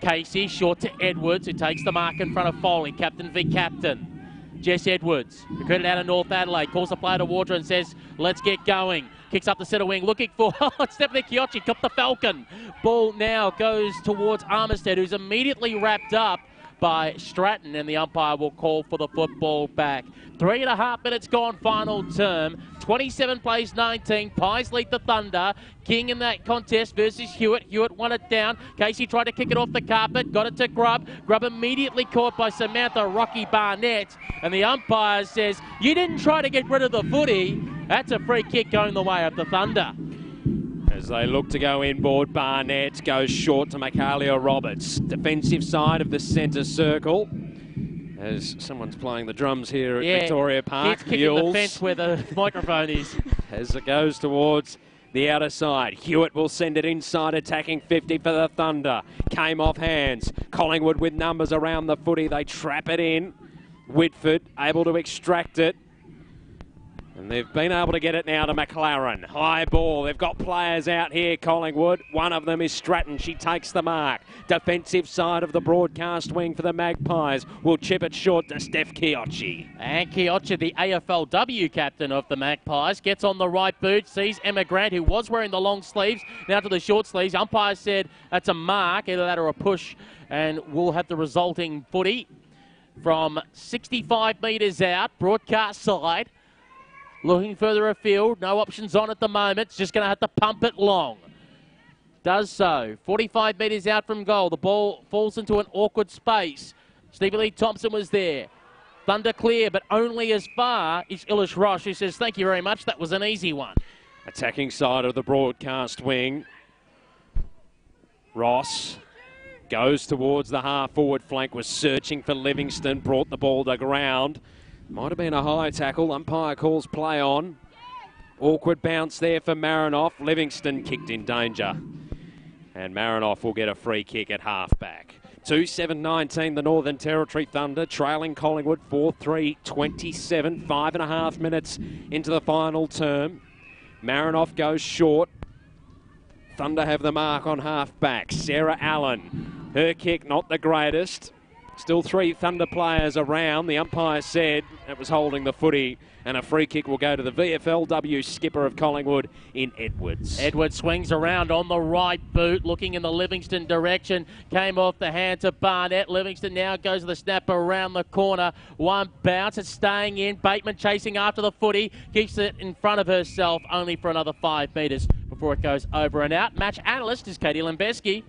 Casey short to Edwards, who takes the mark in front of Foley. Captain v captain. Jess Edwards, recruited out of North Adelaide, calls the player towards her and says, let's get going. Kicks up the centre wing, looking for Stephanie Chiocci, topped the Falcon. Ball now goes towards Armistead, who's immediately wrapped up by Stratton, and the umpire will call for the football back. 3.5 minutes gone, final term. 27 plays 19. Pies lead the Thunder. King in that contest versus Hewitt. Hewitt won it down. Casey tried to kick it off the carpet. Got it to Grubb. Grubb immediately caught by Samantha Rocky Barnett. And the umpire says, you didn't try to get rid of the footy. That's a free kick going the way of the Thunder. As they look to go inboard, Barnett goes short to Michaelia Roberts. Defensive side of the centre circle. as someone's playing the drums here at Victoria Park. It's kicking the fence where the microphone is. As it goes towards the outer side. Hewitt will send it inside, attacking 50 for the Thunder. Came off hands. Collingwood with numbers around the footy. They trap it in. Whitford able to extract it. And they've been able to get it now to McLaren. High ball. They've got players out here, Collingwood. One of them is Stratton. She takes the mark. Defensive side of the broadcast wing for the Magpies. Will chip it short to Steph Chiocci. And Chiocci, the AFL W captain of the Magpies, gets on the right boot, sees Emma Grant, who was wearing the long sleeves, now to the short sleeves. Umpire said that's a mark, either that or a push, and we'll have the resulting footy from 65 metres out, broadcast side. Looking further afield, no options on at the moment. It's just going to have to pump it long. Does so. 45 metres out from goal. The ball falls into an awkward space. Stevie Lee Thompson was there. Thunder clear, but only as far is Ilish Roche, who says, thank you very much, that was an easy one. Attacking side of the broadcast wing. Ross goes towards the half-forward flank, was searching for Livingston, brought the ball to ground. Might have been a high tackle. Umpire calls play on. Awkward bounce there for Marinoff. Livingston kicked in danger. And Marinoff will get a free kick at half-back. 2-7-19, the Northern Territory Thunder, trailing Collingwood 4-3-27. 5.5 minutes into the final term. Marinoff goes short. Thunder have the mark on half-back. Sarah Allen. Her kick not the greatest. Still 3 Thunder players around. The umpire said it was holding the footy, and a free kick will go to the VFL W skipper of Collingwood in Edwards. Edwards swings around on the right boot, looking in the Livingston direction. Came off the hands of Barnett. Livingston now goes to the snap around the corner. One bounce, it's staying in. Bateman chasing after the footy. Keeps it in front of herself, only for another 5 metres before it goes over and out. Match analyst is Katie Lembeski.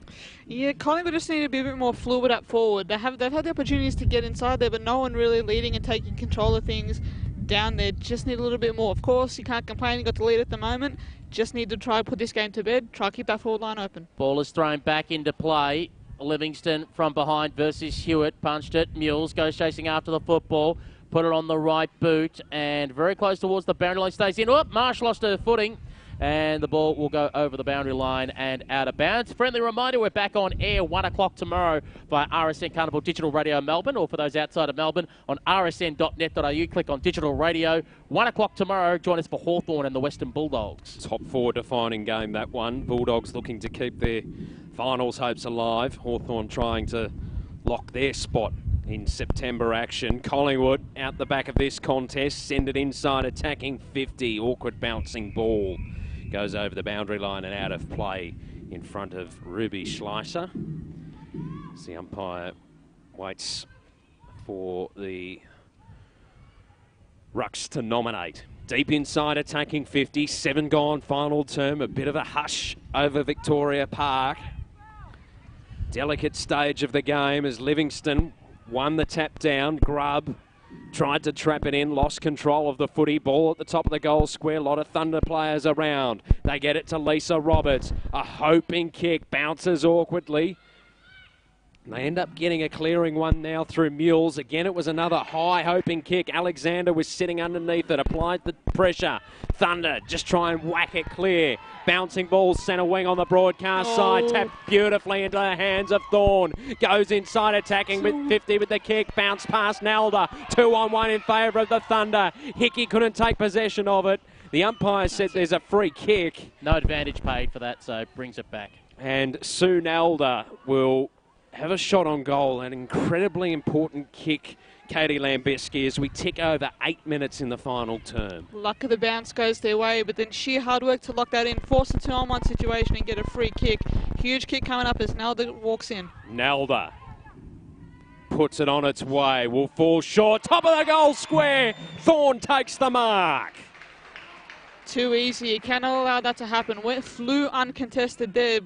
Yeah, Collingwood just need to be a bit more fluid up forward. They've had the opportunities to get inside there, but no one really leading and taking control of things down there. Just need a little bit more. Of course, you can't complain. You got the lead at the moment. Just need to try put this game to bed. Try keep that forward line open. Ball is thrown back into play. Livingston from behind versus Hewitt. Punched it. Mules goes chasing after the football. Put it on the right boot and very close towards the boundary line. Stays in. Oh, Marsh lost her footing. And the ball will go over the boundary line and out of bounds. Friendly reminder, we're back on air 1 o'clock tomorrow via RSN Carnival Digital Radio Melbourne, or for those outside of Melbourne on rsn.net.au. Click on Digital Radio. 1 o'clock tomorrow. Join us for Hawthorn and the Western Bulldogs. Top 4 defining game, that one. Bulldogs looking to keep their finals hopes alive. Hawthorn trying to lock their spot in September action. Collingwood out the back of this contest. Send it inside, attacking 50. Awkward bouncing ball. Goes over the boundary line and out of play in front of Ruby Schleicher. As the umpire waits for the rucks to nominate. Deep inside, attacking 50. 7 gone, final term. A bit of a hush over Victoria Park. Delicate stage of the game as Livingston won the tap down. Grubb tried to trap it in, lost control of the footy. Ball at the top of the goal square. A lot of Thunder players around. They get it to Lisa Roberts. A hoping kick. Bounces awkwardly. And they end up getting a clearing one now through Mules. Again, it was another high hoping kick. Alexander was sitting underneath it. Applied the pressure. Thunder just try and whack it clear. Bouncing ball centre wing on the broadcast side. Tapped beautifully into the hands of Thorne. Goes inside attacking with 50 with the kick. Bounce past Nelda. 2-on-1 in favour of the Thunder. Hickey couldn't take possession of it. The umpire said there's a free kick. No advantage paid for that, so brings it back. And Sue Nelda will have a shot on goal. An incredibly important kick, Katie Lambeski, as we tick over 8 minutes in the final term. Luck of the bounce goes their way, but then sheer hard work to lock that in, force a 2-on-1 situation and get a free kick. Huge kick coming up as Nelda walks in. Nelda puts it on its way, will fall short. Top of the goal square. Thorne takes the mark. Too easy. You cannot allow that to happen. Flew uncontested there.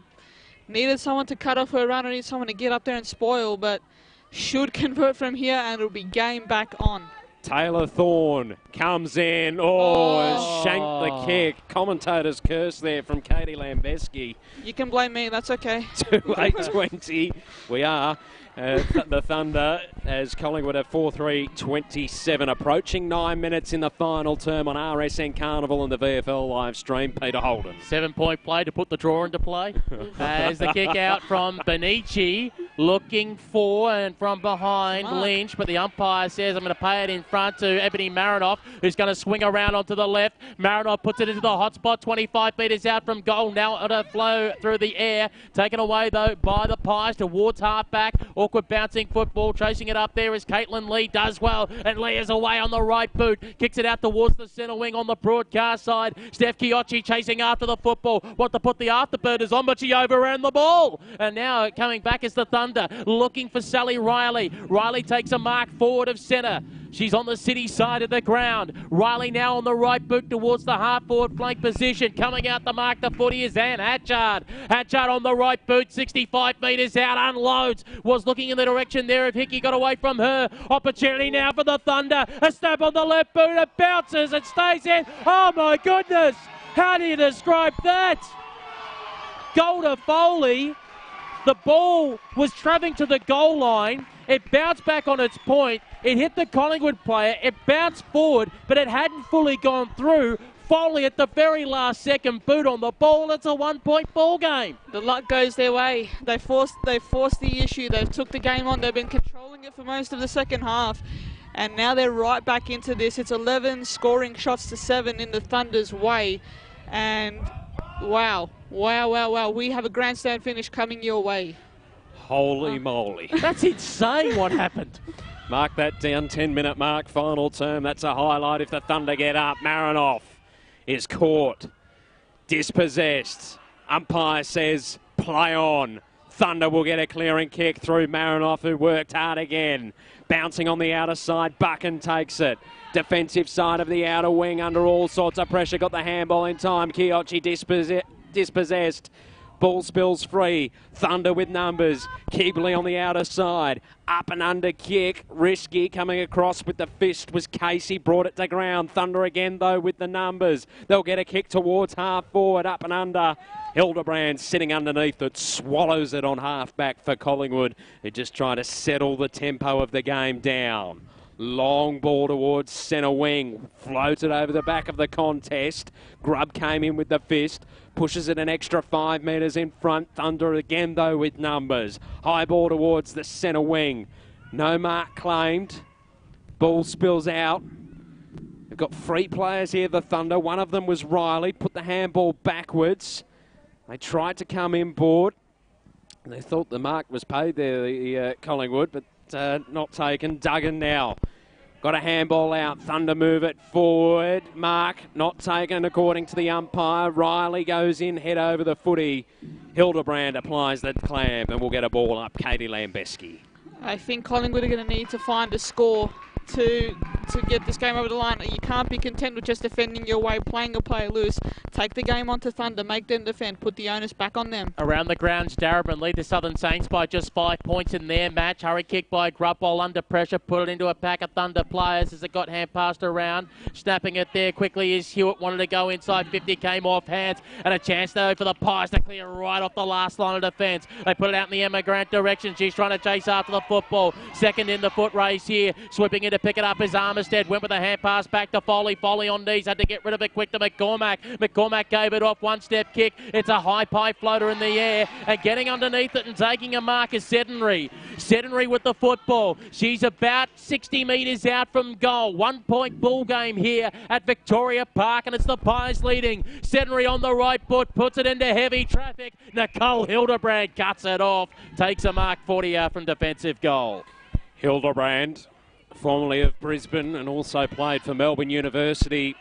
Needed someone to cut off her run, or need someone to get up there and spoil, but should convert from here and it'll be game back on. Taylor Thorne comes in. Shanked the kick. Commentator's curse there from Katie Lambeski. You can blame me, that's okay. To 8:20. We are. The Thunder, as Collingwood have 4-3-27, approaching 9 minutes in the final term on RSN Carnival and the VFL live stream. Peter Holden. 7-point play to put the draw into play. As the kick out from Benici, looking for and from behind Lynch, but the umpire says I'm going to pay it in front to Ebony Marinoff, who's going to swing around onto the left. Marinoff puts it into the hot spot, 25 metres out from goal. Now on a flow through the air, taken away though by the Pies towards half-back. Awkward bouncing football, chasing it up there as Caitlin Lee does well, and Lee is away on the right boot, kicks it out towards the centre wing on the broadcast side. Steph Chiocci chasing after the football, want to put the afterburners on, but she overran the ball. And now coming back is the Thunder, looking for Sally Riley. Riley takes a mark forward of centre. She's on the City side of the ground. Riley now on the right boot towards the half-forward flank position. Coming out the mark, the footy is Anne Hatchard. Hatchard on the right boot, 65 metres out, unloads. Was looking in the direction there of Hickey, got away from her. Opportunity now for the Thunder. A snap on the left boot, it bounces, it stays in. Oh my goodness, how do you describe that? Goal to Foley. The ball was travelling to the goal line. It bounced back on its point. It hit the Collingwood player. It bounced forward, but it hadn't fully gone through. Foley at the very last second boot on the ball. It's a 1-point ball game. The luck goes their way. They forced the issue. They've took the game on. They've been controlling it for most of the second half. And now they're right back into this. It's 11 scoring shots to 7 in the Thunder's way. And wow. We have a grandstand finish coming your way. Holy moly. That's insane what happened. Mark that down, 10-minute mark, final term. That's a highlight if the Thunder get up. Marinoff is caught, dispossessed. Umpire says, play on. Thunder will get a clearing kick through Marinoff, who worked hard again. Bouncing on the outer side, Buchan takes it. Defensive side of the outer wing under all sorts of pressure. Got the handball in time. Chiocci dispossessed. Ball spills free. Thunder with numbers. Keebley on the outer side. Up and under kick. Risky coming across with the fist was Casey. Brought it to ground. Thunder again though with the numbers. They'll get a kick towards half forward. Up and under. Hildebrand sitting underneath it. Swallows it on half back for Collingwood. They're just trying to settle the tempo of the game down. Long ball towards centre wing. Floated over the back of the contest. Grubb came in with the fist. Pushes it an extra 5 metres in front. Thunder again, though, with numbers. High ball towards the centre wing. No mark claimed. Ball spills out. They've got 3 players here, the Thunder. One of them was Riley. Put the handball backwards. They tried to come inboard. They thought the mark was paid there, the Collingwood, but not taken. Duggan now. Got a handball out. Thunder move it forward. Mark not taken according to the umpire. Riley goes in, head over the footy. Hildebrand applies the clamp and we'll get a ball up. Katie Lambeski. I think Collingwood are going to need to find a score to get this game over the line. You can't be content with just defending your way, playing a player loose. Take the game onto Thunder, make them defend, put the onus back on them. Around the grounds, Darabin lead the Southern Saints by just 5 points in their match. Hurry kick by Grubb while under pressure, put it into a pack of Thunder players as it got hand passed around. Snapping it there quickly is Hewitt, wanted to go inside 50, came off hands, and a chance though for the Pies to clear right off the last line of defence. They put it out in the Emma Grant direction. She's trying to chase after the football. Second in the foot race here, sweeping in to pick it up is Armistead. Went with a hand pass back to Foley. Foley on knees, had to get rid of it quick to McCormack. McCormack gave it off, one-step kick. It's a high pie floater in the air, and getting underneath it and taking a mark is Sedenry. Sedenry with the football. She's about 60 metres out from goal. 1-point ball game here at Victoria Park, and it's the Pies leading. Sedenry on the right foot, puts it into heavy traffic. Nicole Hildebrand cuts it off. Takes a mark 40 out from defensive goal. Hildebrand, formerly of Brisbane and also played for Melbourne University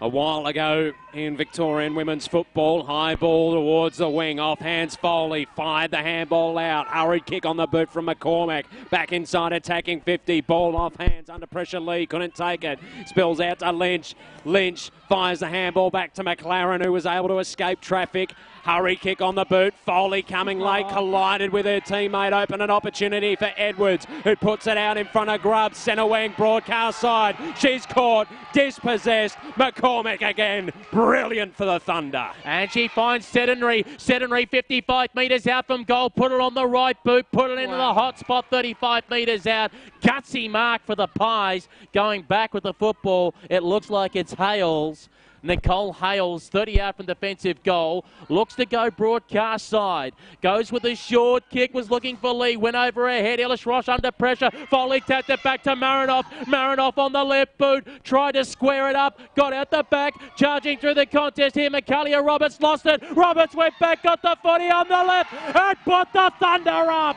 a while ago in Victorian women's football. High ball towards the wing, off hands Foley, fired the handball out. Hurried kick on the boot from McCormack. Back inside attacking 50, ball off hands, under pressure Lee, couldn't take it. Spills out to Lynch. Lynch fires the handball back to McLaren, who was able to escape traffic. Hurry kick on the boot. Foley coming late, collided with her teammate. Open an opportunity for Edwards, who puts it out in front of Grubb. Centre wing, broadcast side. She's caught, dispossessed. McCormack again. Brilliant for the Thunder. And she finds Sedentary. Sedentary 55 metres out from goal. Put it on the right boot. Put it into the hot spot 35 metres out. Gutsy mark for the Pies. Going back with the football. It looks like it's Hales. Nicole Hales, 30 out from defensive goal, looks to go broadcast side, goes with a short kick, was looking for Lee, went over her head, Ellis Ross under pressure, Foley tapped it back to Marinoff, Marinoff on the left boot, tried to square it up, got out the back, charging through the contest here, Michaelia Roberts lost it, Roberts went back, got the footy on the left, and put the Thunder up!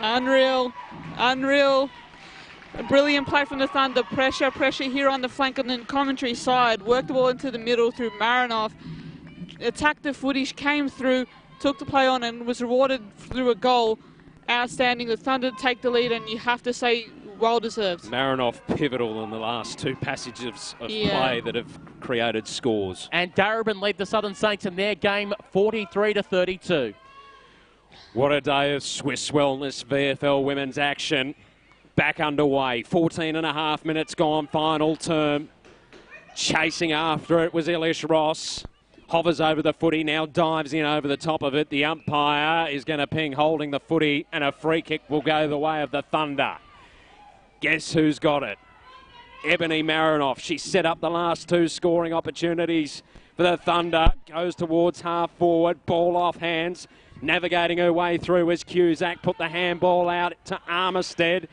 Unreal, unreal. A brilliant play from the Thunder. Pressure here on the flank on the commentary side. Worked the ball into the middle through Marinoff. Attacked the footage, came through, took the play on and was rewarded through a goal. Outstanding. The Thunder take the lead and you have to say well deserved. Marinoff pivotal in the last two passages of play that have created scores. And Darebin lead the Southern Saints in their game 43-32. What a day of Swiss wellness VFL women's action. Back underway, 14 and a half minutes gone, final term. Chasing after it was Elish Ross. Hovers over the footy, now dives in over the top of it. The umpire is going to ping holding the footy, and a free kick will go the way of the Thunder. Guess who's got it? Ebony Marinoff. She set up the last two scoring opportunities for the Thunder. Goes towards half forward, ball off hands. Navigating her way through as Cusack put the handball out to Armistead.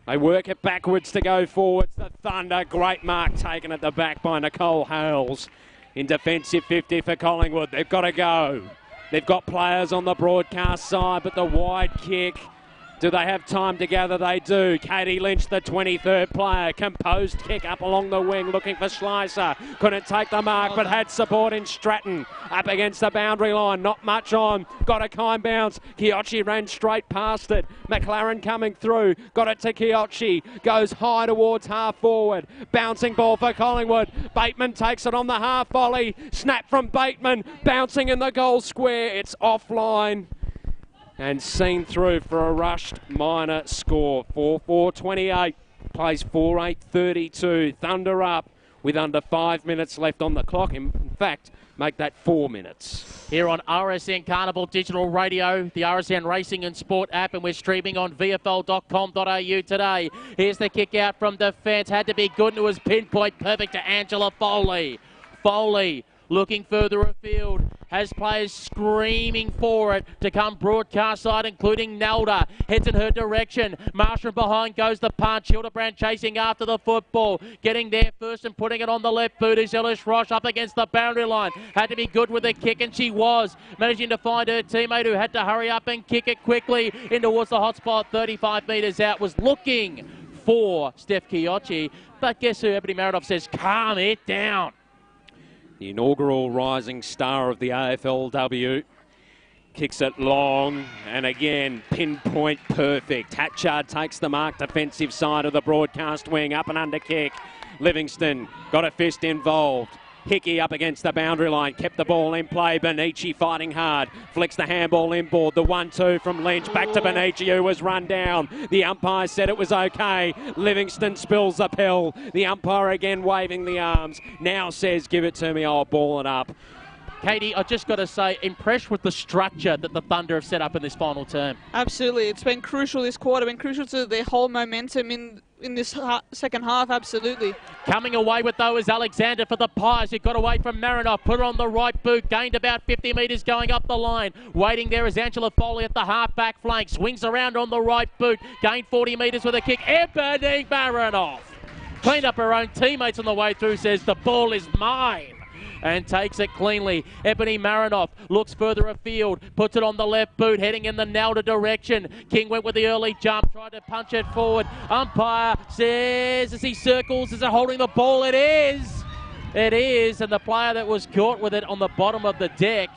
They work it backwards to go forwards. The Thunder, great mark taken at the back by Nicole Hales. In defensive 50 for Collingwood. They've got to go. They've got players on the broadcast side, but the wide kick. Do they have time to gather? They do. Katie Lynch, the 23rd player. Composed kick up along the wing, looking for Schleiser. Couldn't take the mark, but had support in Stratton. Up against the boundary line, not much on. Got a kind bounce. Kiochi ran straight past it. McLaren coming through. Got it to Kiochi. Goes high towards half forward. Bouncing ball for Collingwood. Bateman takes it on the half volley. Snap from Bateman. Bouncing in the goal square. It's offline. And seen through for a rushed minor score. 4-4-28, plays 4-8-32. Thunder up with under 5 minutes left on the clock. In fact, make that 4 minutes. Here on RSN Carnival Digital Radio, the RSN Racing and Sport app, and we're streaming on VFL.com.au today. Here's the kick out from defence. Had to be good, and it was pinpoint perfect to Angela Foley. Foley looking further afield, has players screaming for it to come broadcast side, including Nelda. Heads in her direction. Marshall behind goes the punch. Hildebrand chasing after the football. Getting there first and putting it on the left boot is Ellis Ross up against the boundary line. Had to be good with the kick, and she was. Managing to find her teammate who had to hurry up and kick it quickly in towards the hot spot. 35 metres out. Was looking for Steph Kiochi. But guess who? Ebony Marinoff says, calm it down. The inaugural rising star of the AFL W kicks it long, and again, pinpoint perfect. Hatchard takes the mark, defensive side of the broadcast wing, up and under kick. Livingston got a fist involved. Hickey up against the boundary line, kept the ball in play. Benici fighting hard, flicks the handball inboard. The 1-2 from Lynch, back to Benici, who was run down. The umpire said it was okay. Livingston spills the pill. The umpire again waving the arms. Now says, give it to me, I'll ball it up. Katie, I just got to say, impressed with the structure that the Thunder have set up in this final term. Absolutely. It's been crucial this quarter, been crucial to their whole momentum in this second half, absolutely. Coming away with, though, is Alexander for the Pies. He got away from Marinoff, put it on the right boot, gained about 50 metres going up the line. Waiting there is Angela Foley at the half-back flank, swings around on the right boot, gained 40 metres with a kick. Ebony Marinoff cleaned up her own teammates on the way through, says the ball is mine, and takes it cleanly. Ebony Marinoff looks further afield, puts it on the left boot, heading in the Nelda direction. King went with the early jump, tried to punch it forward. Umpire says, as he circles, is it holding the ball? It is. It is, and the player that was caught with it on the bottom of the deck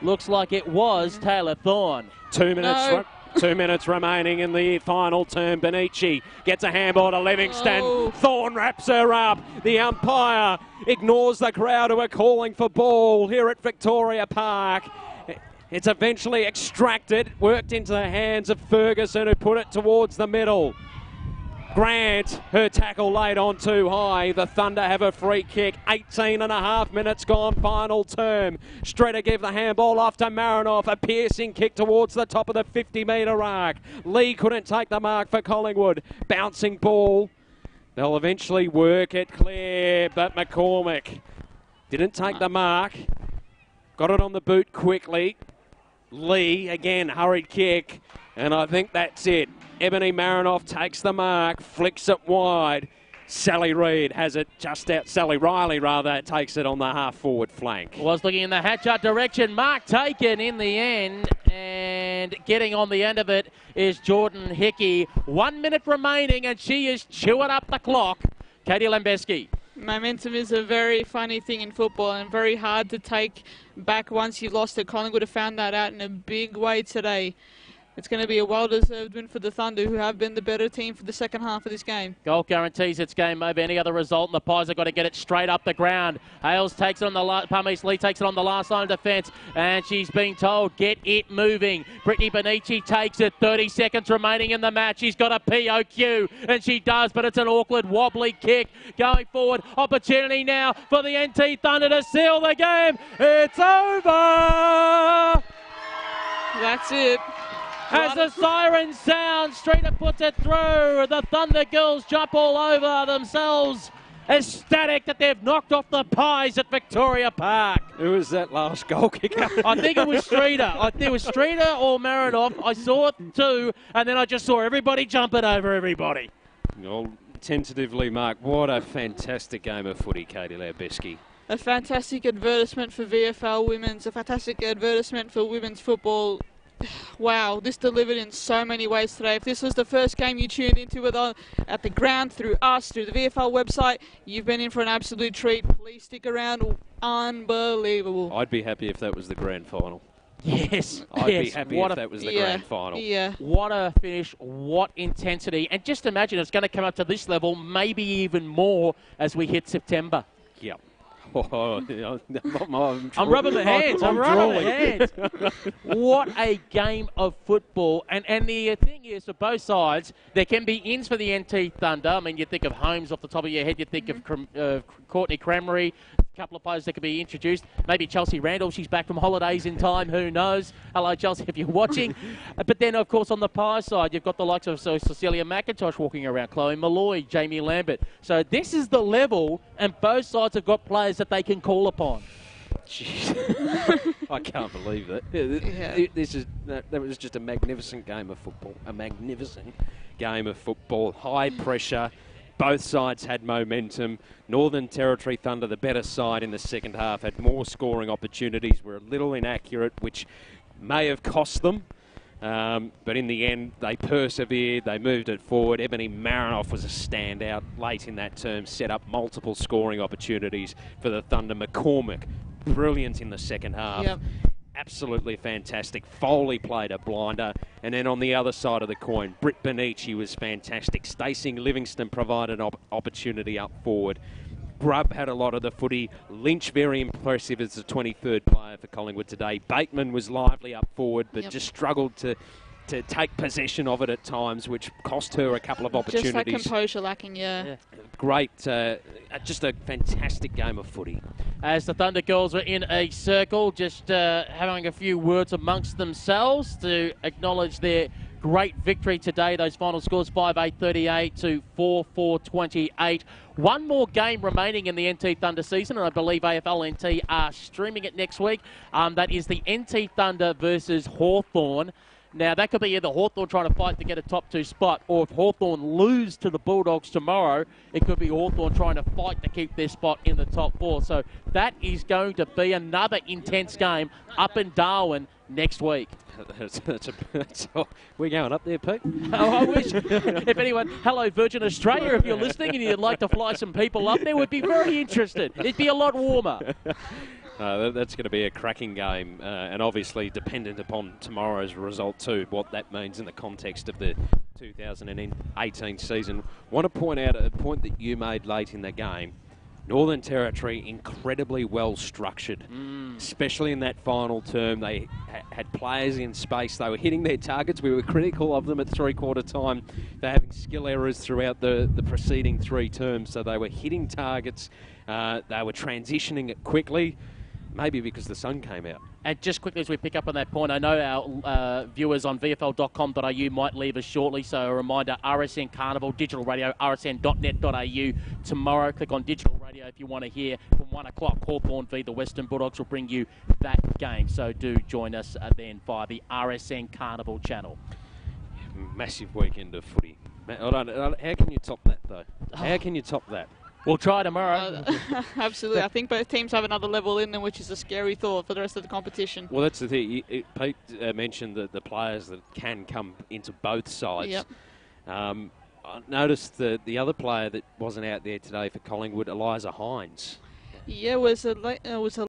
looks like it was Taylor Thorne. 2 minutes. No. 2 minutes remaining in the final term. Benici gets a handball to Livingston. Oh. Thorne wraps her up. The umpire ignores the crowd who are calling for ball here at Victoria Park. It's eventually extracted, worked into the hands of Ferguson, who put it towards the middle. Grant, her tackle laid on too high. The Thunder have a free kick. 18 and a half minutes gone, final term. Streeter gave the handball off to Marinoff. A piercing kick towards the top of the 50-metre arc. Lee couldn't take the mark for Collingwood. Bouncing ball. They'll eventually work it clear, but McCormick didn't take the mark. Got it on the boot quickly. Lee, again, hurried kick. And I think that's it. Ebony Marinoff takes the mark, flicks it wide. Sally Reid has it just out. Sally Riley, rather, takes it on the half-forward flank. Was looking in the Hatchard direction. Mark taken in the end. And getting on the end of it is Jordan Hickey. 1 minute remaining, and she is chewing up the clock. Katie Lambeski. Momentum is a very funny thing in football and very hard to take back once you've lost it. Collingwood have found that out in a big way today. It's going to be a well-deserved win for the Thunder, who have been the better team for the second half of this game. Goal guarantees its game over any other result, and the Pies have got to get it straight up the ground. Hales takes it on the Parmees Lee takes it on the last line of defence, and she's being told, get it moving. Brittany Benici takes it, 30 seconds remaining in the match. She's got a POQ, and she does, but it's an awkward, wobbly kick. Going forward, opportunity now for the NT Thunder to seal the game. It's over! That's it. As the siren sounds, Streeter puts it through. The Thunder girls jump all over themselves, ecstatic that they've knocked off the Pies at Victoria Park. Who was that last goal kicker? I think it was Streeter. It was Streeter or Marinoff. I saw it too, and then I just saw everybody jumping over everybody. Well, tentatively, Mark, what a fantastic game of footy, Katie Lambeski. A fantastic advertisement for VFL Women's, a fantastic advertisement for women's football. Wow, this delivered in so many ways today. If this was the first game you tuned into at the ground through us, through the VFL website, you've been in for an absolute treat. Please stick around. Unbelievable. I'd be happy if that was the grand final. Yes. I'd be happy if that was the grand final. Yeah. What a finish, what intensity. And just imagine it's going to come up to this level, maybe even more as we hit September. Yep. Oh, I'm rubbing the hands. I'm rubbing the hands. What a game of football. And the thing is, for both sides, there can be ins for the NT Thunder. I mean, you think of Holmes off the top of your head. You think of Courtney Cramry. A couple of players that could be introduced. Maybe Chelsea Randall. She's back from holidays in time. Who knows? Hello, Chelsea, if you're watching. But then, of course, on the Pie side, you've got the likes of Cecilia McIntosh walking around, Chloe Malloy, Jamie Lambert. So this is the level, and both sides have got players that they can call upon. Jeez. I can't believe that. That was just a magnificent game of football. A magnificent game of football. High pressure. Both sides had momentum. Northern Territory Thunder, the better side in the second half, had more scoring opportunities, were a little inaccurate, which may have cost them. But in the end, they persevered, they moved it forward. Ebony Marinoff was a standout late in that term, set up multiple scoring opportunities for the Thunder. McCormick, brilliant in the second half. Yep. Absolutely fantastic. Foley played a blinder. And then on the other side of the coin, Britt Benici was fantastic. Stacey Livingston provided an opportunity up forward. Grubb had a lot of the footy. Lynch very impressive as the 23rd player for Collingwood today. Bateman was lively up forward, but just struggled to take possession of it at times, which cost her a couple of opportunities. Just that composure lacking, yeah. Great, just a fantastic game of footy. As the Thunder girls are in a circle, just having a few words amongst themselves to acknowledge their great victory today. Those final scores, 5-8-38 to 4-4-28. One more game remaining in the NT Thunder season, and I believe AFL NT are streaming it next week. That is the NT Thunder versus Hawthorn. Now, that could be either Hawthorn trying to fight to get a top 2 spot, or if Hawthorn lose to the Bulldogs tomorrow, it could be Hawthorn trying to fight to keep their spot in the top 4. So that is going to be another intense game up in Darwin next week. We're going up there, Pete. Oh, I wish. If anyone, hello Virgin Australia, if you're listening and you'd like to fly some people up there, we'd be very interested. It'd be a lot warmer. That's going to be a cracking game, and obviously dependent upon tomorrow's result too, what that means in the context of the 2018 season. Want to point out a point that you made late in the game. Northern Territory incredibly well structured, especially in that final term. They had players in space. They were hitting their targets. We were critical of them at three-quarter time. They're having skill errors throughout the preceding three terms, so they were hitting targets. They were transitioning it quickly, maybe because the sun came out. And just quickly as we pick up on that point, I know our viewers on VFL.com.au might leave us shortly, so a reminder, RSN Carnival, digital radio, rsn.net.au. Tomorrow, click on digital radio if you want to hear from 1 o'clock. Hawthorn v the Western Bulldogs will bring you that game, so do join us then via the RSN Carnival channel. Massive weekend of footy. How can you top that, though? How can you top that? We'll try tomorrow. Absolutely. I think both teams have another level in them, which is a scary thought for the rest of the competition. Well, that's the thing. Pete mentioned the players that can come into both sides. Yep. I noticed the other player that wasn't out there today for Collingwood, Eliza Hines. Yeah, it was a